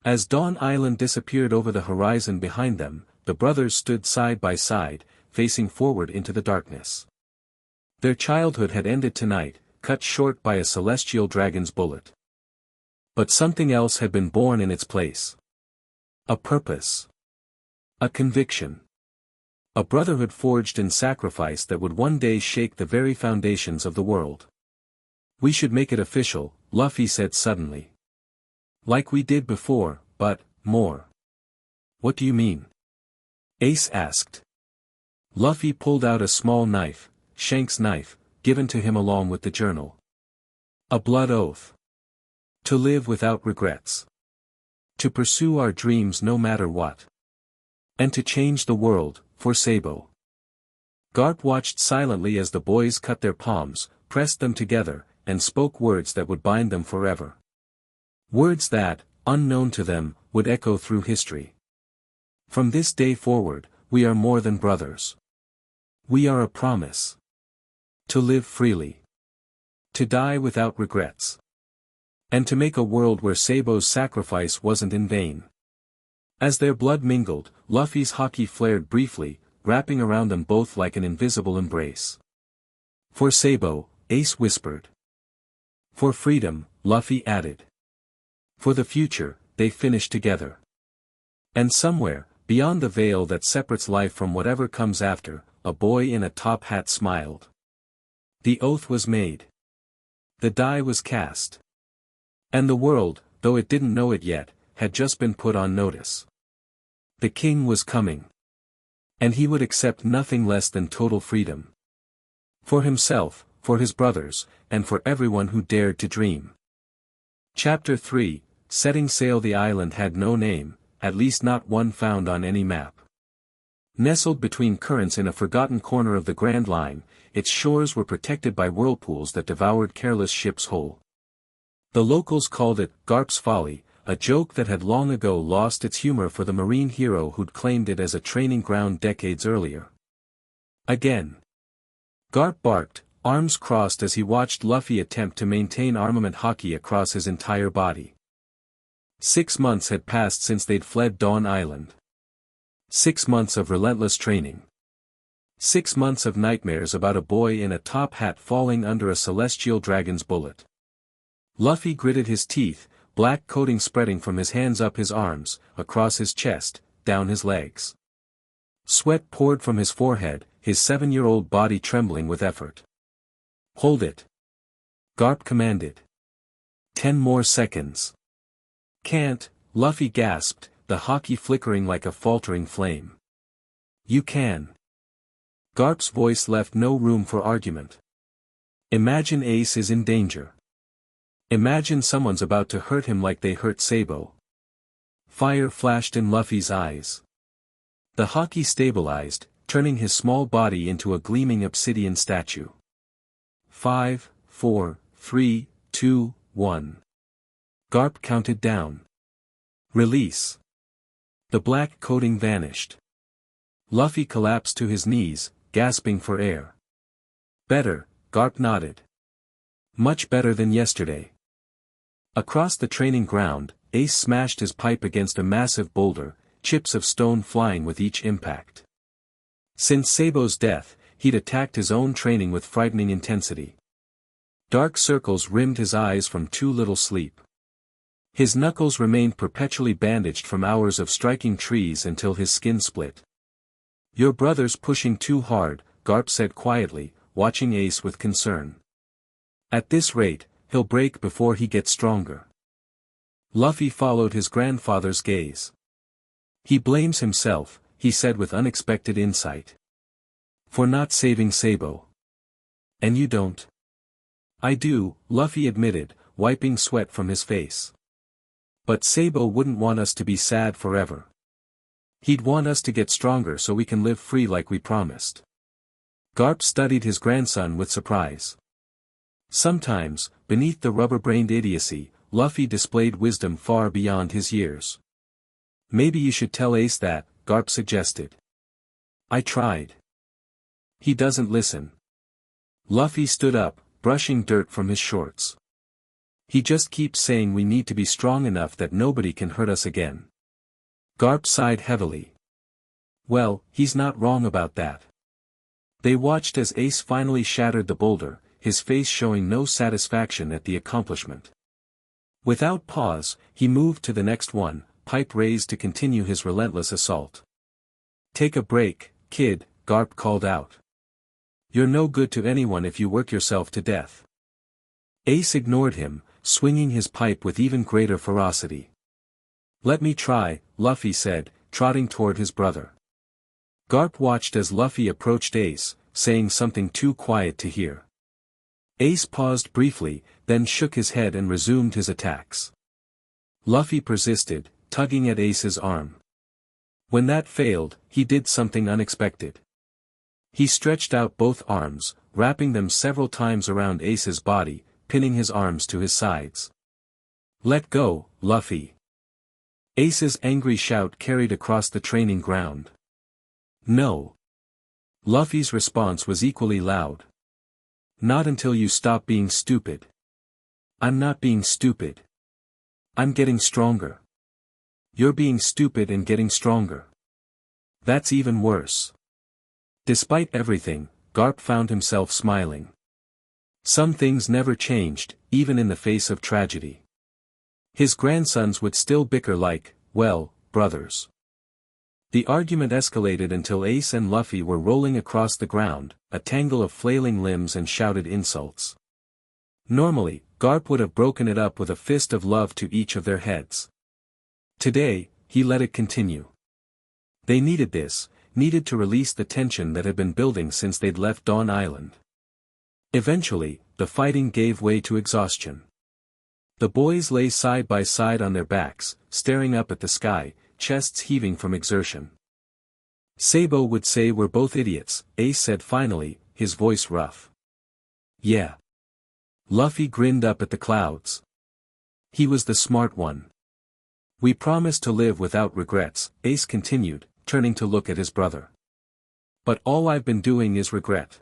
As Dawn Island disappeared over the horizon behind them, the brothers stood side by side, facing forward into the darkness. Their childhood had ended tonight, cut short by a celestial dragon's bullet. But something else had been born in its place. A purpose. A conviction. A brotherhood forged in sacrifice that would one day shake the very foundations of the world. We should make it official, Luffy said suddenly. Like we did before, but more. What do you mean? Ace asked. Luffy pulled out a small knife, Shank's knife, given to him along with the journal. A blood oath. To live without regrets. To pursue our dreams no matter what. And to change the world, for Sabo. Garp watched silently as the boys cut their palms, pressed them together, and spoke words that would bind them forever. Words that, unknown to them, would echo through history. From this day forward, we are more than brothers. We are a promise. To live freely. To die without regrets. And to make a world where Sabo's sacrifice wasn't in vain. As their blood mingled, Luffy's haki flared briefly, wrapping around them both like an invisible embrace. For Sabo, Ace whispered. For freedom, Luffy added. For the future, they finished together. And somewhere, beyond the veil that separates life from whatever comes after, a boy in a top hat smiled. The oath was made. The die was cast. And the world, though it didn't know it yet, had just been put on notice. The king was coming. And he would accept nothing less than total freedom. For himself, for his brothers, and for everyone who dared to dream. Chapter 3, Setting Sail. The island had no name, at least not one found on any map. Nestled between currents in a forgotten corner of the Grand Line, its shores were protected by whirlpools that devoured careless ships whole. The locals called it Garp's Folly, a joke that had long ago lost its humor for the marine hero who'd claimed it as a training ground decades earlier. Again. Garp barked, arms crossed as he watched Luffy attempt to maintain armament haki across his entire body. 6 months had passed since they'd fled Dawn Island. 6 months of relentless training. 6 months of nightmares about a boy in a top hat falling under a celestial dragon's bullet. Luffy gritted his teeth, black coating spreading from his hands up his arms, across his chest, down his legs. Sweat poured from his forehead, his 7-year-old body trembling with effort. Hold it. Garp commanded. 10 more seconds. Can't, Luffy gasped, the haki flickering like a faltering flame. You can. Garp's voice left no room for argument. Imagine Ace is in danger. Imagine someone's about to hurt him like they hurt Sabo. Fire flashed in Luffy's eyes. The haki stabilized, turning his small body into a gleaming obsidian statue. 5, 4, 3, 2, 1. Garp counted down. Release. The black coating vanished. Luffy collapsed to his knees, gasping for air. Better, Garp nodded. Much better than yesterday. Across the training ground, Ace smashed his pipe against a massive boulder, chips of stone flying with each impact. Since Sabo's death, he'd attacked his own training with frightening intensity. Dark circles rimmed his eyes from too little sleep. His knuckles remained perpetually bandaged from hours of striking trees until his skin split. Your brother's pushing too hard, Garp said quietly, watching Ace with concern. At this rate, he'll break before he gets stronger. Luffy followed his grandfather's gaze. He blames himself, he said with unexpected insight. For not saving Sabo. And you don't? I do, Luffy admitted, wiping sweat from his face. But Sabo wouldn't want us to be sad forever. He'd want us to get stronger so we can live free like we promised. Garp studied his grandson with surprise. Sometimes, beneath the rubber-brained idiocy, Luffy displayed wisdom far beyond his years. Maybe you should tell Ace that, Garp suggested. I tried. He doesn't listen. Luffy stood up, brushing dirt from his shorts. He just keeps saying we need to be strong enough that nobody can hurt us again. Garp sighed heavily. Well, he's not wrong about that. They watched as Ace finally shattered the boulder, his face showing no satisfaction at the accomplishment. Without pause, he moved to the next one, pipe raised to continue his relentless assault. Take a break, kid, Garp called out. You're no good to anyone if you work yourself to death. Ace ignored him, swinging his pipe with even greater ferocity. Let me try, Luffy said, trotting toward his brother. Garp watched as Luffy approached Ace, saying something too quiet to hear. Ace paused briefly, then shook his head and resumed his attacks. Luffy persisted, tugging at Ace's arm. When that failed, he did something unexpected. He stretched out both arms, wrapping them several times around Ace's body, pinning his arms to his sides. "Let go, Luffy!" Ace's angry shout carried across the training ground. "No!" Luffy's response was equally loud. "Not until you stop being stupid." "I'm not being stupid. I'm getting stronger." "You're being stupid and getting stronger. That's even worse." Despite everything, Garp found himself smiling. Some things never changed, even in the face of tragedy. His grandsons would still bicker like, well, brothers. The argument escalated until Ace and Luffy were rolling across the ground, a tangle of flailing limbs and shouted insults. Normally, Garp would have broken it up with a fist of love to each of their heads. Today, he let it continue. They needed this, needed to release the tension that had been building since they'd left Dawn Island. Eventually, the fighting gave way to exhaustion. The boys lay side by side on their backs, staring up at the sky, chests heaving from exertion. "Sabo would say we're both idiots," Ace said finally, his voice rough. "Yeah." Luffy grinned up at the clouds. He was the smart one. "We promised to live without regrets," Ace continued, turning to look at his brother. "But all I've been doing is regret.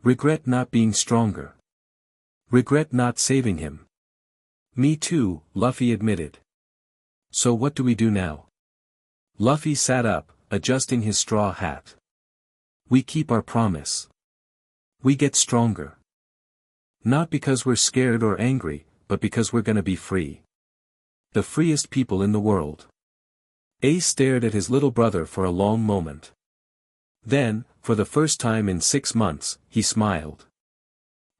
Regret not being stronger. Regret not saving him." "Me too," Luffy admitted. "So what do we do now?" Luffy sat up, adjusting his straw hat. "We keep our promise. We get stronger. Not because we're scared or angry, but because we're gonna be free. The freest people in the world." Ace stared at his little brother for a long moment. Then, for the first time in 6 months, he smiled.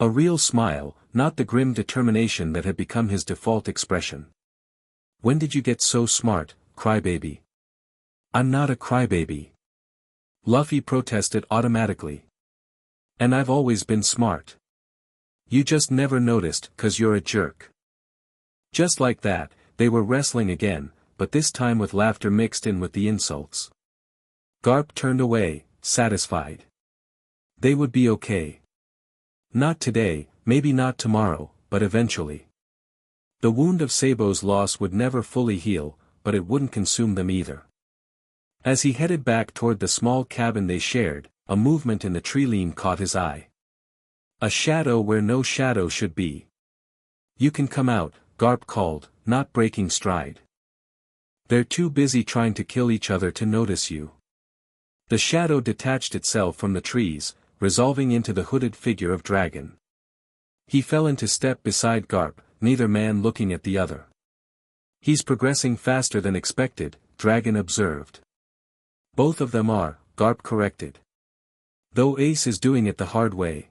A real smile, not the grim determination that had become his default expression. "When did you get so smart, crybaby?" "I'm not a crybaby." Luffy protested automatically. "And I've always been smart. You just never noticed 'cause you're a jerk." Just like that, they were wrestling again, but this time with laughter mixed in with the insults. Garp turned away, satisfied. They would be okay. Not today, maybe not tomorrow, but eventually. The wound of Sabo's loss would never fully heal, but it wouldn't consume them either. As he headed back toward the small cabin they shared, a movement in the tree line caught his eye. A shadow where no shadow should be. "You can come out," Garp called, not breaking stride. "They're too busy trying to kill each other to notice you." The shadow detached itself from the trees, resolving into the hooded figure of Dragon. He fell into step beside Garp, neither man looking at the other. "He's progressing faster than expected," Dragon observed. "Both of them are," Garp corrected. "Though Ace is doing it the hard way."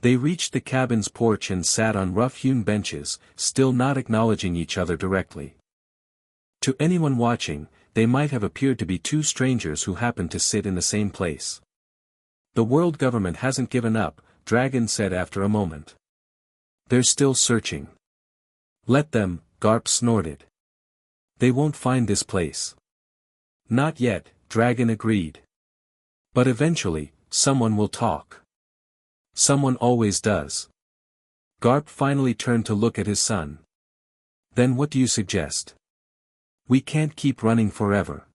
They reached the cabin's porch and sat on rough-hewn benches, still not acknowledging each other directly. To anyone watching, they might have appeared to be two strangers who happened to sit in the same place. "The world government hasn't given up," Dragon said after a moment. "They're still searching." "Let them," Garp snorted. "They won't find this place." "Not yet," Dragon agreed. "But eventually, someone will talk. Someone always does." Garp finally turned to look at his son. "Then what do you suggest?" "We can't keep running forever."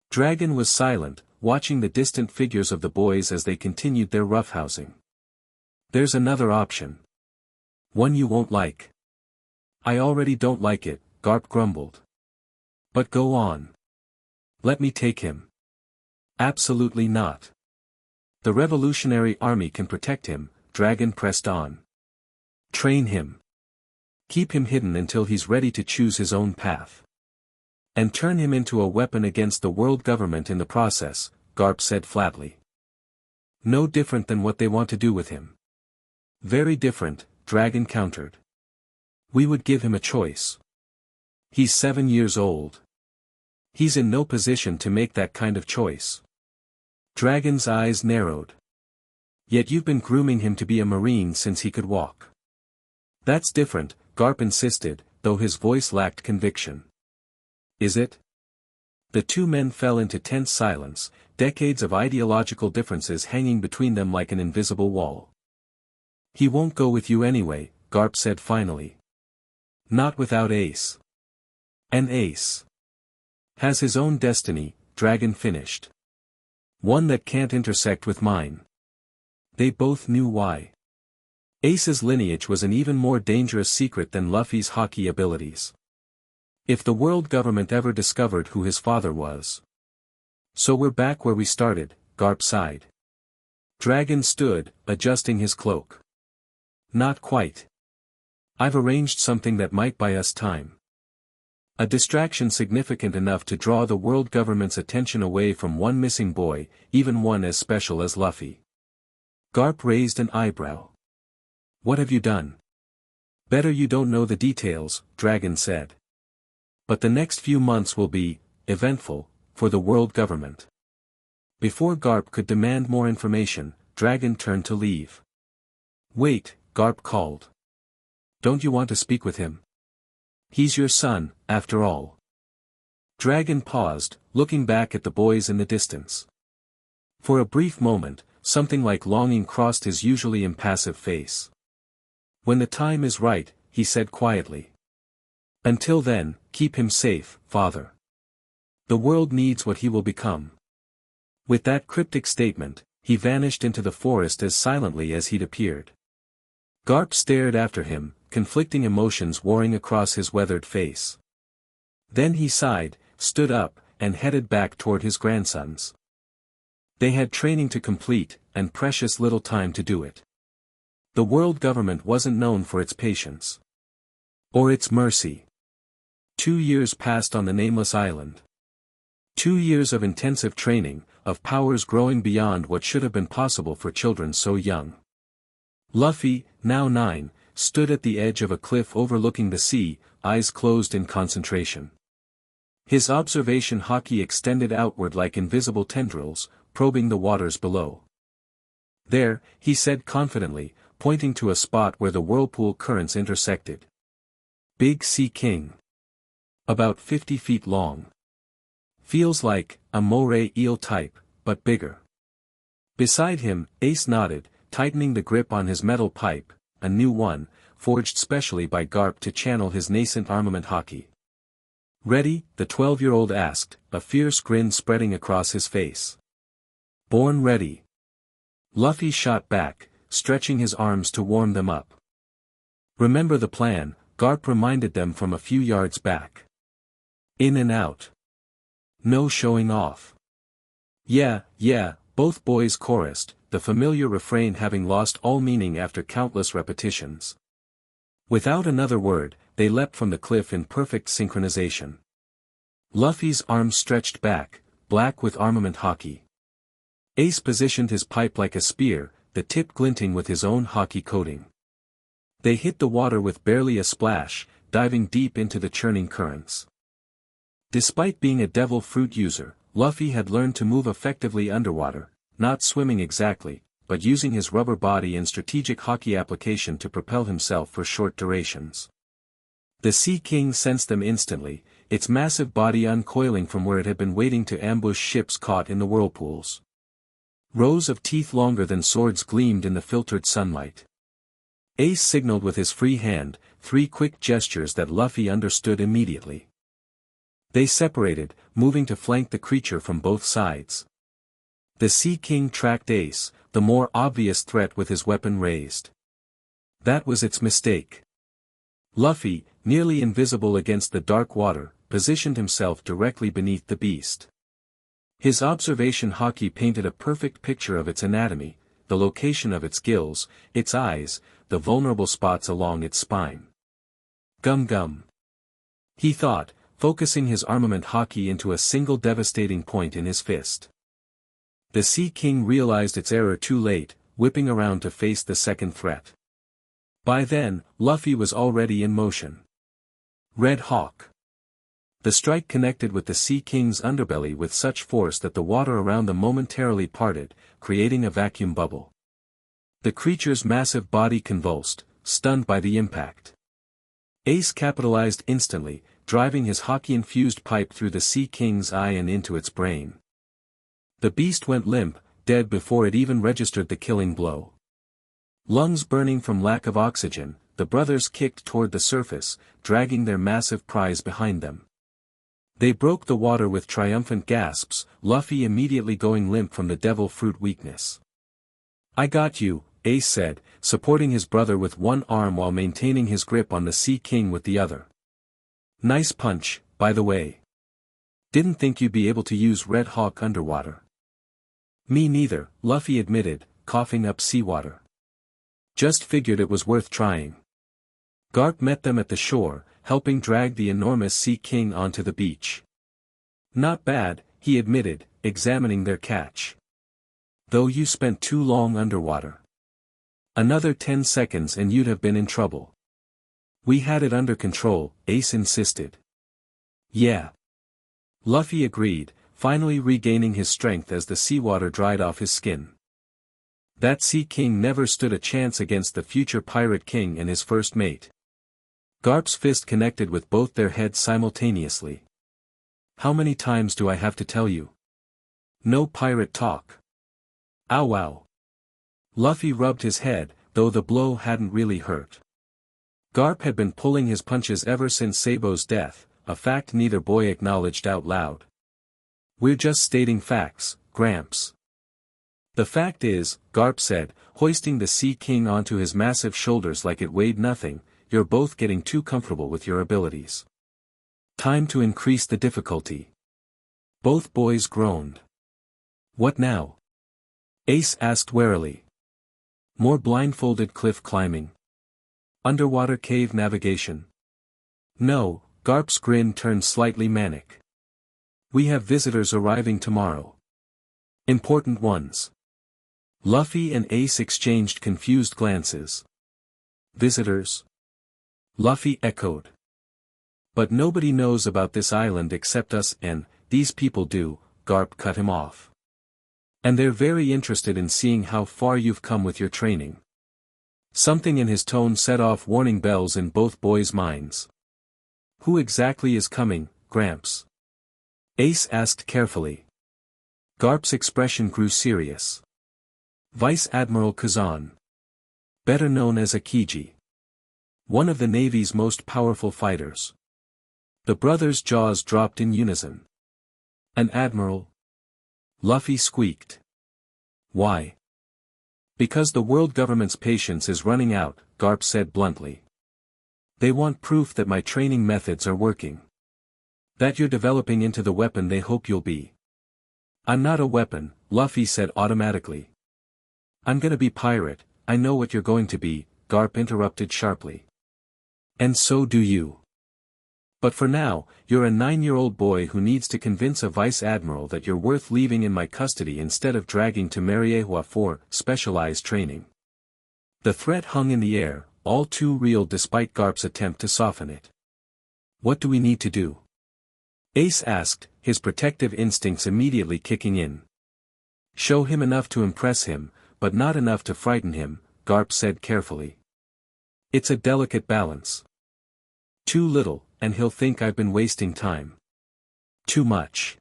Dragon was silent, watching the distant figures of the boys as they continued their roughhousing. "There's another option. One you won't like." "I already don't like it," Garp grumbled. "But go on. Let me take him." "Absolutely not. The Revolutionary Army can protect him," Dragon pressed on. "Train him. Keep him hidden until he's ready to choose his own path. And turn him into a weapon against the world government in the process," Garp said flatly. "No different than what they want to do with him." "Very different," Dragon countered. "We would give him a choice. He's 7 years old. He's in no position to make that kind of choice." Dragon's eyes narrowed. Yet you've been grooming him to be a marine since he could walk. That's different, Garp insisted, though his voice lacked conviction. Is it? The two men fell into tense silence, decades of ideological differences hanging between them like an invisible wall. He won't go with you anyway, Garp said finally. Not without Ace. And Ace has his own destiny, Dragon finished. One that can't intersect with mine. They both knew why. Ace's lineage was an even more dangerous secret than Luffy's Haki abilities. If the world government ever discovered who his father was. So we're back where we started, Garp sighed. Dragon stood, adjusting his cloak. Not quite. I've arranged something that might buy us time. A distraction significant enough to draw the world government's attention away from one missing boy, even one as special as Luffy. Garp raised an eyebrow. What have you done? Better you don't know the details, Dragon said. But the next few months will be eventful for the world government. Before Garp could demand more information, Dragon turned to leave. Wait, Garp called. Don't you want to speak with him? He's your son, after all. Dragon paused, looking back at the boys in the distance. For a brief moment, something like longing crossed his usually impassive face. When the time is right, he said quietly. Until then, keep him safe, father. The world needs what he will become. With that cryptic statement, he vanished into the forest as silently as he'd appeared. Garp stared after him, conflicting emotions warring across his weathered face. Then he sighed, stood up, and headed back toward his grandsons. They had training to complete, and precious little time to do it. The world government wasn't known for its patience. Or its mercy. 2 years passed on the nameless island. 2 years of intensive training, of powers growing beyond what should have been possible for children so young. Luffy, now 9, stood at the edge of a cliff overlooking the sea, eyes closed in concentration. His observation Haki extended outward like invisible tendrils, probing the waters below. There, he said confidently, pointing to a spot where the whirlpool currents intersected. Big Sea King. About 50 feet long. Feels like a moray eel type, but bigger. Beside him, Ace nodded, tightening the grip on his metal pipe, a new one, forged specially by Garp to channel his nascent armament Haki. Ready? The 12-year-old asked, a fierce grin spreading across his face. Born ready. Luffy shot back, stretching his arms to warm them up. Remember the plan, Garp reminded them from a few yards back. In and out. No showing off. Yeah, both boys chorused, the familiar refrain having lost all meaning after countless repetitions. Without another word, they leapt from the cliff in perfect synchronization. Luffy's arms stretched back, black with armament Haki. Ace positioned his pipe like a spear, the tip glinting with his own Haki coating. They hit the water with barely a splash, diving deep into the churning currents. Despite being a devil fruit user, Luffy had learned to move effectively underwater, not swimming exactly, but using his rubber body and strategic Haki application to propel himself for short durations. The Sea King sensed them instantly, its massive body uncoiling from where it had been waiting to ambush ships caught in the whirlpools. Rows of teeth longer than swords gleamed in the filtered sunlight. Ace signaled with his free hand, 3 quick gestures that Luffy understood immediately. They separated, moving to flank the creature from both sides. The Sea King tracked Ace, the more obvious threat with his weapon raised. That was its mistake. Luffy, nearly invisible against the dark water, positioned himself directly beneath the beast. His observation Haki painted a perfect picture of its anatomy, the location of its gills, its eyes, the vulnerable spots along its spine. Gum. He thought, focusing his armament Haki into a single devastating point in his fist. The Sea King realized its error too late, whipping around to face the second threat. By then, Luffy was already in motion. Red Hawk. The strike connected with the Sea King's underbelly with such force that the water around them momentarily parted, creating a vacuum bubble. The creature's massive body convulsed, stunned by the impact. Ace capitalized instantly, driving his Haki-infused pipe through the Sea King's eye and into its brain. The beast went limp, dead before it even registered the killing blow. Lungs burning from lack of oxygen, the brothers kicked toward the surface, dragging their massive prize behind them. They broke the water with triumphant gasps, Luffy immediately going limp from the devil fruit weakness. "I got you," Ace said, supporting his brother with one arm while maintaining his grip on the Sea King with the other. "Nice punch, by the way. Didn't think you'd be able to use Red Hawk underwater." "Me neither," Luffy admitted, coughing up seawater. "Just figured it was worth trying." Garp met them at the shore, helping drag the enormous Sea King onto the beach. "Not bad," he admitted, examining their catch. "Though you spent too long underwater. Another 10 seconds and you'd have been in trouble." "We had it under control," Ace insisted. "Yeah." Luffy agreed, finally regaining his strength as the seawater dried off his skin. That Sea King never stood a chance against the future Pirate King and his first mate. Garp's fist connected with both their heads simultaneously. "How many times do I have to tell you? No pirate talk." "Ow wow." Luffy rubbed his head, though the blow hadn't really hurt. Garp had been pulling his punches ever since Sabo's death, a fact neither boy acknowledged out loud. "We're just stating facts, Gramps." "The fact is," Garp said, hoisting the Sea King onto his massive shoulders like it weighed nothing, "you're both getting too comfortable with your abilities. Time to increase the difficulty." Both boys groaned. "What now?" Ace asked warily. "More blindfolded cliff climbing. Underwater cave navigation." "No," Garp's grin turned slightly manic. "We have visitors arriving tomorrow. Important ones." Luffy and Ace exchanged confused glances. "Visitors?" Luffy echoed. "But nobody knows about this island except us and, these people do," Garp cut him off. "And they're very interested in seeing how far you've come with your training." Something in his tone set off warning bells in both boys' minds. "Who exactly is coming, Gramps?" Ace asked carefully. Garp's expression grew serious. "Vice Admiral Kazan. Better known as Akiji. One of the Navy's most powerful fighters." The brothers' jaws dropped in unison. "An admiral?" Luffy squeaked. "Why?" "Because the world government's patience is running out," Garp said bluntly. "They want proof that my training methods are working. That you're developing into the weapon they hope you'll be." "I'm not a weapon," Luffy said automatically. "I'm gonna be pirate, I know what you're going to be," Garp interrupted sharply. "And so do you. But for now, you're a 9-year-old boy who needs to convince a vice admiral that you're worth leaving in my custody instead of dragging to Mariehua for specialized training." The threat hung in the air, all too real despite Garp's attempt to soften it. "What do we need to do?" Ace asked, his protective instincts immediately kicking in. "Show him enough to impress him, but not enough to frighten him," Garp said carefully. "It's a delicate balance. Too little, and he'll think I've been wasting time. Too much.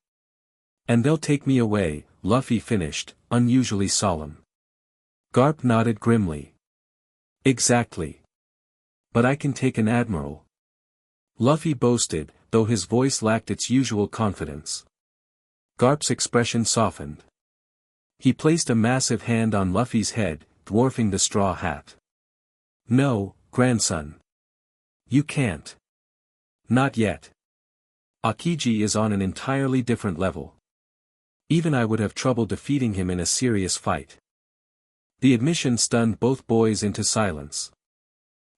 And they'll take me away," Luffy finished, unusually solemn. Garp nodded grimly. "Exactly. But I can take an admiral," Luffy boasted, though his voice lacked its usual confidence. Garp's expression softened. He placed a massive hand on Luffy's head, dwarfing the straw hat. "No, grandson. You can't. Not yet. Akiji is on an entirely different level. Even I would have trouble defeating him in a serious fight." The admission stunned both boys into silence.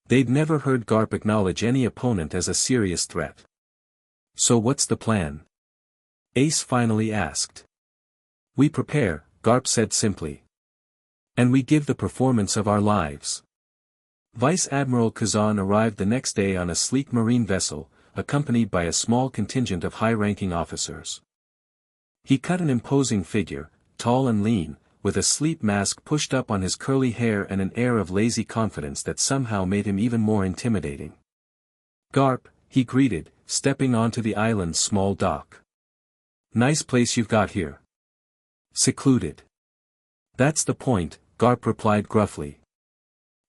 They'd never heard Garp acknowledge any opponent as a serious threat. "So what's the plan?" Ace finally asked. "We prepare," Garp said simply. "And we give the performance of our lives." Vice Admiral Kazan arrived the next day on a sleek marine vessel, accompanied by a small contingent of high-ranking officers. He cut an imposing figure, tall and lean, with a sleep mask pushed up on his curly hair and an air of lazy confidence that somehow made him even more intimidating. "Garp," he greeted, stepping onto the island's small dock. "Nice place you've got here." "Secluded." "That's the point," Garp replied gruffly.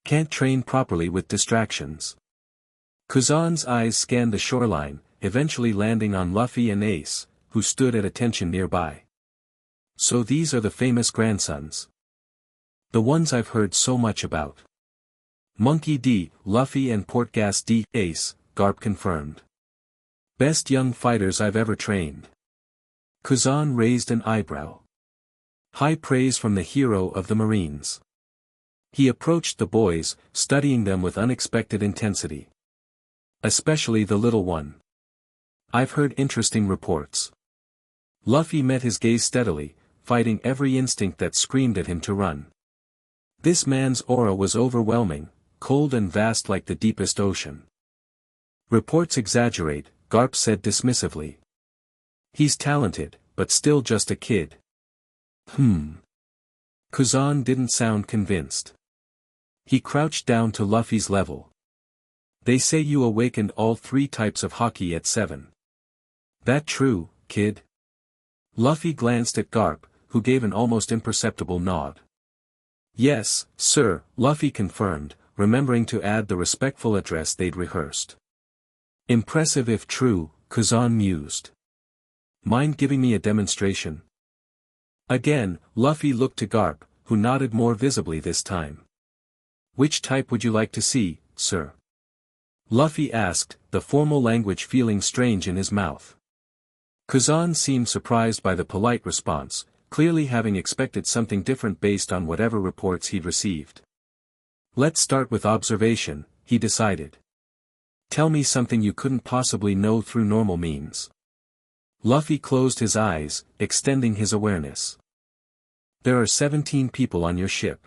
"Can't train properly with distractions." Kazan's eyes scanned the shoreline, eventually landing on Luffy and Ace, who stood at attention nearby. "So these are the famous grandsons. The ones I've heard so much about." "Monkey D, Luffy and Portgas D, Ace," Garp confirmed. "Best young fighters I've ever trained." Kazan raised an eyebrow. High praise from the hero of the Marines. He approached the boys, studying them with unexpected intensity. "Especially the little one. I've heard interesting reports." Luffy met his gaze steadily, fighting every instinct that screamed at him to run. This man's aura was overwhelming, cold and vast like the deepest ocean. "Reports exaggerate," Garp said dismissively. "He's talented, but still just a kid." Kazan didn't sound convinced. He crouched down to Luffy's level. "They say you awakened all 3 types of Haki at 7. That true, kid?" Luffy glanced at Garp, who gave an almost imperceptible nod. "Yes, sir," Luffy confirmed, remembering to add the respectful address they'd rehearsed. "Impressive if true," Kazan mused. "Mind giving me a demonstration?" Again, Luffy looked to Garp, who nodded more visibly this time. "Which type would you like to see, sir?" Luffy asked, the formal language feeling strange in his mouth. Kazan seemed surprised by the polite response, clearly having expected something different based on whatever reports he'd received. "Let's start with observation," he decided. "Tell me something you couldn't possibly know through normal means." Luffy closed his eyes, extending his awareness. "There are 17 people on your ship.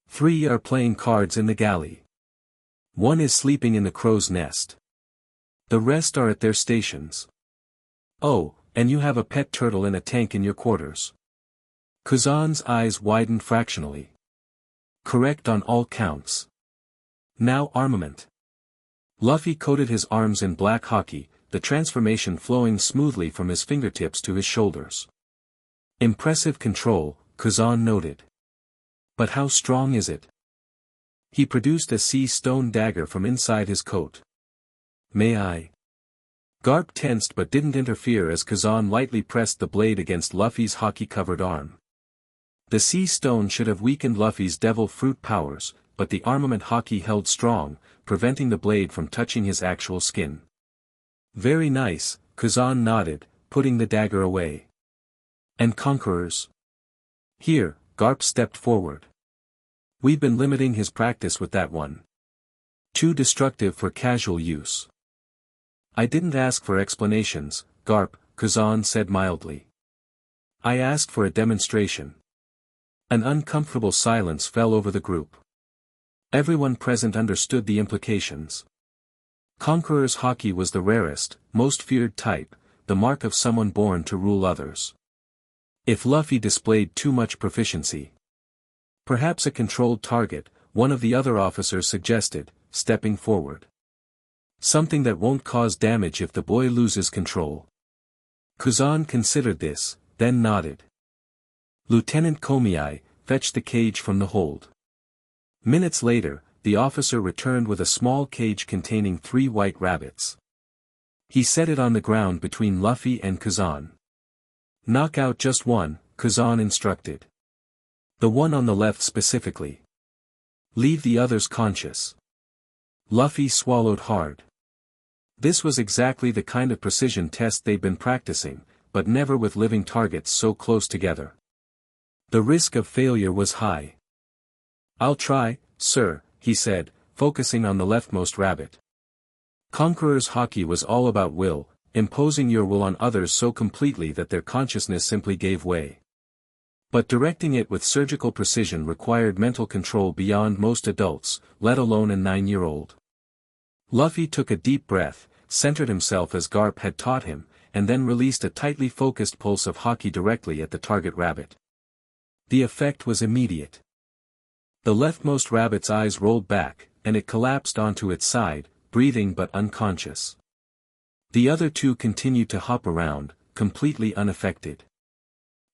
3 are playing cards in the galley. 1 is sleeping in the crow's nest. The rest are at their stations. Oh, and you have a pet turtle in a tank in your quarters." Kazan's eyes widened fractionally. "Correct on all counts. Now armament." Luffy coated his arms in black Haki, the transformation flowing smoothly from his fingertips to his shoulders. "Impressive control," Kazan noted. "But how strong is it?" He produced a sea stone dagger from inside his coat. "May I?" Garp tensed but didn't interfere as Kazan lightly pressed the blade against Luffy's Haki-covered arm. The sea stone should have weakened Luffy's devil fruit powers, but the armament Haki held strong, preventing the blade from touching his actual skin. "Very nice," Kazan nodded, putting the dagger away. "And conquerors?" "Here," Garp stepped forward. "We've been limiting his practice with that one. Too destructive for casual use." "I didn't ask for explanations, Garp," Kazan said mildly. "I asked for a demonstration." An uncomfortable silence fell over the group. Everyone present understood the implications. Conqueror's Haki was the rarest, most feared type, the mark of someone born to rule others. If Luffy displayed too much proficiency, perhaps a controlled target, one of the other officers suggested, stepping forward. "Something that won't cause damage if the boy loses control." Kazan considered this, then nodded. "Lieutenant Komiai, fetch the cage from the hold." Minutes later, the officer returned with a small cage containing 3 white rabbits. He set it on the ground between Luffy and Kazan. "Knock out just one," Kazan instructed. "The one on the left specifically. Leave the others conscious." Luffy swallowed hard. This was exactly the kind of precision test they'd been practicing, but never with living targets so close together. The risk of failure was high. "I'll try, sir," he said, focusing on the leftmost rabbit. Conqueror's Haki was all about will, imposing your will on others so completely that their consciousness simply gave way. But directing it with surgical precision required mental control beyond most adults, let alone a 9-year-old. Luffy took a deep breath, centered himself as Garp had taught him, and then released a tightly focused pulse of Haki directly at the target rabbit. The effect was immediate. The leftmost rabbit's eyes rolled back, and it collapsed onto its side, breathing but unconscious. The other two continued to hop around, completely unaffected.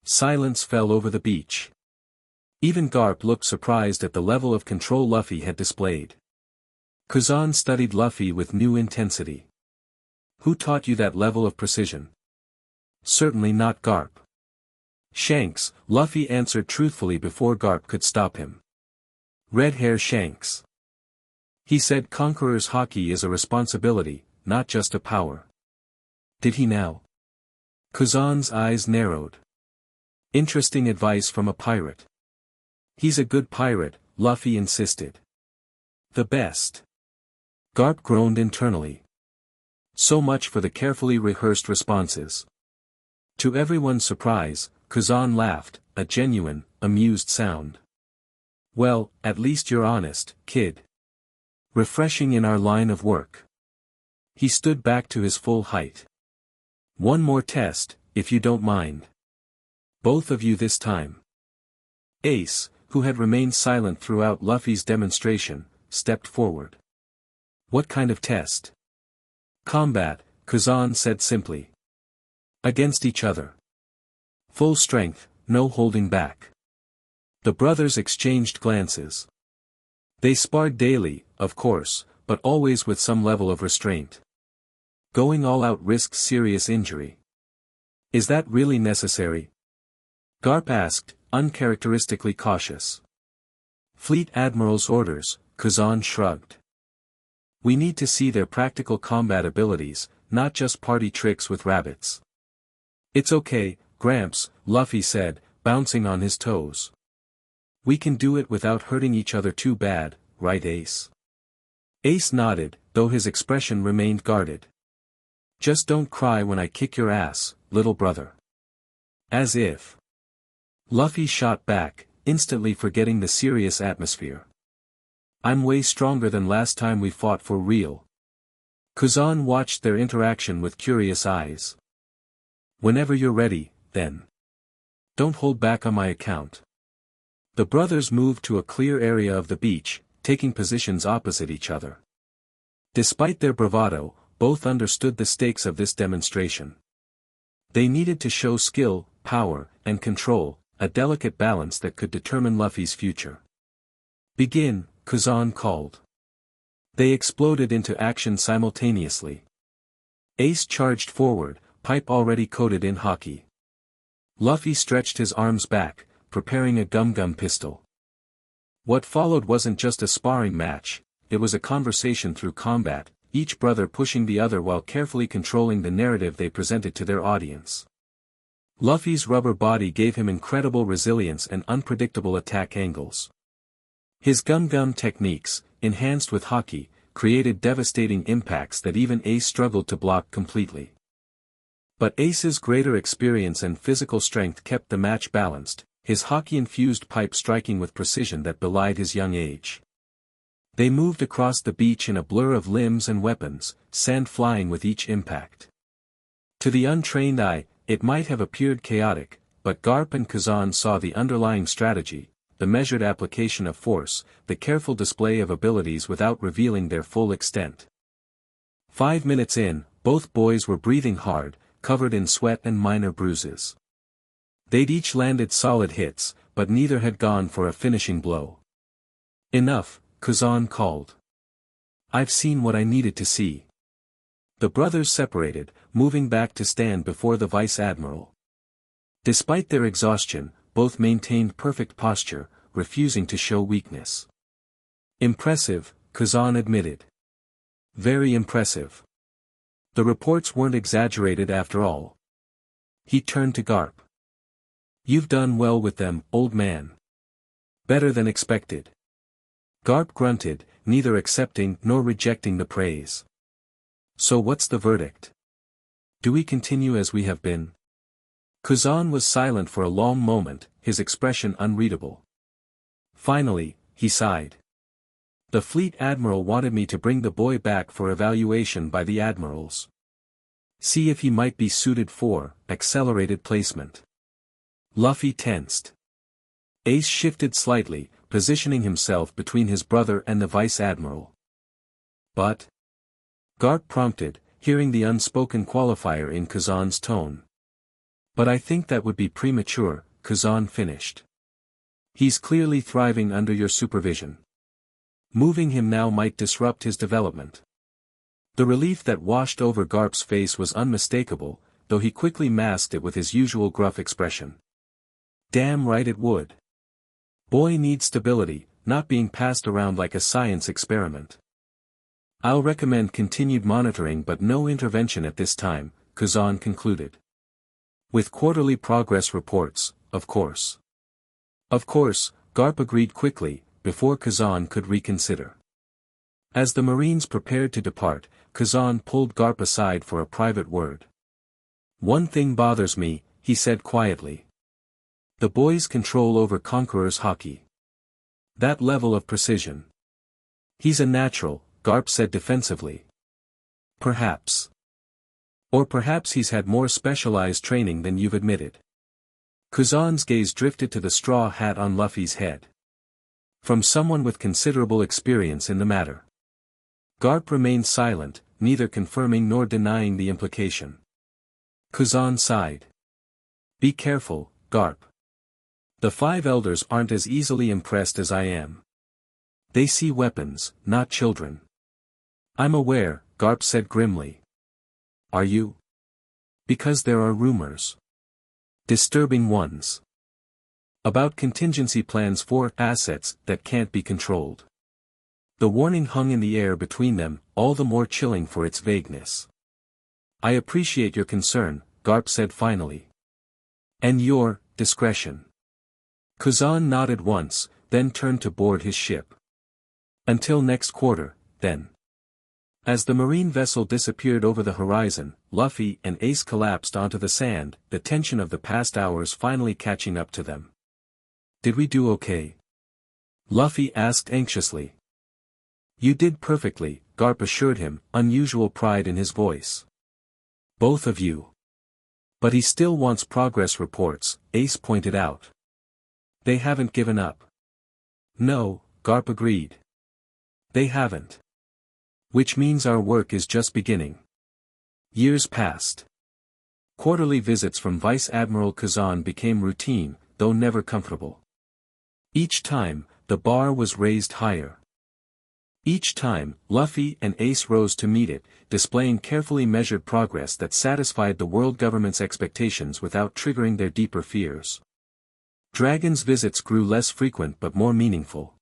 Silence fell over the beach. Even Garp looked surprised at the level of control Luffy had displayed. Kazan studied Luffy with new intensity. Who taught you that level of precision? Certainly not Garp. Shanks, Luffy answered truthfully before Garp could stop him. Red hair Shanks. He said Conqueror's Haki is a responsibility, not just a power. Did he now? Kazan's eyes narrowed. Interesting advice from a pirate. He's a good pirate, Luffy insisted. The best. Garp groaned internally. So much for the carefully rehearsed responses. To everyone's surprise, Kazan laughed, a genuine, amused sound. Well, at least you're honest, kid. Refreshing in our line of work. He stood back to his full height. One more test, if you don't mind. Both of you this time. Ace, who had remained silent throughout Luffy's demonstration, stepped forward. What kind of test? Combat, Kazan said simply. Against each other. Full strength, no holding back. The brothers exchanged glances. They sparred daily, of course, but always with some level of restraint. Going all out risks serious injury. Is that really necessary? Garp asked, uncharacteristically cautious. Fleet Admiral's orders, Kazan shrugged. We need to see their practical combat abilities, not just party tricks with rabbits. It's okay, Gramps, Luffy said, bouncing on his toes. We can do it without hurting each other too bad, right Ace? Ace nodded, though his expression remained guarded. Just don't cry when I kick your ass, little brother. As if. Luffy shot back, instantly forgetting the serious atmosphere. I'm way stronger than last time we fought for real. Kazan watched their interaction with curious eyes. Whenever you're ready, then. Don't hold back on my account. The brothers moved to a clear area of the beach, taking positions opposite each other. Despite their bravado, both understood the stakes of this demonstration. They needed to show skill, power, and control, a delicate balance that could determine Luffy's future. Begin, Kazan called. They exploded into action simultaneously. Ace charged forward, pipe already coated in Haki. Luffy stretched his arms back, preparing a gum-gum pistol. What followed wasn't just a sparring match, it was a conversation through combat, each brother pushing the other while carefully controlling the narrative they presented to their audience. Luffy's rubber body gave him incredible resilience and unpredictable attack angles. His gum-gum techniques, enhanced with Haki, created devastating impacts that even Ace struggled to block completely. But Ace's greater experience and physical strength kept the match balanced, his Haki-infused pipe striking with precision that belied his young age. They moved across the beach in a blur of limbs and weapons, sand flying with each impact. To the untrained eye, it might have appeared chaotic, but Garp and Kazan saw the underlying strategy, the measured application of force, the careful display of abilities without revealing their full extent. 5 minutes in, both boys were breathing hard, covered in sweat and minor bruises. They'd each landed solid hits, but neither had gone for a finishing blow. Enough, Kazan called. I've seen what I needed to see. The brothers separated, moving back to stand before the Vice Admiral. Despite their exhaustion, both maintained perfect posture, refusing to show weakness. Impressive, Kazan admitted. Very impressive. The reports weren't exaggerated after all. He turned to Garp. You've done well with them, old man. Better than expected. Garp grunted, neither accepting nor rejecting the praise. So what's the verdict? Do we continue as we have been? Kazan was silent for a long moment, his expression unreadable. Finally, he sighed. The Fleet Admiral wanted me to bring the boy back for evaluation by the admirals. See if he might be suited for accelerated placement. Luffy tensed. Ace shifted slightly, positioning himself between his brother and the vice admiral. But? Garp prompted, hearing the unspoken qualifier in Kazan's tone. But I think that would be premature, Kazan finished. He's clearly thriving under your supervision. Moving him now might disrupt his development. The relief that washed over Garp's face was unmistakable, though he quickly masked it with his usual gruff expression. Damn right it would. Boy needs stability, not being passed around like a science experiment. I'll recommend continued monitoring but no intervention at this time, Kazan concluded. With quarterly progress reports, of course. Of course, Garp agreed quickly, before Kazan could reconsider. As the Marines prepared to depart, Kazan pulled Garp aside for a private word. One thing bothers me, he said quietly. The boy's control over Conqueror's Haki. That level of precision. He's a natural, Garp said defensively. Perhaps. Or perhaps he's had more specialized training than you've admitted. Kazan's gaze drifted to the straw hat on Luffy's head. From someone with considerable experience in the matter. Garp remained silent, neither confirming nor denying the implication. Kazan sighed. Be careful, Garp. The 5 elders aren't as easily impressed as I am. They see weapons, not children. I'm aware, Garp said grimly. Are you? Because there are rumors. Disturbing ones. About contingency plans for assets that can't be controlled. The warning hung in the air between them, all the more chilling for its vagueness. I appreciate your concern, Garp said finally. And your discretion. Kazan nodded once, then turned to board his ship. Until next quarter, then. As the marine vessel disappeared over the horizon, Luffy and Ace collapsed onto the sand, the tension of the past hours finally catching up to them. Did we do okay? Luffy asked anxiously. You did perfectly, Garp assured him, unusual pride in his voice. Both of you. But he still wants progress reports, Ace pointed out. They haven't given up. No, Garp agreed. They haven't. Which means our work is just beginning. Years passed. Quarterly visits from Vice Admiral Kazan became routine, though never comfortable. Each time, the bar was raised higher. Each time, Luffy and Ace rose to meet it, displaying carefully measured progress that satisfied the world government's expectations without triggering their deeper fears. Dragon's visits grew less frequent but more meaningful.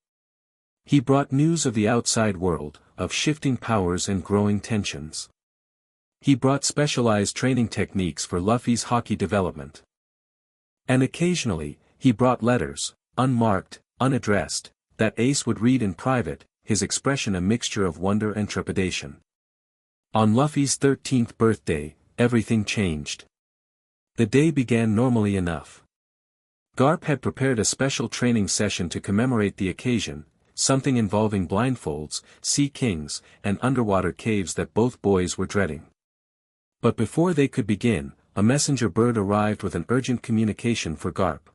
He brought news of the outside world, of shifting powers and growing tensions. He brought specialized training techniques for Luffy's Haki development. And occasionally, he brought letters, unmarked, unaddressed, that Ace would read in private, his expression a mixture of wonder and trepidation. On Luffy's 13th birthday, everything changed. The day began normally enough. Garp had prepared a special training session to commemorate the occasion, something involving blindfolds, sea kings, and underwater caves that both boys were dreading. But before they could begin, a messenger bird arrived with an urgent communication for Garp.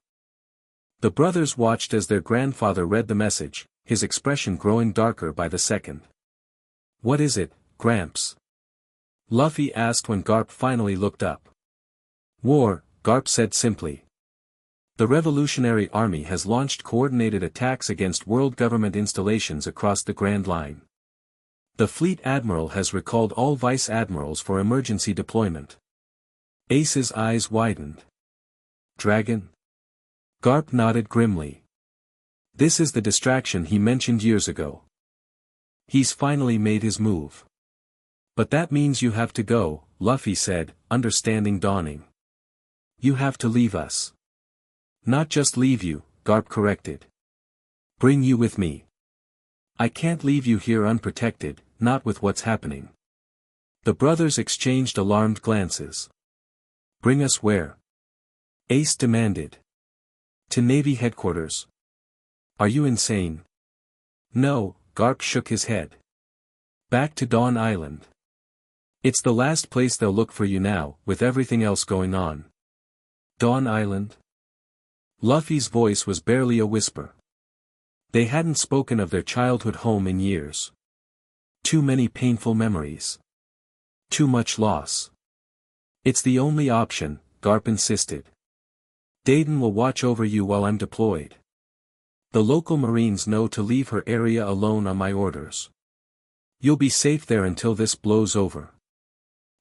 The brothers watched as their grandfather read the message, his expression growing darker by the second. What is it, Gramps? Luffy asked when Garp finally looked up. War, Garp said simply. The Revolutionary Army has launched coordinated attacks against world government installations across the Grand Line. The Fleet Admiral has recalled all Vice Admirals for emergency deployment. Ace's eyes widened. Dragon? Garp nodded grimly. This is the distraction he mentioned years ago. He's finally made his move. But that means you have to go, Luffy said, understanding dawning. You have to leave us. Not just leave you, Garp corrected. Bring you with me. I can't leave you here unprotected, not with what's happening. The brothers exchanged alarmed glances. Bring us where? Ace demanded. To Navy headquarters. Are you insane? No, Garp shook his head. Back to Dawn Island. It's the last place they'll look for you now, with everything else going on. Dawn Island? Luffy's voice was barely a whisper. They hadn't spoken of their childhood home in years. Too many painful memories. Too much loss. It's the only option, Garp insisted. Dayton will watch over you while I'm deployed. The local Marines know to leave her area alone on my orders. You'll be safe there until this blows over.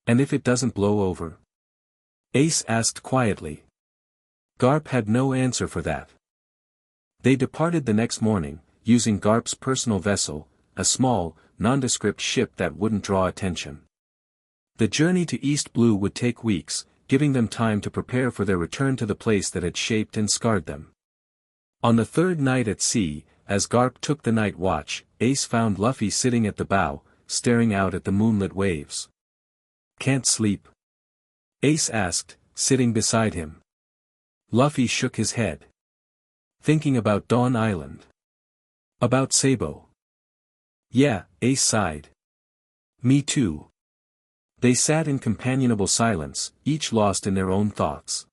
And if it doesn't blow over? Ace asked quietly. Garp had no answer for that. They departed the next morning, using Garp's personal vessel, a small, nondescript ship that wouldn't draw attention. The journey to East Blue would take weeks, giving them time to prepare for their return to the place that had shaped and scarred them. On the third night at sea, as Garp took the night watch, Ace found Luffy sitting at the bow, staring out at the moonlit waves. "Can't sleep?" Ace asked, sitting beside him. Luffy shook his head. "Thinking about Dawn Island. About Sabo." "Yeah," Ace sighed. "Me too." They sat in companionable silence, each lost in their own thoughts.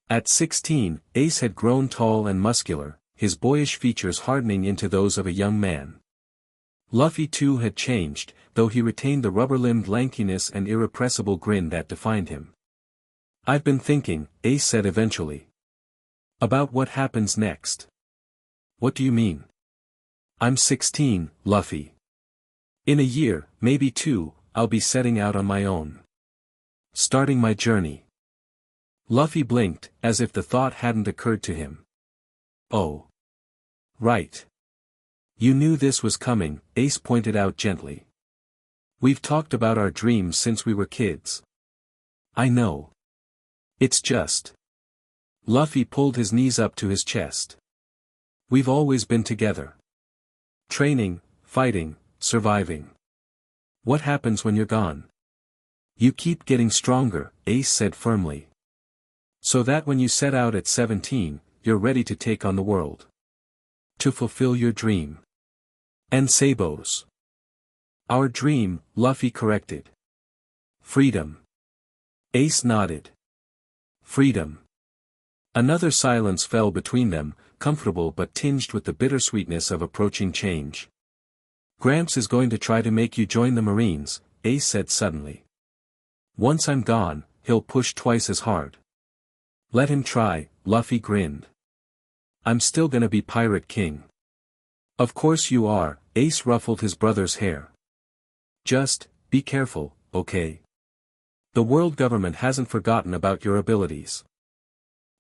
At 16, Ace had grown tall and muscular, his boyish features hardening into those of a young man. Luffy too had changed, though he retained the rubber-limbed lankiness and irrepressible grin that defined him. "I've been thinking," Ace said eventually. "About what happens next." "What do you mean?" "I'm 16, Luffy. In a year, maybe two, I'll be setting out on my own. Starting my journey." Luffy blinked, as if the thought hadn't occurred to him. "Oh. Right. You knew this was coming," Ace pointed out gently. "We've talked about our dreams since we were kids." "I know. It's just." Luffy pulled his knees up to his chest. "We've always been together. Training, fighting, surviving. What happens when you're gone?" "You keep getting stronger," Ace said firmly. "So that when you set out at 17, you're ready to take on the world. To fulfill your dream. And Sabo's." "Our dream," Luffy corrected. "Freedom." Ace nodded. "Freedom." Another silence fell between them, comfortable but tinged with the bittersweetness of approaching change. "Gramps is going to try to make you join the Marines," Ace said suddenly. "Once I'm gone, he'll push twice as hard." "Let him try," Luffy grinned. "I'm still gonna be Pirate King." "Of course you are," Ace ruffled his brother's hair. "Just, be careful, okay? The world government hasn't forgotten about your abilities.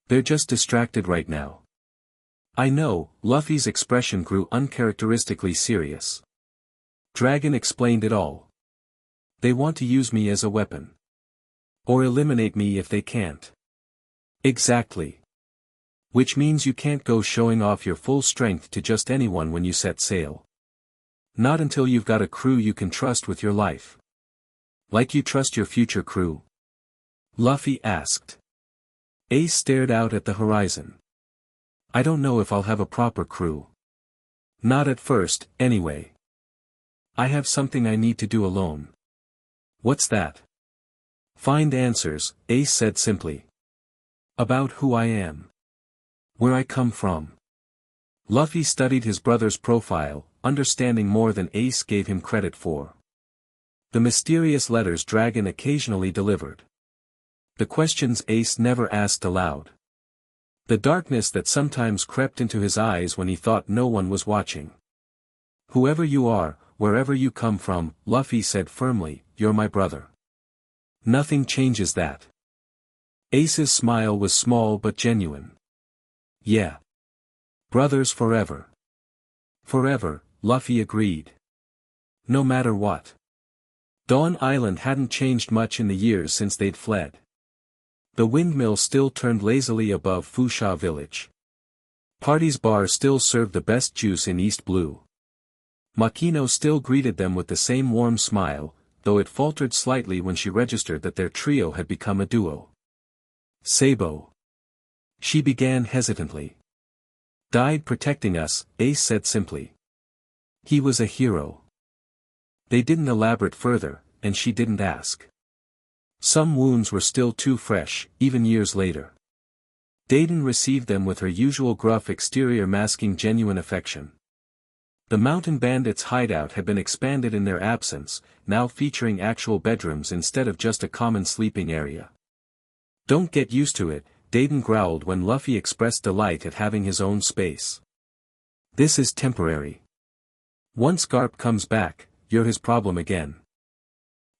They're just distracted right now." "I know," Luffy's expression grew uncharacteristically serious. "Dragon explained it all. They want to use me as a weapon. Or eliminate me if they can't." "Exactly. Which means you can't go showing off your full strength to just anyone when you set sail. Not until you've got a crew you can trust with your life." "Like you trust your future crew?" Luffy asked. Ace stared out at the horizon. "I don't know if I'll have a proper crew. Not at first, anyway. I have something I need to do alone." "What's that?" "Find answers," Ace said simply. "About who I am. Where I come from." Luffy studied his brother's profile, understanding more than Ace gave him credit for. The mysterious letters Dragon occasionally delivered. The questions Ace never asked aloud. The darkness that sometimes crept into his eyes when he thought no one was watching. "Whoever you are, wherever you come from," Luffy said firmly, "you're my brother. Nothing changes that." Ace's smile was small but genuine. "Yeah. Brothers forever." "Forever," Luffy agreed. "No matter what." Dawn Island hadn't changed much in the years since they'd fled. The windmill still turned lazily above Fusha village. Party's bar still served the best juice in East Blue. Makino still greeted them with the same warm smile, though it faltered slightly when she registered that their trio had become a duo. "Sabo," she began hesitantly. "Died protecting us," Ace said simply. "He was a hero." They didn't elaborate further, and she didn't ask. Some wounds were still too fresh, even years later. Dayton received them with her usual gruff exterior masking genuine affection. The mountain bandits' hideout had been expanded in their absence, now featuring actual bedrooms instead of just a common sleeping area. "Don't get used to it," Dayton growled when Luffy expressed delight at having his own space. "This is temporary. Once Garp comes back, you're his problem again."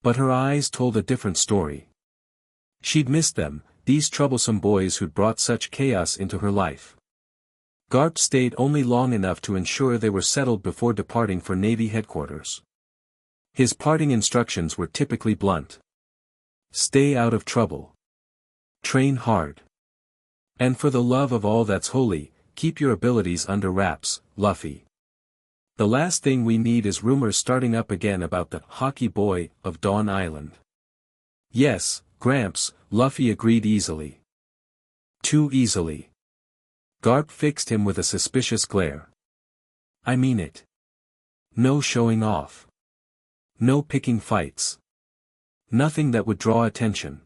But her eyes told a different story. She'd missed them, these troublesome boys who'd brought such chaos into her life. Garp stayed only long enough to ensure they were settled before departing for Navy headquarters. His parting instructions were typically blunt. "Stay out of trouble. Train hard. And for the love of all that's holy, keep your abilities under wraps, Luffy. The last thing we need is rumors starting up again about the Haki boy of Dawn Island." "Yes, Gramps," Luffy agreed easily. Too easily. Garp fixed him with a suspicious glare. "I mean it. No showing off. No picking fights. Nothing that would draw attention."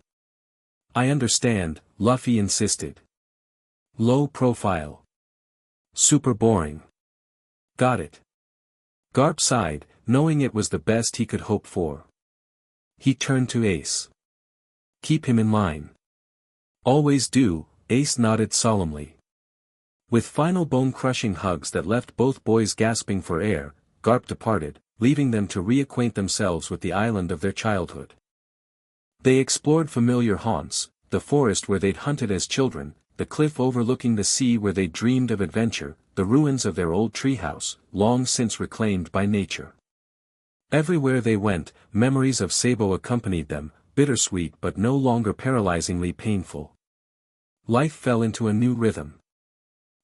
"I understand," Luffy insisted. "Low profile. Super boring." "Got it." Garp sighed, knowing it was the best he could hope for. He turned to Ace. "Keep him in line." "Always do," Ace nodded solemnly. With final bone-crushing hugs that left both boys gasping for air, Garp departed, leaving them to reacquaint themselves with the island of their childhood. They explored familiar haunts, the forest where they'd hunted as children, the cliff overlooking the sea where they dreamed of adventure, the ruins of their old treehouse, long since reclaimed by nature. Everywhere they went, memories of Sabo accompanied them, bittersweet but no longer paralyzingly painful. Life fell into a new rhythm.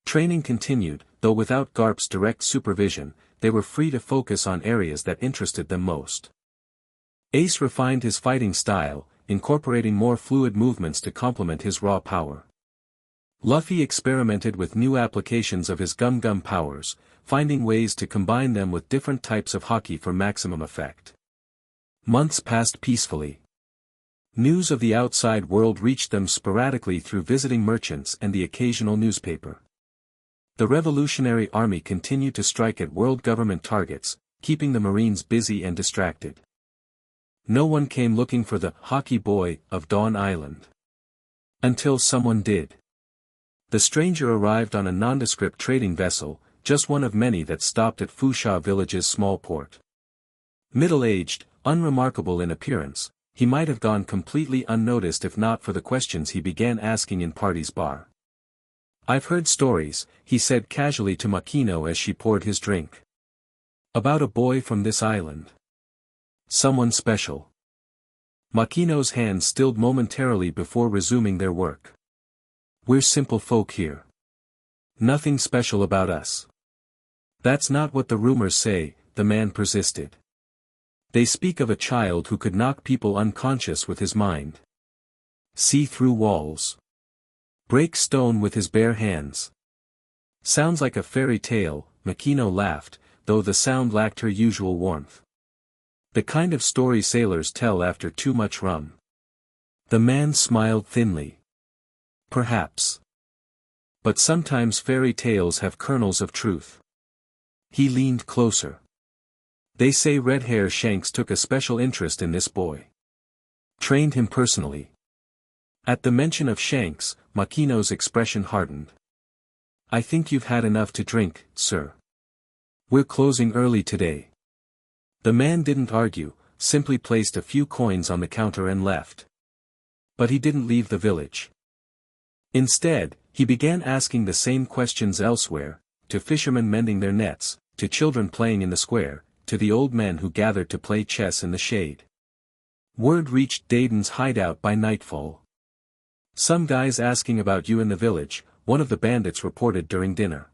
Training continued, though without Garp's direct supervision, they were free to focus on areas that interested them most. Ace refined his fighting style, incorporating more fluid movements to complement his raw power. Luffy experimented with new applications of his gum powers, finding ways to combine them with different types of Haki for maximum effect. Months passed peacefully. News of the outside world reached them sporadically through visiting merchants and the occasional newspaper. The Revolutionary Army continued to strike at world government targets, keeping the Marines busy and distracted. No one came looking for the Haki boy of Dawn Island. Until someone did. The stranger arrived on a nondescript trading vessel, just one of many that stopped at Fusha village's small port. Middle-aged, unremarkable in appearance, he might have gone completely unnoticed if not for the questions he began asking in Party's bar. "I've heard stories," he said casually to Makino as she poured his drink. "About a boy from this island. Someone special." Makino's hands stilled momentarily before resuming their work. "We're simple folk here. Nothing special about us." "That's not what the rumors say," the man persisted. "They speak of a child who could knock people unconscious with his mind. See through walls. Break stone with his bare hands." "Sounds like a fairy tale," Makino laughed, though the sound lacked her usual warmth. "The kind of story sailors tell after too much rum." The man smiled thinly. "Perhaps. But sometimes fairy tales have kernels of truth." He leaned closer. "They say Red Hair Shanks took a special interest in this boy. Trained him personally." At the mention of Shanks, Makino's expression hardened. "I think you've had enough to drink, sir. We're closing early today." The man didn't argue, simply placed a few coins on the counter and left. But he didn't leave the village. Instead, he began asking the same questions elsewhere, to fishermen mending their nets, to children playing in the square, to the old men who gathered to play chess in the shade. Word reached Dayton's hideout by nightfall. "Some guy's asking about you in the village," one of the bandits reported during dinner.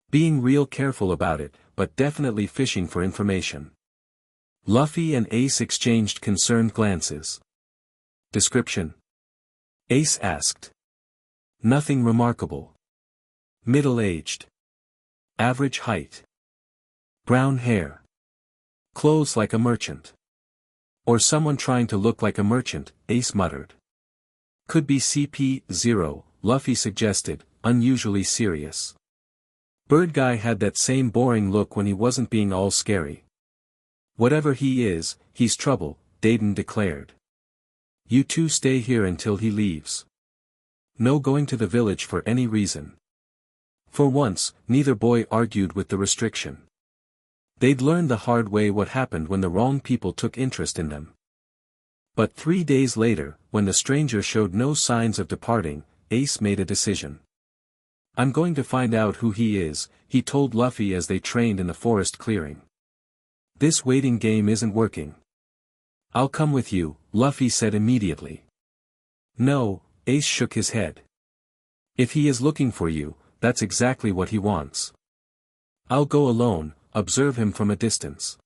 "Being real careful about it, but definitely fishing for information." Luffy and Ace exchanged concerned glances. "Description?" Ace asked. "Nothing remarkable. Middle-aged. Average height. Brown hair. Clothes like a merchant." "Or someone trying to look like a merchant," Ace muttered. "Could be CP0, Luffy suggested, unusually serious. Bird Guy had that same boring look when he wasn't being all scary. Whatever he is, he's trouble, Dayton declared. You two stay here until he leaves. No going to the village for any reason. For once, neither boy argued with the restriction. They'd learned the hard way what happened when the wrong people took interest in them. But 3 days later, when the stranger showed no signs of departing, Ace made a decision. I'm going to find out who he is, he told Luffy as they trained in the forest clearing. This waiting game isn't working. I'll come with you, Luffy said immediately. No, Ace shook his head. If he is looking for you, that's exactly what he wants. I'll go alone, observe him from a distance.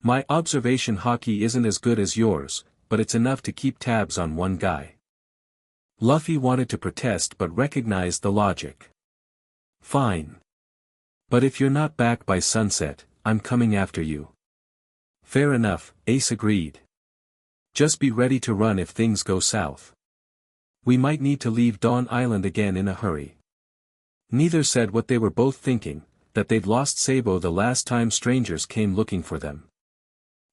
My observation Haki isn't as good as yours, but it's enough to keep tabs on one guy. Luffy wanted to protest but recognized the logic. Fine. But if you're not back by sunset, I'm coming after you. Fair enough, Ace agreed. Just be ready to run if things go south. We might need to leave Dawn Island again in a hurry. Neither said what they were both thinking, that they'd lost Sabo the last time strangers came looking for them.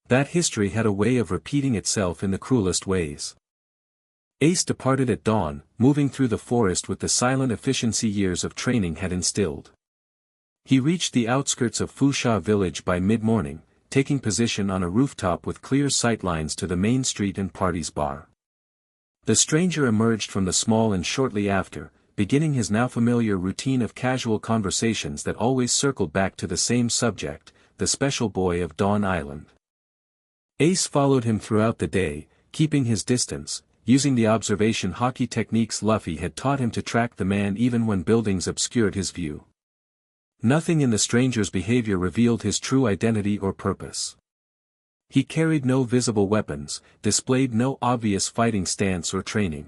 That history had a way of repeating itself in the cruelest ways. Ace departed at dawn, moving through the forest with the silent efficiency years of training had instilled. He reached the outskirts of Fusha village by mid-morning, taking position on a rooftop with clear sightlines to the main street and party's bar. The stranger emerged from the small and shortly after, beginning his now familiar routine of casual conversations that always circled back to the same subject, the special boy of Dawn Island. Ace followed him throughout the day, keeping his distance, using the observation Haki techniques Luffy had taught him to track the man even when buildings obscured his view. Nothing in the stranger's behavior revealed his true identity or purpose. He carried no visible weapons, displayed no obvious fighting stance or training.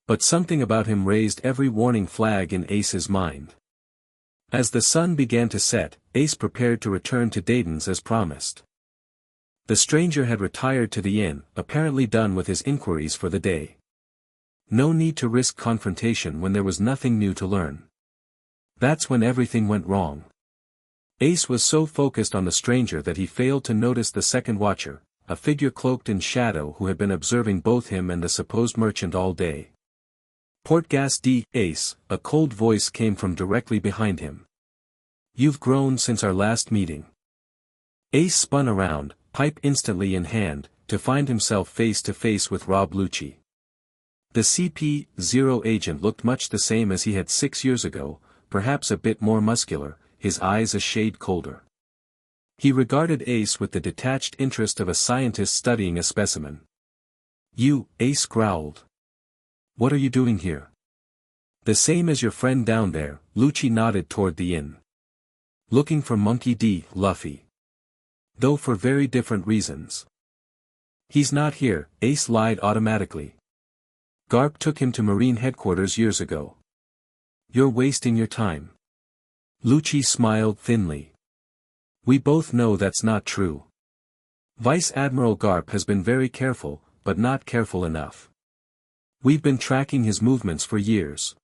But something about him raised every warning flag in Ace's mind. As the sun began to set, Ace prepared to return to Dayton's as promised. The stranger had retired to the inn, apparently done with his inquiries for the day. No need to risk confrontation when there was nothing new to learn. That's when everything went wrong. Ace was so focused on the stranger that he failed to notice the second watcher, a figure cloaked in shadow who had been observing both him and the supposed merchant all day. Portgas D. Ace, a cold voice came from directly behind him. You've grown since our last meeting. Ace spun around, pipe instantly in hand, to find himself face to face with Rob Lucci. The CP-0 agent looked much the same as he had 6 years ago, perhaps a bit more muscular, his eyes a shade colder. He regarded Ace with the detached interest of a scientist studying a specimen. You, Ace growled. What are you doing here? The same as your friend down there, Lucci nodded toward the inn. Looking for Monkey D. Luffy. Though for very different reasons. He's not here, Ace lied automatically. Garp took him to Marine headquarters years ago. You're wasting your time. Lucci smiled thinly. We both know that's not true. Vice Admiral Garp has been very careful, but not careful enough. We've been tracking his movements for years.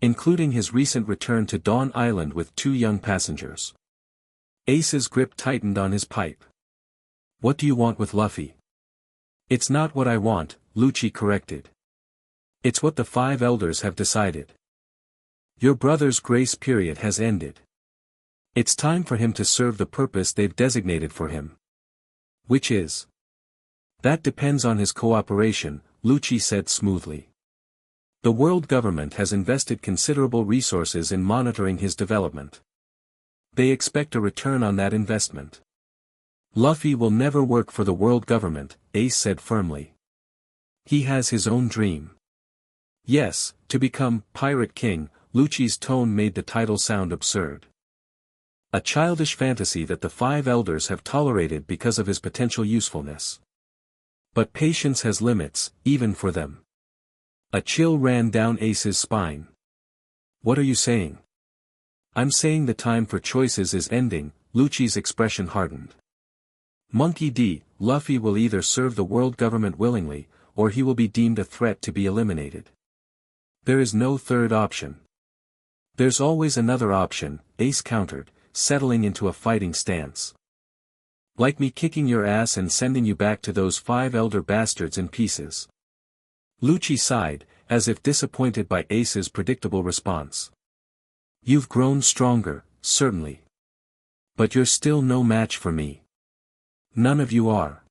Including his recent return to Dawn Island with 2 young passengers. Ace's grip tightened on his pipe. What do you want with Luffy? It's not what I want, Lucci corrected. It's what the 5 elders have decided. Your brother's grace period has ended. It's time for him to serve the purpose they've designated for him. Which is? That depends on his cooperation, Lucci said smoothly. The world government has invested considerable resources in monitoring his development. They expect a return on that investment. Luffy will never work for the world government, Ace said firmly. He has his own dream. Yes, to become Pirate King. Lucci's tone made the title sound absurd. A childish fantasy that the 5 elders have tolerated because of his potential usefulness. But patience has limits, even for them. A chill ran down Ace's spine. What are you saying? I'm saying the time for choices is ending, Lucci's expression hardened. Monkey D. Luffy will either serve the world government willingly, or he will be deemed a threat to be eliminated. There is no third option. There's always another option, Ace countered, settling into a fighting stance. Like me kicking your ass and sending you back to those 5 elder bastards in pieces. Lucci sighed, as if disappointed by Ace's predictable response. You've grown stronger, certainly. But you're still no match for me. None of you are.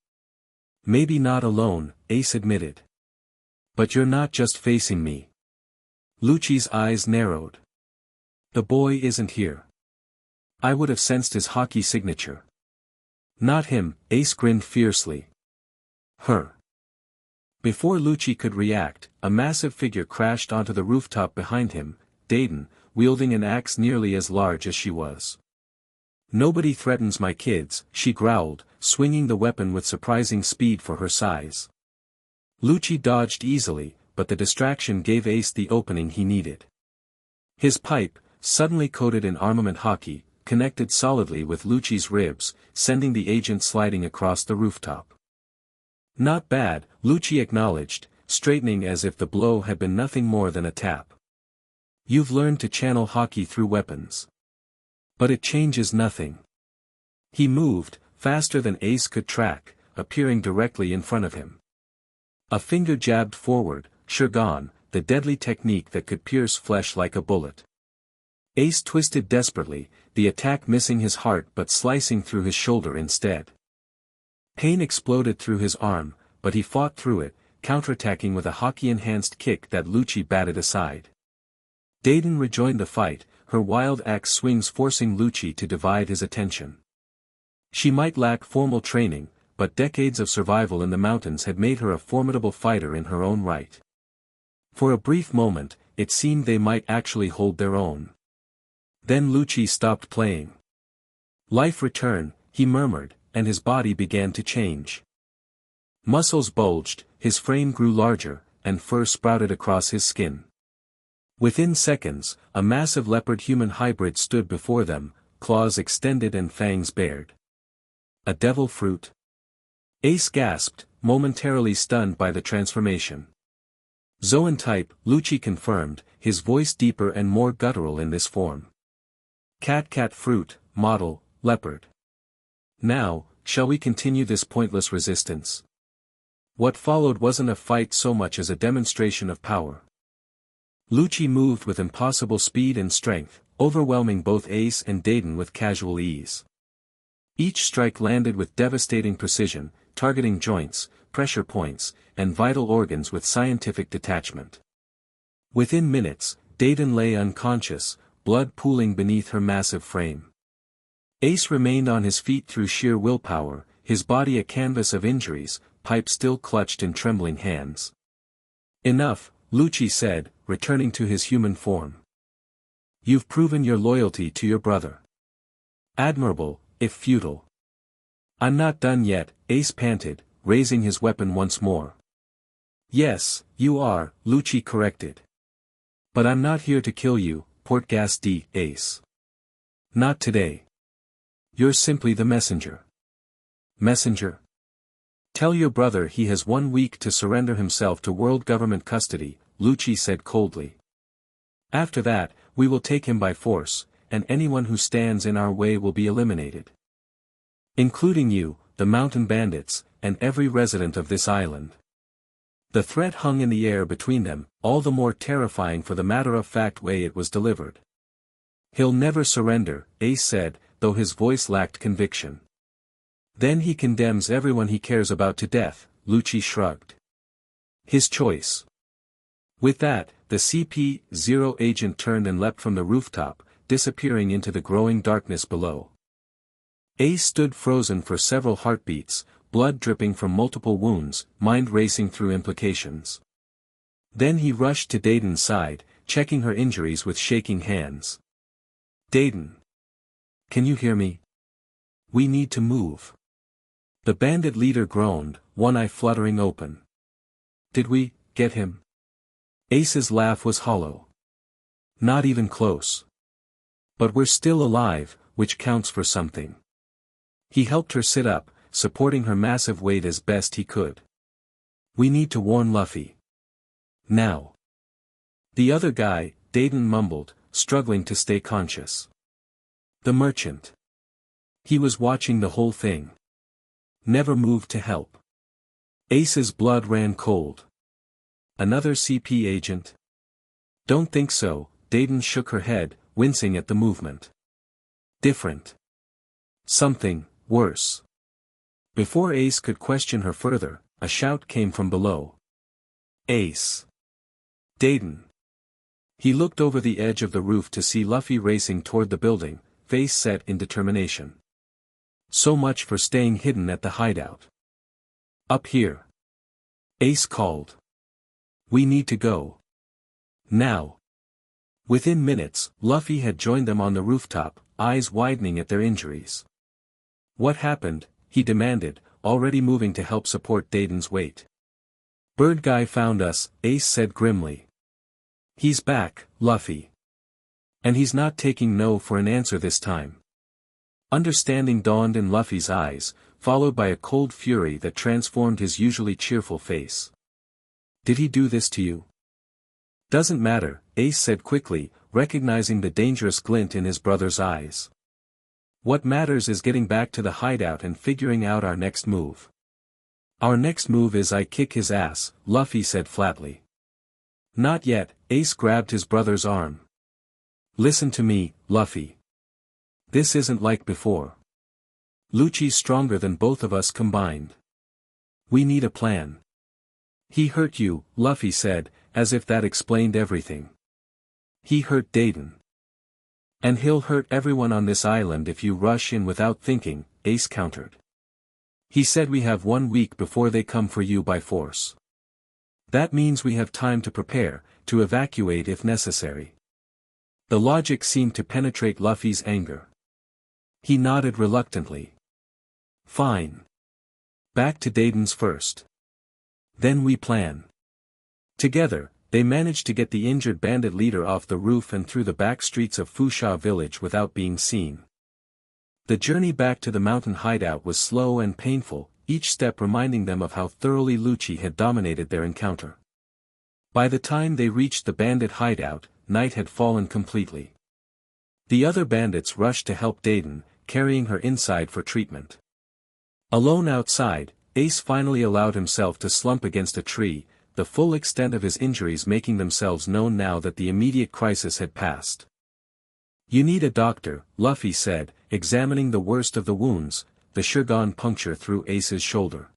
Maybe not alone, Ace admitted. But you're not just facing me. Lucci's eyes narrowed. The boy isn't here. I would have sensed his Haki signature. Not him, Ace grinned fiercely. Her. Before Lucci could react, a massive figure crashed onto the rooftop behind him, Dayton, wielding an axe nearly as large as she was. Nobody threatens my kids, she growled, swinging the weapon with surprising speed for her size. Lucci dodged easily, but the distraction gave Ace the opening he needed. His pipe, suddenly coated in armament Haki, connected solidly with Lucci's ribs, sending the agent sliding across the rooftop. Not bad, Lucci acknowledged, straightening as if the blow had been nothing more than a tap. You've learned to channel Haki through weapons. But it changes nothing. He moved, faster than Ace could track, appearing directly in front of him. A finger jabbed forward, Shurgan, the deadly technique that could pierce flesh like a bullet. Ace twisted desperately, the attack missing his heart but slicing through his shoulder instead. Pain exploded through his arm, but he fought through it, counterattacking with a Haki-enhanced kick that Lucci batted aside. Dayton rejoined the fight, her wild axe swings forcing Lucci to divide his attention. She might lack formal training, but decades of survival in the mountains had made her a formidable fighter in her own right. For a brief moment, it seemed they might actually hold their own. Then Lucci stopped playing. Life returned, he murmured, and his body began to change. Muscles bulged, his frame grew larger, and fur sprouted across his skin. Within seconds, a massive leopard-human hybrid stood before them, claws extended and fangs bared. A devil fruit? Ace gasped, momentarily stunned by the transformation. Zoan type, Lucci confirmed, his voice deeper and more guttural in this form. Cat fruit, model, leopard. Now, shall we continue this pointless resistance? What followed wasn't a fight so much as a demonstration of power. Lucci moved with impossible speed and strength, overwhelming both Ace and Dayton with casual ease. Each strike landed with devastating precision, targeting joints, pressure points, and vital organs with scientific detachment. Within minutes, Dayton lay unconscious, blood pooling beneath her massive frame. Ace remained on his feet through sheer willpower, his body a canvas of injuries, pipe still clutched in trembling hands. Enough, Lucci said, returning to his human form. You've proven your loyalty to your brother. Admirable, if futile. I'm not done yet, Ace panted, raising his weapon once more. Yes, you are, Lucci corrected. But I'm not here to kill you, Portgas D. Ace. Not today. You're simply the messenger. Messenger? Tell your brother he has 1 week to surrender himself to world government custody, Lucci said coldly. After that, we will take him by force, and anyone who stands in our way will be eliminated. Including you, the mountain bandits, and every resident of this island. The threat hung in the air between them, all the more terrifying for the matter-of-fact way it was delivered. He'll never surrender, Ace said, though his voice lacked conviction. Then he condemns everyone he cares about to death, Lucci shrugged. His choice. With that, the CP-0 agent turned and leapt from the rooftop, disappearing into the growing darkness below. Ace stood frozen for several heartbeats, blood dripping from multiple wounds, mind racing through implications. Then he rushed to Dayton's side, checking her injuries with shaking hands. Dayton. Can you hear me? We need to move. The bandit leader groaned, one eye fluttering open. Did we get him? Ace's laugh was hollow. Not even close. But we're still alive, which counts for something. He helped her sit up, supporting her massive weight as best he could. We need to warn Luffy. Now. The other guy, Dayton mumbled, struggling to stay conscious. The merchant. He was watching the whole thing. Never moved to help. Ace's blood ran cold. Another CP agent? Don't think so, Dayton shook her head, wincing at the movement. Different. Something worse. Before Ace could question her further, a shout came from below. Ace. Dayton. He looked over the edge of the roof to see Luffy racing toward the building, face set in determination. So much for staying hidden at the hideout. Up here. Ace called. We need to go. Now. Within minutes, Luffy had joined them on the rooftop, eyes widening at their injuries. What happened? He demanded, already moving to help support Dayton's weight. Bird guy found us, Ace said grimly. He's back, Luffy. And he's not taking no for an answer this time. Understanding dawned in Luffy's eyes, followed by a cold fury that transformed his usually cheerful face. Did he do this to you? Doesn't matter, Ace said quickly, recognizing the dangerous glint in his brother's eyes. What matters is getting back to the hideout and figuring out our next move. Our next move is I kick his ass, Luffy said flatly. Not yet, Ace grabbed his brother's arm. Listen to me, Luffy. This isn't like before. Lucci's stronger than both of us combined. We need a plan. He hurt you, Luffy said, as if that explained everything. He hurt Dayton. And he'll hurt everyone on this island if you rush in without thinking, Ace countered. He said we have 1 week before they come for you by force. That means we have time to prepare, to evacuate if necessary. The logic seemed to penetrate Luffy's anger. He nodded reluctantly. Fine. Back to Dayton's first. Then we plan. Together, they managed to get the injured bandit leader off the roof and through the back streets of Fusha village without being seen. The journey back to the mountain hideout was slow and painful, each step reminding them of how thoroughly Lucci had dominated their encounter. By the time they reached the bandit hideout, night had fallen completely. The other bandits rushed to help Dayton, carrying her inside for treatment. Alone outside, Ace finally allowed himself to slump against a tree, the full extent of his injuries making themselves known now that the immediate crisis had passed. You need a doctor, Luffy said, examining the worst of the wounds, the Shogun puncture through Ace's shoulder.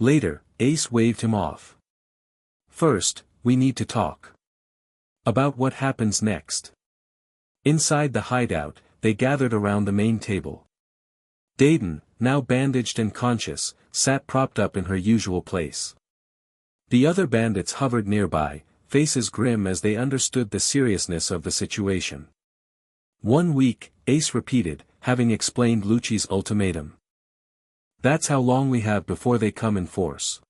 Later, Ace waved him off. First, we need to talk. About what happens next. Inside the hideout, they gathered around the main table. Dayton, now bandaged and conscious, sat propped up in her usual place. The other bandits hovered nearby, faces grim as they understood the seriousness of the situation. 1 week, Ace repeated, having explained Lucci's ultimatum. That's how long we have before they come in force.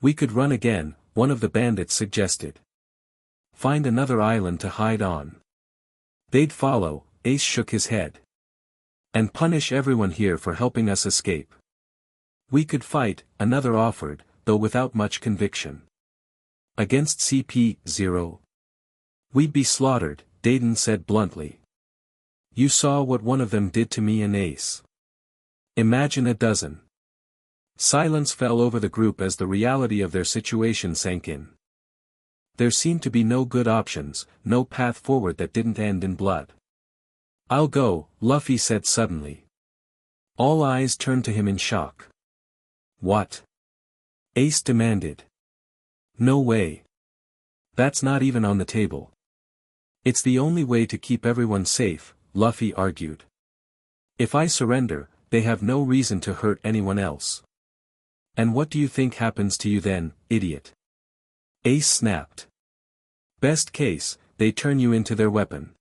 We could run again, one of the bandits suggested. Find another island to hide on. They'd follow, Ace shook his head. And punish everyone here for helping us escape. We could fight, another offered, though without much conviction. Against CP-0. We'd be slaughtered, Dayton said bluntly. You saw what one of them did to me and Ace. Imagine a dozen. Silence fell over the group as the reality of their situation sank in. There seemed to be no good options, no path forward that didn't end in blood. I'll go, Luffy said suddenly. All eyes turned to him in shock. What? Ace demanded. No way. That's not even on the table. It's the only way to keep everyone safe, Luffy argued. If I surrender, they have no reason to hurt anyone else. And what do you think happens to you then, idiot? Ace snapped. Best case, they turn you into their weapon.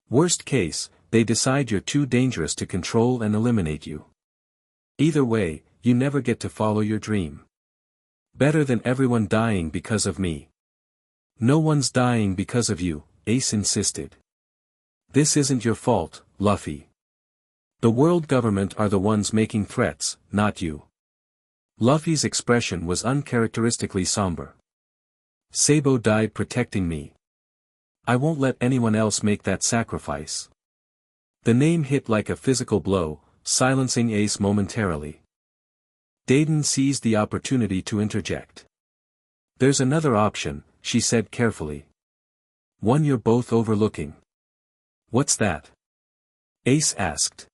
Worst case, they decide you're too dangerous to control and eliminate you. Either way, you never get to follow your dream. Better than everyone dying because of me. No one's dying because of you, Ace insisted. This isn't your fault, Luffy. The world government are the ones making threats, not you. Luffy's expression was uncharacteristically somber. Sabo died protecting me. I won't let anyone else make that sacrifice. The name hit like a physical blow, silencing Ace momentarily. Dayton seized the opportunity to interject. There's another option, she said carefully. One you're both overlooking. What's that? Ace asked.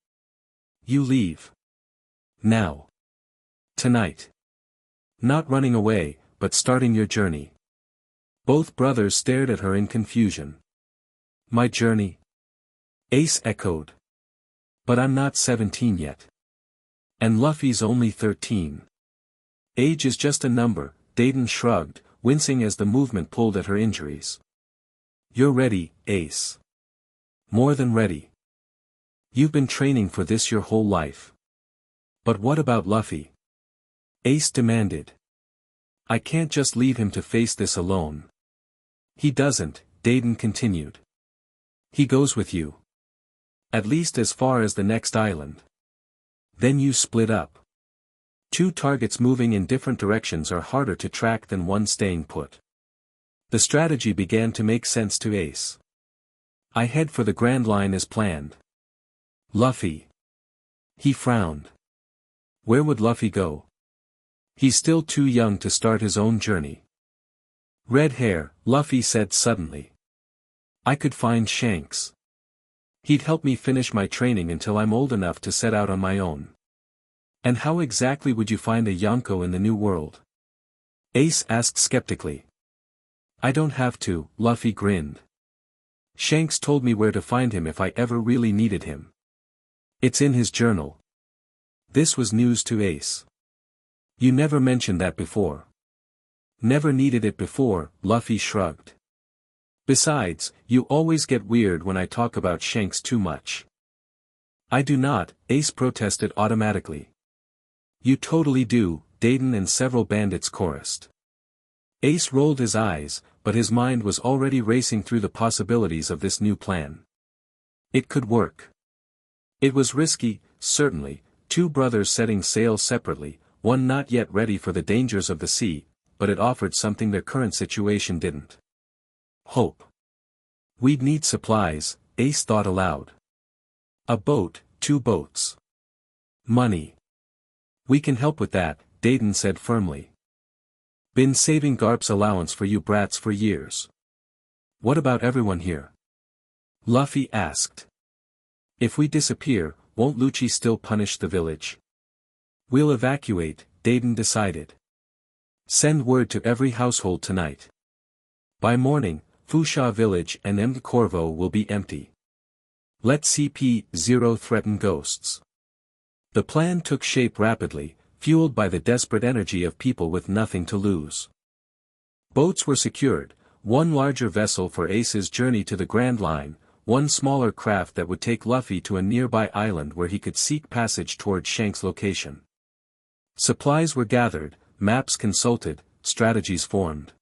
You leave. Now. Tonight. Not running away, but starting your journey. Both brothers stared at her in confusion. My journey? Ace echoed. But I'm not 17 yet. And Luffy's only 13. Age is just a number, Dayton shrugged, wincing as the movement pulled at her injuries. You're ready, Ace. More than ready. You've been training for this your whole life. But what about Luffy? Ace demanded. I can't just leave him to face this alone. He doesn't, Dayton continued. He goes with you. At least as far as the next island. Then you split up. Two targets moving in different directions are harder to track than one staying put. The strategy began to make sense to Ace. I head for the Grand Line as planned. Luffy. He frowned. Where would Luffy go? He's still too young to start his own journey. Red hair, Luffy said suddenly. I could find Shanks. He'd help me finish my training until I'm old enough to set out on my own. And how exactly would you find a Yonko in the New World? Ace asked skeptically. I don't have to, Luffy grinned. Shanks told me where to find him if I ever really needed him. It's in his journal. This was news to Ace. You never mentioned that before. Never needed it before, Luffy shrugged. Besides, you always get weird when I talk about Shanks too much. I do not, Ace protested automatically. You totally do, Dayton and several bandits chorused. Ace rolled his eyes, but his mind was already racing through the possibilities of this new plan. It could work. It was risky, certainly, two brothers setting sail separately, one not yet ready for the dangers of the sea, but it offered something their current situation didn't. Hope. We'd need supplies, Ace thought aloud. A boat, 2 boats. Money. We can help with that, Dayton said firmly. Been saving Garp's allowance for you brats for years. What about everyone here? Luffy asked. If we disappear, won't Lucci still punish the village? We'll evacuate, Dayton decided. Send word to every household tonight. By morning, Fusha village and M. Corvo will be empty. Let CP-0 threaten ghosts. The plan took shape rapidly, fueled by the desperate energy of people with nothing to lose. Boats were secured, one larger vessel for Ace's journey to the Grand Line, one smaller craft that would take Luffy to a nearby island where he could seek passage toward Shanks' location. Supplies were gathered, maps consulted, strategies formed.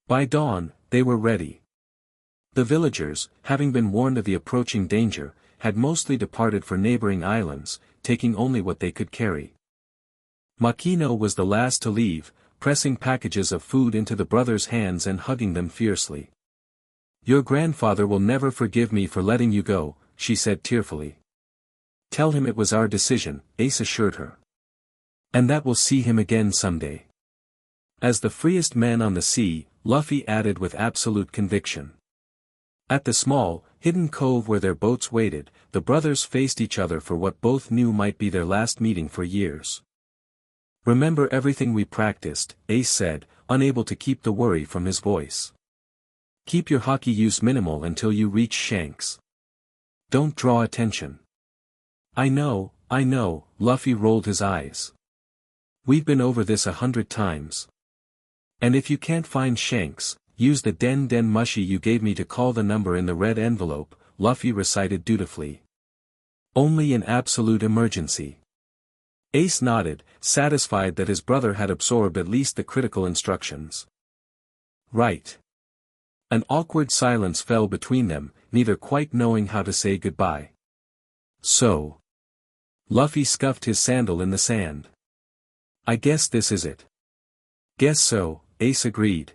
By dawn, they were ready. The villagers, having been warned of the approaching danger, had mostly departed for neighboring islands, taking only what they could carry. Makino was the last to leave, pressing packages of food into the brothers' hands and hugging them fiercely. Your grandfather will never forgive me for letting you go, she said tearfully. Tell him it was our decision, Ace assured her. And that we'll see him again someday. As the freest man on the sea, Luffy added with absolute conviction. At the small, hidden cove where their boats waited, the brothers faced each other for what both knew might be their last meeting for years. Remember everything we practiced, Ace said, unable to keep the worry from his voice. Keep your Haki use minimal until you reach Shanks. Don't draw attention. I know, Luffy rolled his eyes. We've been over this 100 times. And if you can't find Shanks, use the Den Mushi you gave me to call the number in the red envelope, Luffy recited dutifully. Only in absolute emergency. Ace nodded, satisfied that his brother had absorbed at least the critical instructions. Right. An awkward silence fell between them, neither quite knowing how to say goodbye. So. Luffy scuffed his sandal in the sand. I guess this is it. Guess so, Ace agreed.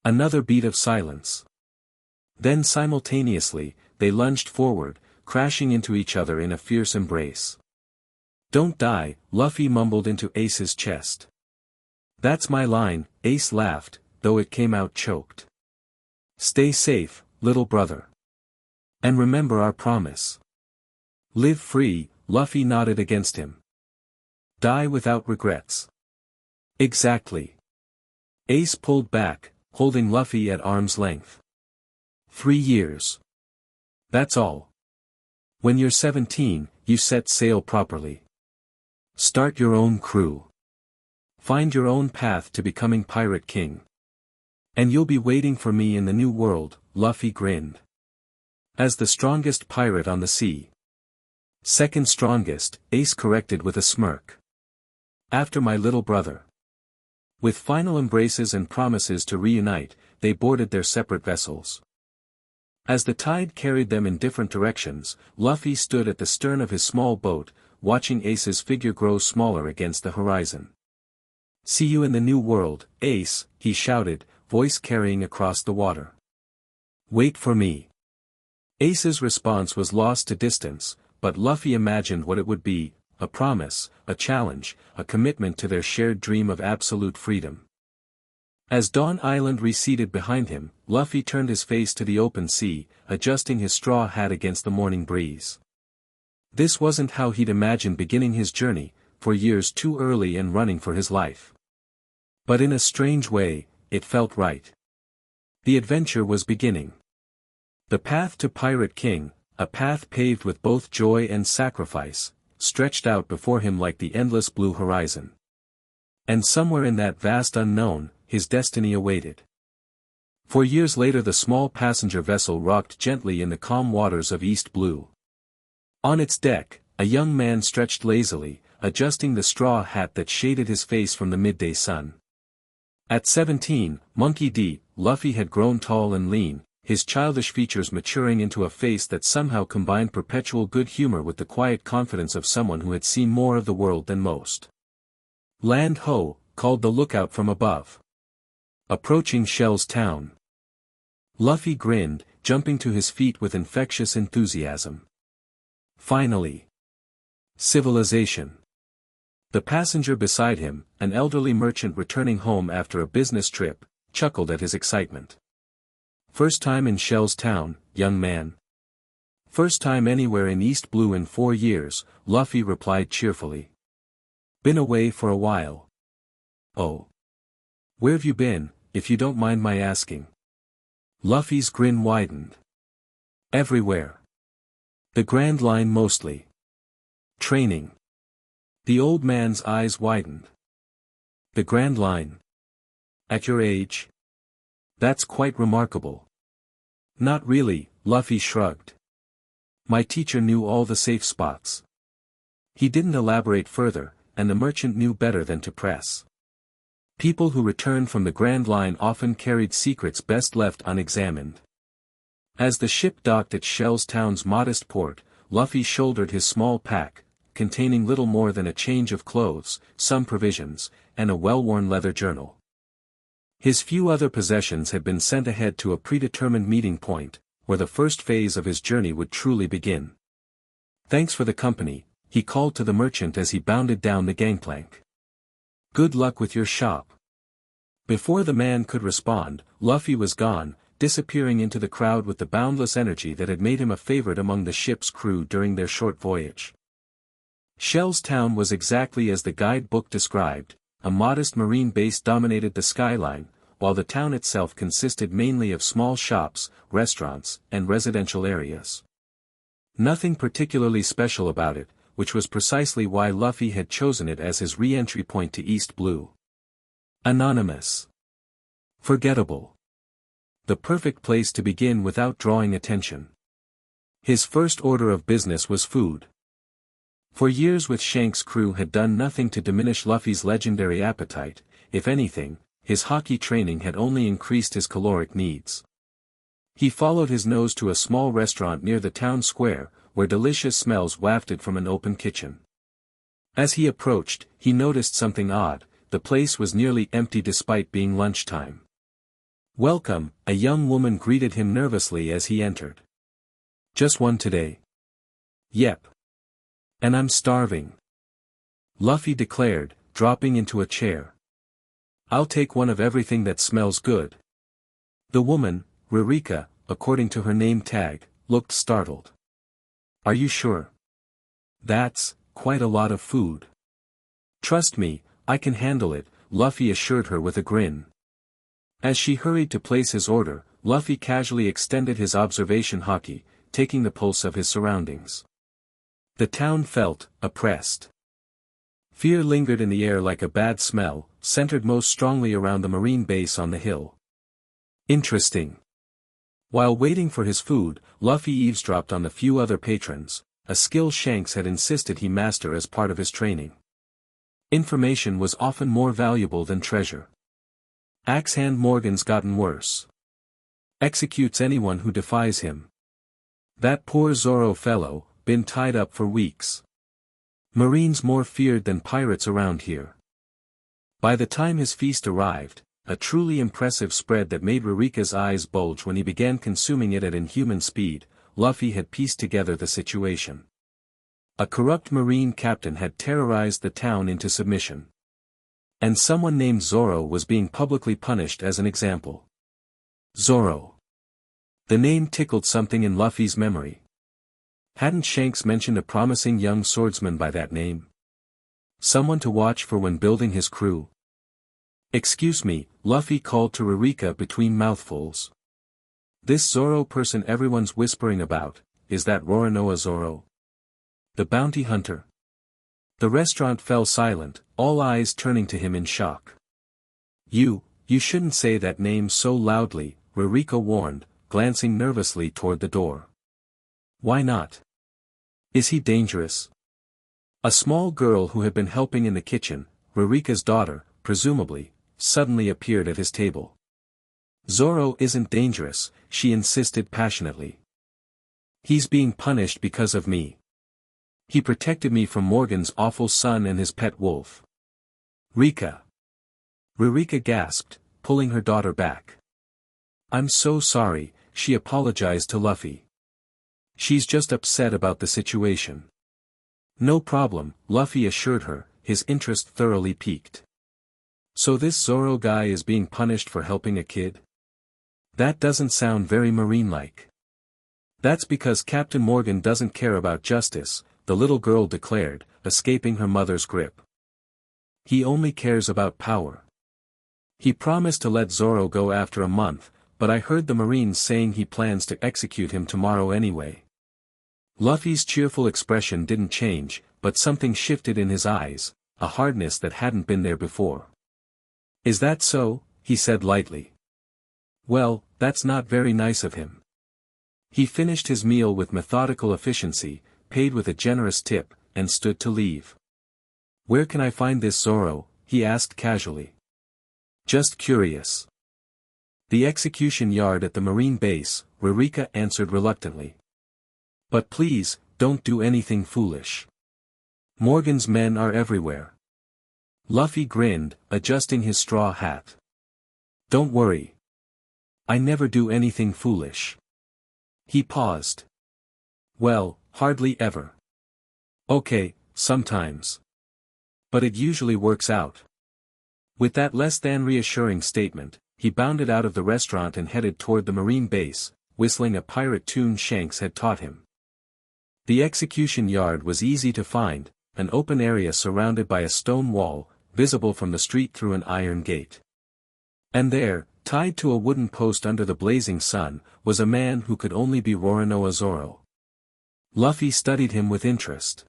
Another beat of silence. Then simultaneously, they lunged forward, crashing into each other in a fierce embrace. "Don't die," Luffy mumbled into Ace's chest. "That's my line," Ace laughed, though it came out choked. "Stay safe, little brother. And remember our promise. Live free," Luffy nodded against him. "Die without regrets." "Exactly." Ace pulled back, holding Luffy at arm's length. 3 years. That's all. When you're 17, you set sail properly. Start your own crew. Find your own path to becoming Pirate King. And you'll be waiting for me in the new world, Luffy grinned. As the strongest pirate on the sea. Second strongest, Ace corrected with a smirk. After my little brother. With final embraces and promises to reunite, they boarded their separate vessels. As the tide carried them in different directions, Luffy stood at the stern of his small boat, watching Ace's figure grow smaller against the horizon. "See you in the new world, Ace," he shouted, voice carrying across the water. "Wait for me." Ace's response was lost to distance, but Luffy imagined what it would be, a promise, a challenge, a commitment to their shared dream of absolute freedom. As Dawn Island receded behind him, Luffy turned his face to the open sea, adjusting his straw hat against the morning breeze. This wasn't how he'd imagined beginning his journey, 4 years too early and running for his life. But in a strange way, it felt right. The adventure was beginning. The path to Pirate King, a path paved with both joy and sacrifice, stretched out before him like the endless blue horizon. And somewhere in that vast unknown, his destiny awaited. 4 years later the small passenger vessel rocked gently in the calm waters of East Blue. On its deck, a young man stretched lazily, adjusting the straw hat that shaded his face from the midday sun. At 17, Monkey D., Luffy had grown tall and lean, his childish features maturing into a face that somehow combined perpetual good humor with the quiet confidence of someone who had seen more of the world than most. "Land ho!" called the lookout from above. "Approaching Shell's town." Luffy grinned, jumping to his feet with infectious enthusiasm. Finally. Civilization. The passenger beside him, an elderly merchant returning home after a business trip, chuckled at his excitement. "First time in Shell's town, young man?" "First time anywhere in East Blue in 4 years, Luffy replied cheerfully. "Been away for a while." "Oh. Where've you been, if you don't mind my asking?" Luffy's grin widened. "Everywhere. The Grand Line mostly. Training." The old man's eyes widened. "The Grand Line? At your age? That's quite remarkable." "Not really," Luffy shrugged. "My teacher knew all the safe spots." He didn't elaborate further, and the merchant knew better than to press. People who returned from the Grand Line often carried secrets best left unexamined. As the ship docked at Shell's town's modest port, Luffy shouldered his small pack, containing little more than a change of clothes, some provisions, and a well-worn leather journal. His few other possessions had been sent ahead to a predetermined meeting point, where the first phase of his journey would truly begin. "Thanks for the company," he called to the merchant as he bounded down the gangplank. "Good luck with your shop." Before the man could respond, Luffy was gone, disappearing into the crowd with the boundless energy that had made him a favorite among the ship's crew during their short voyage. Shell's town was exactly as the guidebook described. A modest marine base dominated the skyline, while the town itself consisted mainly of small shops, restaurants, and residential areas. Nothing particularly special about it, which was precisely why Luffy had chosen it as his re-entry point to East Blue. Anonymous. Forgettable. The perfect place to begin without drawing attention. His first order of business was food. For years with Shank's crew had done nothing to diminish Luffy's legendary appetite. If anything, his Haki training had only increased his caloric needs. He followed his nose to a small restaurant near the town square, where delicious smells wafted from an open kitchen. As he approached, he noticed something odd. The place was nearly empty despite being lunchtime. Welcome, a young woman greeted him nervously as he entered. Just one today. Yep. And I'm starving. Luffy declared, dropping into a chair. I'll take one of everything that smells good. The woman, Ririka, according to her name tag, looked startled. Are you sure? That's quite a lot of food. Trust me, I can handle it, Luffy assured her with a grin. As she hurried to place his order, Luffy casually extended his observation haki, taking the pulse of his surroundings. The town felt oppressed. Fear lingered in the air like a bad smell, centered most strongly around the marine base on the hill. Interesting. While waiting for his food, Luffy eavesdropped on the few other patrons, a skill Shanks had insisted he master as part of his training. Information was often more valuable than treasure. Axe-hand Morgan's gotten worse. Executes anyone who defies him. That poor Zoro fellow, been tied up for weeks. Marines more feared than pirates around here. By the time his feast arrived, a truly impressive spread that made Ririka's eyes bulge when he began consuming it at inhuman speed, Luffy had pieced together the situation. A corrupt marine captain had terrorized the town into submission. And someone named Zoro was being publicly punished as an example. Zoro. The name tickled something in Luffy's memory. Hadn't Shanks mentioned a promising young swordsman by that name? Someone to watch for when building his crew? Excuse me, Luffy called to Ririka between mouthfuls. This Zoro person everyone's whispering about, is that Roronoa Zoro? The bounty hunter? The restaurant fell silent, all eyes turning to him in shock. You shouldn't say that name so loudly, Ririka warned, glancing nervously toward the door. Why not? Is he dangerous? A small girl who had been helping in the kitchen, Ririka's daughter, presumably, suddenly appeared at his table. Zoro isn't dangerous, she insisted passionately. He's being punished because of me. He protected me from Morgan's awful son and his pet wolf. Rika. Ririka gasped, pulling her daughter back. I'm so sorry, she apologized to Luffy. She's just upset about the situation. No problem, Luffy assured her, his interest thoroughly piqued. So this Zoro guy is being punished for helping a kid? That doesn't sound very marine-like. That's because Captain Morgan doesn't care about justice, the little girl declared, escaping her mother's grip. He only cares about power. He promised to let Zoro go after a month, but I heard the Marines saying he plans to execute him tomorrow anyway. Luffy's cheerful expression didn't change, but something shifted in his eyes, a hardness that hadn't been there before. Is that so? He said lightly. Well, that's not very nice of him. He finished his meal with methodical efficiency, paid with a generous tip, and stood to leave. Where can I find this Zoro? He asked casually. Just curious. The execution yard at the marine base, Ririka answered reluctantly. But please, don't do anything foolish. Morgan's men are everywhere. Luffy grinned, adjusting his straw hat. Don't worry. I never do anything foolish. He paused. Well, hardly ever. Okay, sometimes. But it usually works out. With that less than reassuring statement, he bounded out of the restaurant and headed toward the marine base, whistling a pirate tune Shanks had taught him. The execution yard was easy to find, an open area surrounded by a stone wall, visible from the street through an iron gate. And there, tied to a wooden post under the blazing sun, was a man who could only be Roronoa Zoro. Luffy studied him with interest.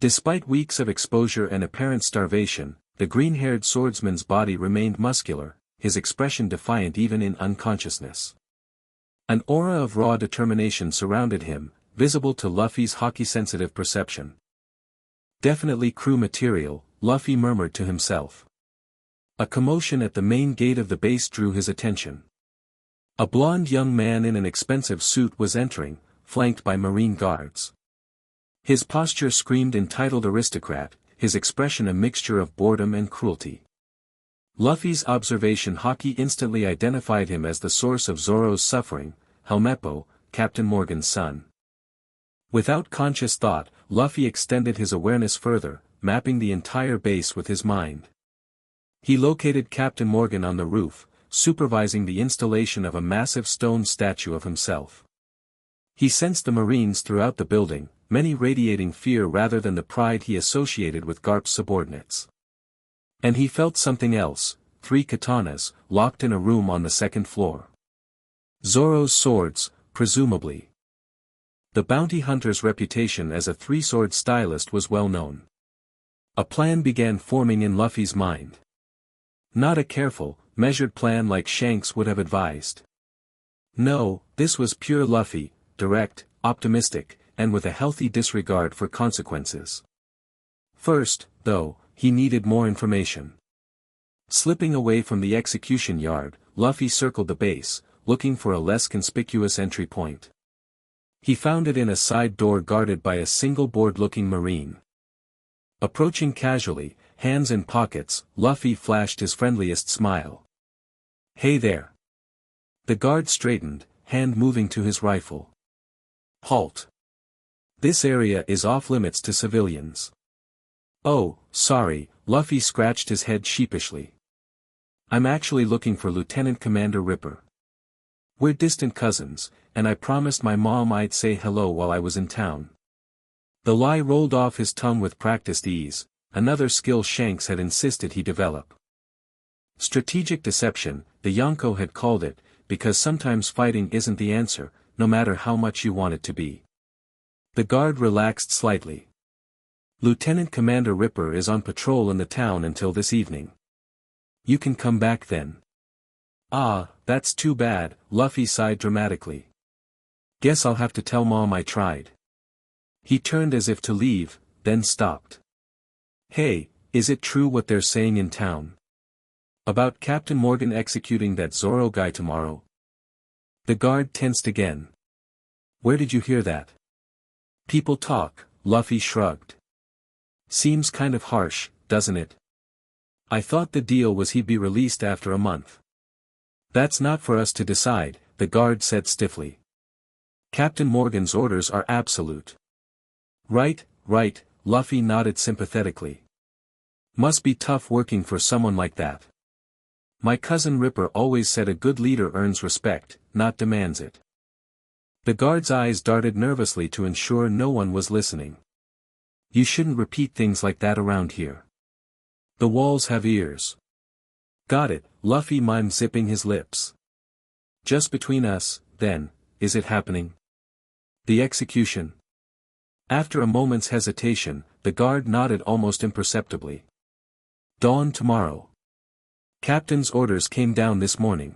Despite weeks of exposure and apparent starvation, the green-haired swordsman's body remained muscular, his expression defiant even in unconsciousness. An aura of raw determination surrounded him, visible to Luffy's Haki-sensitive perception. Definitely crew material, Luffy murmured to himself. A commotion at the main gate of the base drew his attention. A blond young man in an expensive suit was entering, flanked by marine guards. His posture screamed entitled aristocrat, his expression a mixture of boredom and cruelty. Luffy's observation Haki instantly identified him as the source of Zoro's suffering, Helmeppo, Captain Morgan's son. Without conscious thought, Luffy extended his awareness further, mapping the entire base with his mind. He located Captain Morgan on the roof, supervising the installation of a massive stone statue of himself. He sensed the Marines throughout the building, many radiating fear rather than the pride he associated with Garp's subordinates. And he felt something else, 3 katanas, locked in a room on the second floor. Zoro's swords, presumably. The bounty hunter's reputation as a 3-sword stylist was well known. A plan began forming in Luffy's mind. Not a careful, measured plan like Shanks would have advised. No, this was pure Luffy, direct, optimistic, and with a healthy disregard for consequences. First, though, he needed more information. Slipping away from the execution yard, Luffy circled the base, looking for a less conspicuous entry point. He found it in a side door guarded by a single bored-looking Marine. Approaching casually, hands in pockets, Luffy flashed his friendliest smile. "Hey there." The guard straightened, hand moving to his rifle. "Halt. This area is off-limits to civilians." "Oh, sorry," Luffy scratched his head sheepishly. "I'm actually looking for Lieutenant Commander Ripper. We're distant cousins, and I promised my mom I'd say hello while I was in town." The lie rolled off his tongue with practiced ease, another skill Shanks had insisted he develop. Strategic deception, the Yonko had called it, because sometimes fighting isn't the answer, no matter how much you want it to be. The guard relaxed slightly. "Lieutenant Commander Ripper is on patrol in the town until this evening. You can come back then." "Ah, that's too bad," Luffy sighed dramatically. "Guess I'll have to tell Mom I tried." He turned as if to leave, then stopped. "Hey, is it true what they're saying in town? About Captain Morgan executing that Zoro guy tomorrow?" The guard tensed again. "Where did you hear that?" "People talk," Luffy shrugged. "Seems kind of harsh, doesn't it? I thought the deal was he'd be released after a month." "That's not for us to decide," the guard said stiffly. "Captain Morgan's orders are absolute." Right, Luffy nodded sympathetically. "Must be tough working for someone like that. My cousin Ripper always said a good leader earns respect, not demands it." The guard's eyes darted nervously to ensure no one was listening. "You shouldn't repeat things like that around here. The walls have ears." "Got it," Luffy mimed, zipping his lips. "Just between us, then, is it happening? The execution?" After a moment's hesitation, the guard nodded almost imperceptibly. "Dawn tomorrow. Captain's orders came down this morning."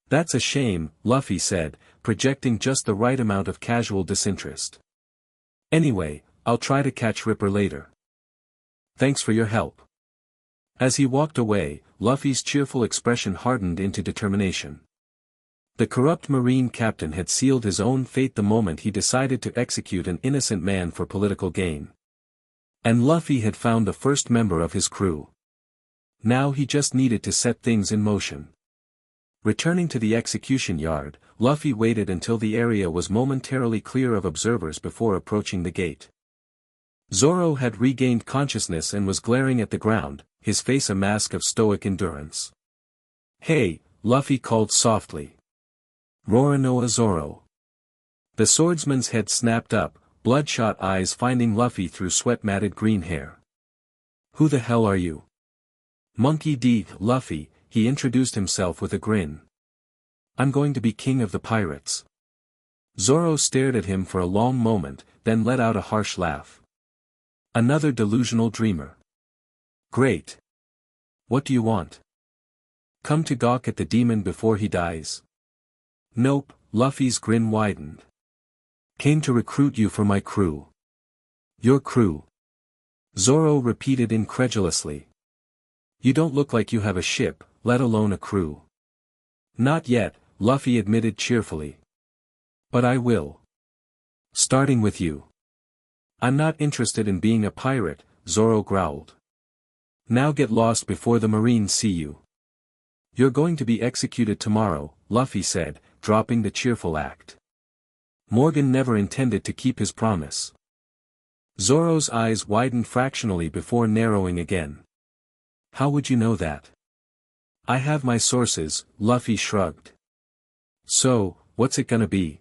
"That's a shame," Luffy said, projecting just the right amount of casual disinterest. "Anyway, I'll try to catch Ripper later. Thanks for your help." As he walked away, Luffy's cheerful expression hardened into determination. The corrupt Marine captain had sealed his own fate the moment he decided to execute an innocent man for political gain. And Luffy had found the first member of his crew. Now he just needed to set things in motion. Returning to the execution yard, Luffy waited until the area was momentarily clear of observers before approaching the gate. Zoro had regained consciousness and was glaring at the ground, his face a mask of stoic endurance. "Hey," Luffy called softly. "Roronoa Zoro." The swordsman's head snapped up, bloodshot eyes finding Luffy through sweat-matted green hair. "Who the hell are you?" "Monkey D. Luffy," he introduced himself with a grin. "I'm going to be king of the pirates." Zoro stared at him for a long moment, then let out a harsh laugh. "Another delusional dreamer. Great. What do you want? Come to gawk at the demon before he dies?" "Nope," Luffy's grin widened. "Came to recruit you for my crew." "Your crew?" Zoro repeated incredulously. "You don't look like you have a ship, let alone a crew." "Not yet," Luffy admitted cheerfully. "But I will. Starting with you." "I'm not interested in being a pirate," Zoro growled. Now get lost before the Marines see you. You're going to be executed tomorrow, Luffy said, dropping the cheerful act. Morgan never intended to keep his promise. Zoro's eyes widened fractionally before narrowing again. How would you know that? I have my sources, Luffy shrugged. So, what's it gonna be?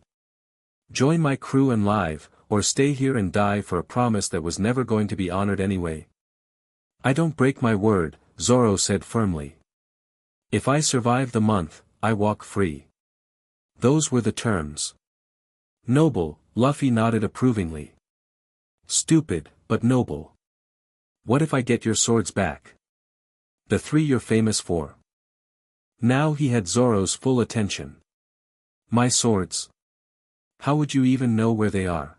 Join my crew and live, or stay here and die for a promise that was never going to be honored anyway? I don't break my word, Zoro said firmly. If I survive the month, I walk free. Those were the terms. Noble, Luffy nodded approvingly. Stupid, but noble. What if I get your swords back? The three you're famous for. Now he had Zoro's full attention. My swords? How would you even know where they are?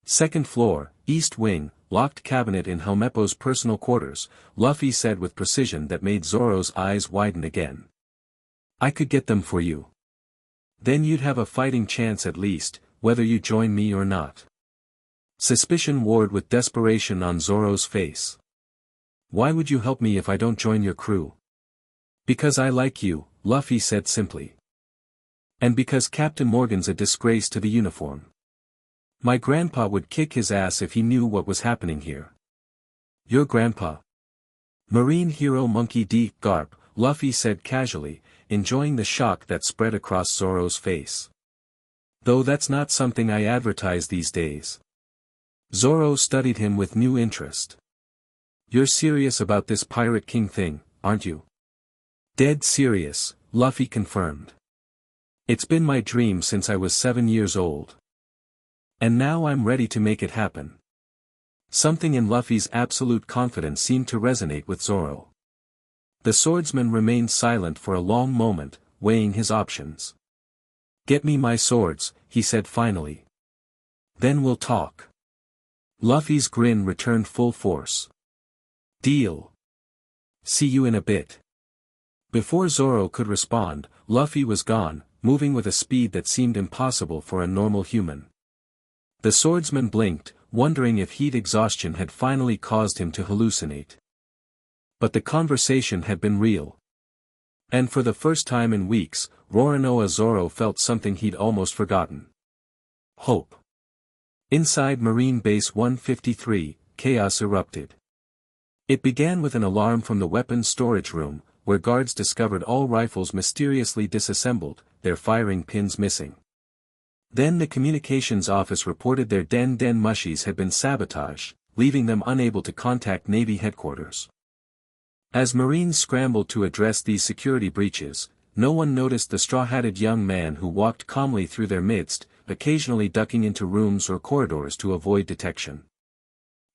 Second floor, East Wing, locked cabinet in Helmeppo's personal quarters, Luffy said with precision that made Zoro's eyes widen again. I could get them for you. Then you'd have a fighting chance at least, whether you join me or not. Suspicion warred with desperation on Zoro's face. Why would you help me if I don't join your crew? Because I like you, Luffy said simply. And because Captain Morgan's a disgrace to the uniform. My grandpa would kick his ass if he knew what was happening here. Your grandpa? Marine hero Monkey D. Garp, Luffy said casually, enjoying the shock that spread across Zoro's face. Though that's not something I advertise these days. Zoro studied him with new interest. You're serious about this Pirate King thing, aren't you? Dead serious, Luffy confirmed. It's been my dream since I was 7 years old. And now I'm ready to make it happen. Something in Luffy's absolute confidence seemed to resonate with Zoro. The swordsman remained silent for a long moment, weighing his options. Get me my swords, he said finally. Then we'll talk. Luffy's grin returned full force. Deal. See you in a bit. Before Zoro could respond, Luffy was gone, moving with a speed that seemed impossible for a normal human. The swordsman blinked, wondering if heat exhaustion had finally caused him to hallucinate. But the conversation had been real. And for the first time in weeks, Roronoa Zoro felt something he'd almost forgotten. Hope. Inside Marine Base 153, chaos erupted. It began with an alarm from the weapons storage room, where guards discovered all rifles mysteriously disassembled, their firing pins missing. Then the communications office reported their Den mushies had been sabotaged, leaving them unable to contact Navy headquarters. As Marines scrambled to address these security breaches, no one noticed the straw-hatted young man who walked calmly through their midst, occasionally ducking into rooms or corridors to avoid detection.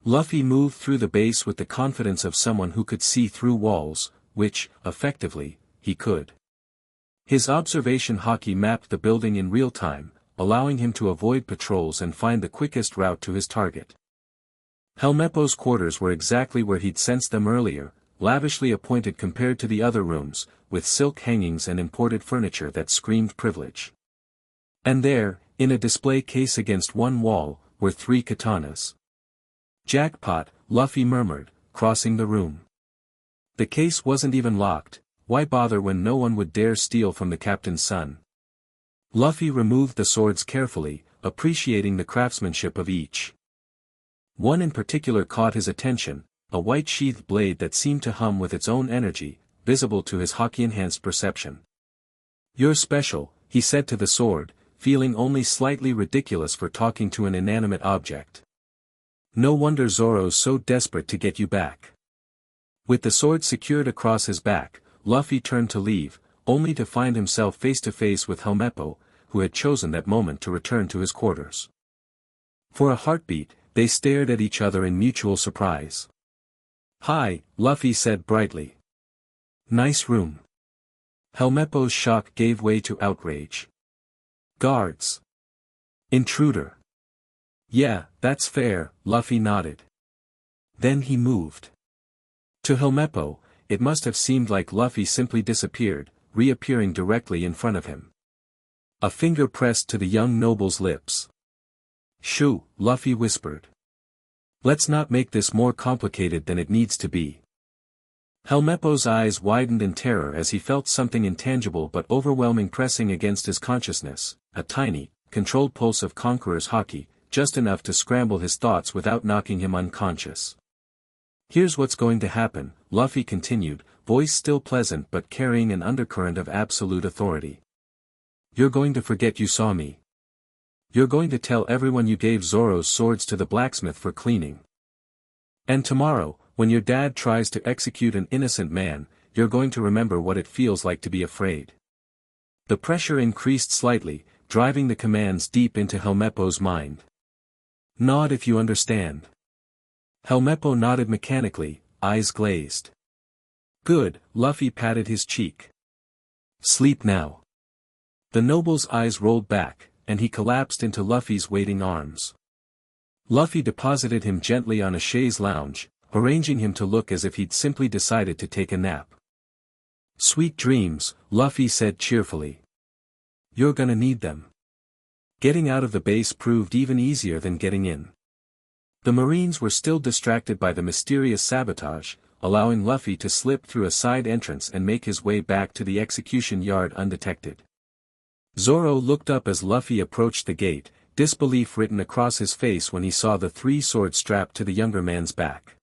Luffy moved through the base with the confidence of someone who could see through walls, which, effectively, he could. His observation Haki mapped the building in real time, allowing him to avoid patrols and find the quickest route to his target. Helmeppo's quarters were exactly where he'd sensed them earlier, lavishly appointed compared to the other rooms, with silk hangings and imported furniture that screamed privilege. And there, in a display case against one wall, were 3 katanas. Jackpot, Luffy murmured, crossing the room. The case wasn't even locked, why bother when no one would dare steal from the captain's son? Luffy removed the swords carefully, appreciating the craftsmanship of each. One in particular caught his attention, a white-sheathed blade that seemed to hum with its own energy, visible to his Haki-enhanced perception. You're special, he said to the sword, feeling only slightly ridiculous for talking to an inanimate object. No wonder Zoro's so desperate to get you back. With the sword secured across his back, Luffy turned to leave, only to find himself face to face with Helmeppo, who had chosen that moment to return to his quarters. For a heartbeat, they stared at each other in mutual surprise. Hi, Luffy said brightly. Nice room. Helmeppo's shock gave way to outrage. Guards. Intruder. Yeah, that's fair, Luffy nodded. Then he moved. To Helmeppo, it must have seemed like Luffy simply disappeared, reappearing directly in front of him. A finger pressed to the young noble's lips. Shoo, Luffy whispered. Let's not make this more complicated than it needs to be. Helmeppo's eyes widened in terror as he felt something intangible but overwhelming pressing against his consciousness, a tiny, controlled pulse of Conqueror's Haki, just enough to scramble his thoughts without knocking him unconscious. "Here's what's going to happen," Luffy continued, voice still pleasant but carrying an undercurrent of absolute authority. "You're going to forget you saw me. You're going to tell everyone you gave Zoro's swords to the blacksmith for cleaning. And tomorrow, when your dad tries to execute an innocent man, you're going to remember what it feels like to be afraid." The pressure increased slightly, driving the commands deep into Helmeppo's mind. "Nod if you understand." Helmeppo nodded mechanically, eyes glazed. "Good," Luffy patted his cheek. "Sleep now." The noble's eyes rolled back, and he collapsed into Luffy's waiting arms. Luffy deposited him gently on a chaise lounge, arranging him to look as if he'd simply decided to take a nap. "Sweet dreams," Luffy said cheerfully. "You're gonna need them." Getting out of the base proved even easier than getting in. The Marines were still distracted by the mysterious sabotage, allowing Luffy to slip through a side entrance and make his way back to the execution yard undetected. Zoro looked up as Luffy approached the gate, disbelief written across his face when he saw the 3 swords strapped to the younger man's back.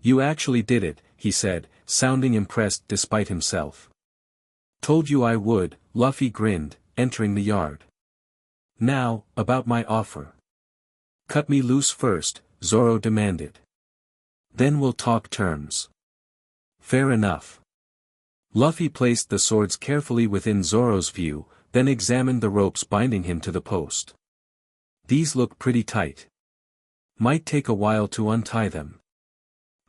"You actually did it," he said, sounding impressed despite himself. "Told you I would," Luffy grinned, entering the yard. "Now, about my offer." "Cut me loose first," Zoro demanded. "Then we'll talk terms." "Fair enough." Luffy placed the swords carefully within Zoro's view, then examined the ropes binding him to the post. "These look pretty tight. Might take a while to untie them."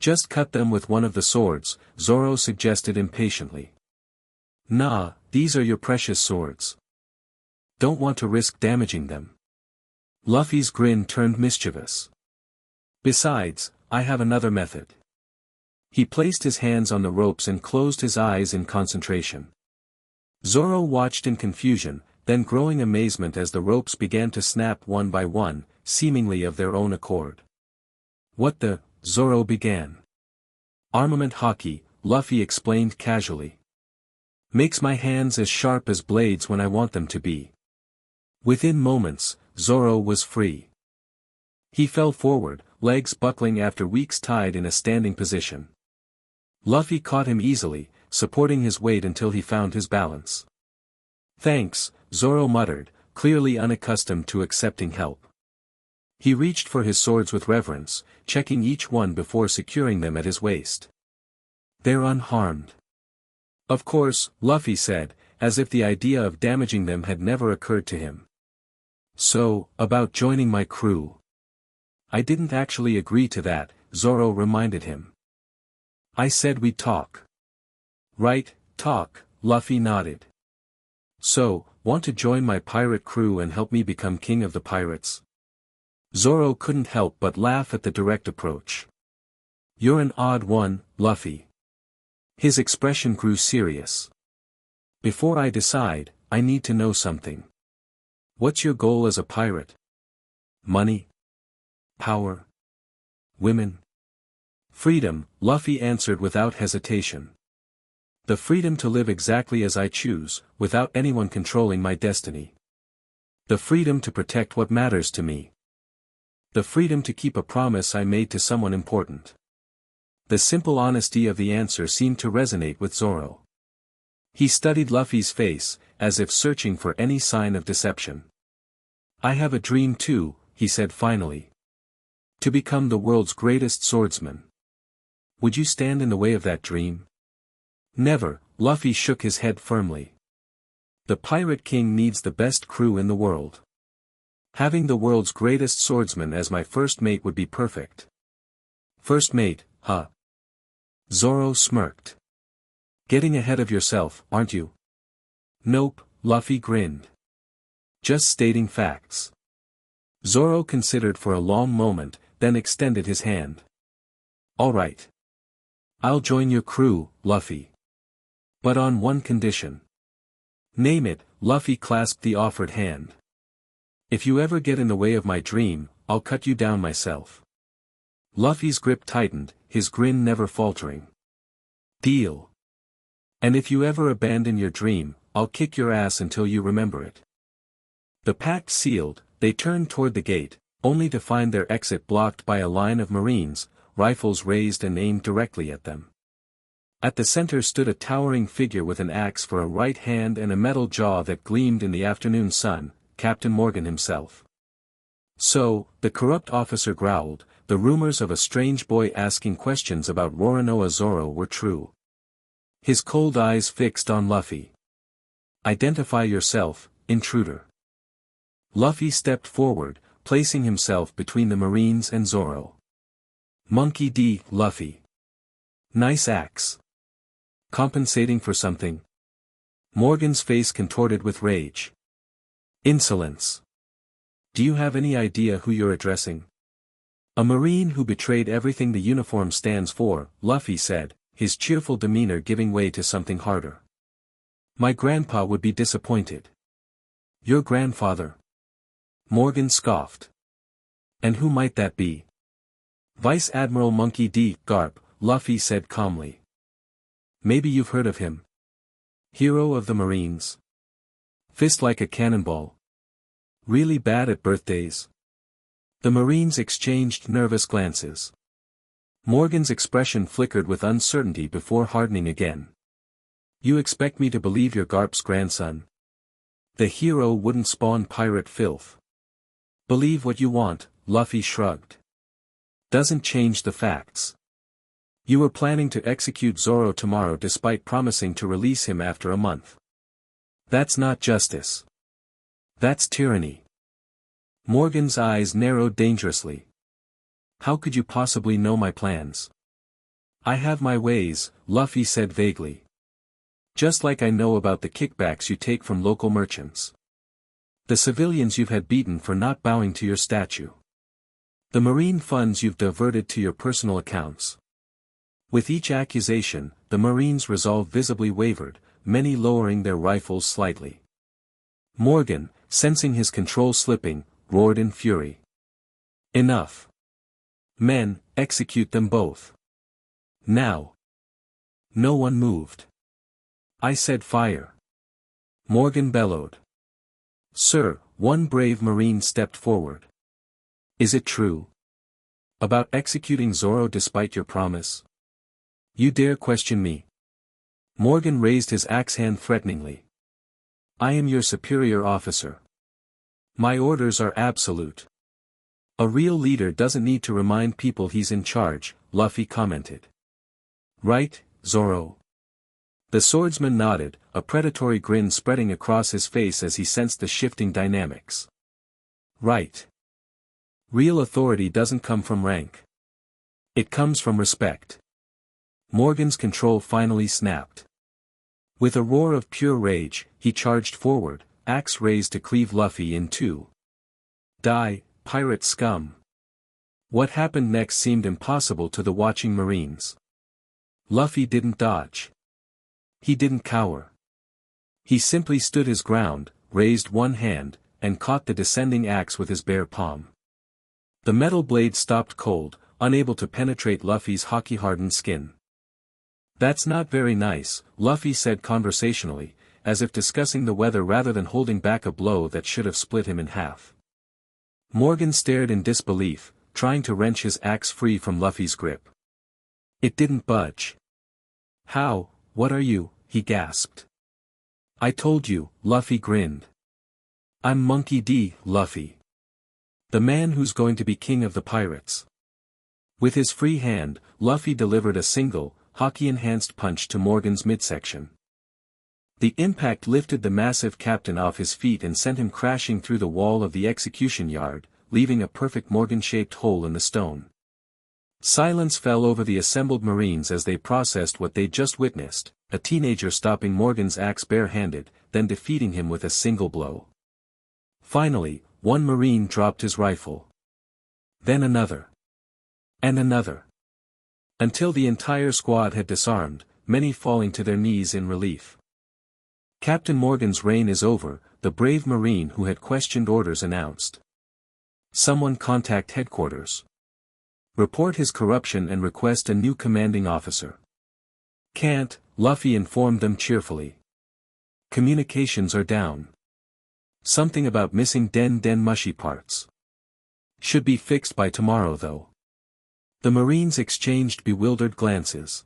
"Just cut them with one of the swords," Zoro suggested impatiently. "Nah, these are your precious swords. Don't want to risk damaging them." Luffy's grin turned mischievous. "Besides, I have another method." He placed his hands on the ropes and closed his eyes in concentration. Zoro watched in confusion, then growing amazement as the ropes began to snap one by one, seemingly of their own accord. "What the?" Zoro began. "Armament Haki," Luffy explained casually. "Makes my hands as sharp as blades when I want them to be." Within moments, Zoro was free. He fell forward, legs buckling after weeks tied in a standing position. Luffy caught him easily, supporting his weight until he found his balance. "Thanks," Zoro muttered, clearly unaccustomed to accepting help. He reached for his swords with reverence, checking each one before securing them at his waist. "They're unharmed." "Of course," Luffy said, as if the idea of damaging them had never occurred to him. "So, about joining my crew." "I didn't actually agree to that," Zoro reminded him. "I said we'd talk." "Right, talk," Luffy nodded. "So, want to join my pirate crew and help me become king of the pirates?" Zoro couldn't help but laugh at the direct approach. "You're an odd one, Luffy." His expression grew serious. "Before I decide, I need to know something. What's your goal as a pirate? Money? Power? Women?" "Freedom," Luffy answered without hesitation. "The freedom to live exactly as I choose, without anyone controlling my destiny. The freedom to protect what matters to me. The freedom to keep a promise I made to someone important." The simple honesty of the answer seemed to resonate with Zoro. He studied Luffy's face, as if searching for any sign of deception. "I have a dream too," he said finally. "To become the world's greatest swordsman. Would you stand in the way of that dream?" "Never," Luffy shook his head firmly. "The Pirate King needs the best crew in the world. Having the world's greatest swordsman as my first mate would be perfect." "First mate, huh?" Zoro smirked. "Getting ahead of yourself, aren't you?" "Nope," Luffy grinned. "Just stating facts." Zoro considered for a long moment, then extended his hand. "All right. I'll join your crew, Luffy. But on one condition." "Name it," Luffy clasped the offered hand. "If you ever get in the way of my dream, I'll cut you down myself." Luffy's grip tightened, his grin never faltering. Deal. And if you ever abandon your dream, I'll kick your ass until you remember it. The pact sealed, they turned toward the gate, only to find their exit blocked by a line of Marines, rifles raised and aimed directly at them. At the center stood a towering figure with an axe for a right hand and a metal jaw that gleamed in the afternoon sun, Captain Morgan himself. So, the corrupt officer growled, the rumors of a strange boy asking questions about Roronoa Zoro were true. His cold eyes fixed on Luffy. Identify yourself, intruder. Luffy stepped forward, placing himself between the Marines and Zoro. Monkey D. Luffy. Nice axe. Compensating for something? Morgan's face contorted with rage. Insolence. Do you have any idea who you're addressing? A Marine who betrayed everything the uniform stands for, Luffy said, his cheerful demeanor giving way to something harder. My grandpa would be disappointed. Your grandfather? Morgan scoffed. And who might that be? Vice Admiral Monkey D. Garp, Luffy said calmly. Maybe you've heard of him. Hero of the Marines. Fist like a cannonball. Really bad at birthdays. The Marines exchanged nervous glances. Morgan's expression flickered with uncertainty before hardening again. You expect me to believe you're Garp's grandson? The hero wouldn't spawn pirate filth. Believe what you want, Luffy shrugged. Doesn't change the facts. You were planning to execute Zoro tomorrow despite promising to release him after a month. That's not justice. That's tyranny. Morgan's eyes narrowed dangerously. How could you possibly know my plans? I have my ways, Luffy said vaguely. Just like I know about the kickbacks you take from local merchants. The civilians you've had beaten for not bowing to your statue. The marine funds you've diverted to your personal accounts. With each accusation, the Marines' resolve visibly wavered, many lowering their rifles slightly. Morgan, sensing his control slipping, roared in fury. Enough. Men, execute them both. Now. No one moved. I said fire. Morgan bellowed. Sir, one brave Marine stepped forward. Is it true? About executing Zoro despite your promise? You dare question me? Morgan raised his axe hand threateningly. I am your superior officer. My orders are absolute. A real leader doesn't need to remind people he's in charge, Luffy commented. Right, Zoro? The swordsman nodded, a predatory grin spreading across his face as he sensed the shifting dynamics. Right. Real authority doesn't come from rank. It comes from respect. Morgan's control finally snapped. With a roar of pure rage, he charged forward, axe raised to cleave Luffy in two. Die, pirate scum. What happened next seemed impossible to the watching Marines. Luffy didn't dodge. He didn't cower. He simply stood his ground, raised one hand, and caught the descending axe with his bare palm. The metal blade stopped cold, unable to penetrate Luffy's Haki-hardened skin. That's not very nice, Luffy said conversationally, as if discussing the weather rather than holding back a blow that should have split him in half. Morgan stared in disbelief, trying to wrench his axe free from Luffy's grip. It didn't budge. How, what are you, he gasped. I told you, Luffy grinned. I'm Monkey D. Luffy. The man who's going to be king of the pirates. With his free hand, Luffy delivered a single, Haki-enhanced punch to Morgan's midsection. The impact lifted the massive captain off his feet and sent him crashing through the wall of the execution yard, leaving a perfect Morgan-shaped hole in the stone. Silence fell over the assembled Marines as they processed what they'd just witnessed, a teenager stopping Morgan's axe bare-handed, then defeating him with a single blow. Finally, one Marine dropped his rifle. Then another. And another. Until the entire squad had disarmed, many falling to their knees in relief. Captain Morgan's reign is over, the brave Marine who had questioned orders announced. Someone contact headquarters. Report his corruption and request a new commanding officer. Can't, Luffy informed them cheerfully. Communications are down. Something about missing Den mushy parts. Should be fixed by tomorrow though. The Marines exchanged bewildered glances.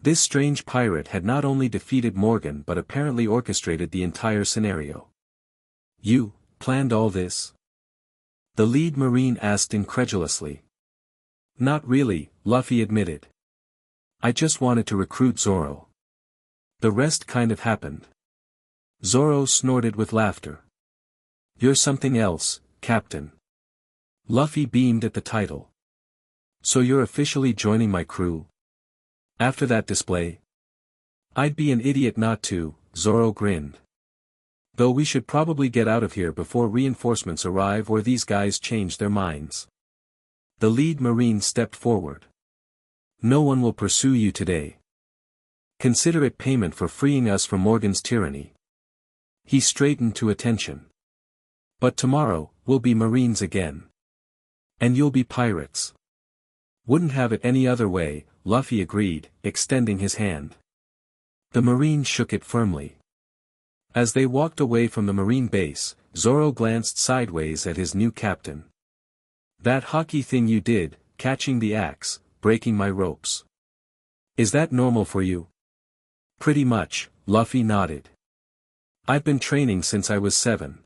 This strange pirate had not only defeated Morgan but apparently orchestrated the entire scenario. You planned all this? The lead Marine asked incredulously. Not really, Luffy admitted. I just wanted to recruit Zoro. The rest kind of happened. Zoro snorted with laughter. You're something else, Captain. Luffy beamed at the title. So you're officially joining my crew? After that display? I'd be an idiot not to, Zoro grinned. Though we should probably get out of here before reinforcements arrive or these guys change their minds. The lead Marine stepped forward. No one will pursue you today. Consider it payment for freeing us from Morgan's tyranny. He straightened to attention. But tomorrow, we'll be Marines again. And you'll be pirates. Wouldn't have it any other way, Luffy agreed, extending his hand. The Marine shook it firmly. As they walked away from the Marine base, Zoro glanced sideways at his new captain. That Haki thing you did, catching the axe, breaking my ropes. Is that normal for you? Pretty much, Luffy nodded. I've been training since I was 7.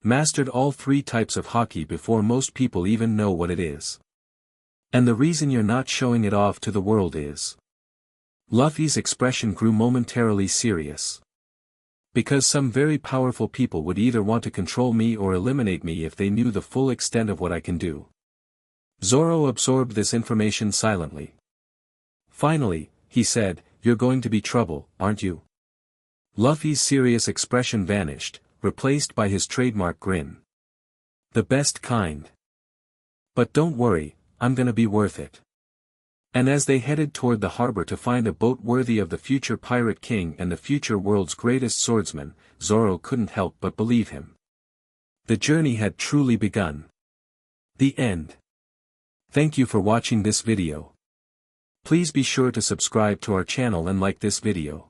Mastered all 3 types of Haki before most people even know what it is. And the reason you're not showing it off to the world is. Luffy's expression grew momentarily serious. Because some very powerful people would either want to control me or eliminate me if they knew the full extent of what I can do. Zoro absorbed this information silently. Finally, he said, you're going to be trouble, aren't you? Luffy's serious expression vanished, replaced by his trademark grin. The best kind. But don't worry, I'm gonna be worth it. And as they headed toward the harbor to find a boat worthy of the future Pirate King and the future world's greatest swordsman, Zoro couldn't help but believe him. The journey had truly begun. The end. Thank you for watching this video. Please be sure to subscribe to our channel and like this video.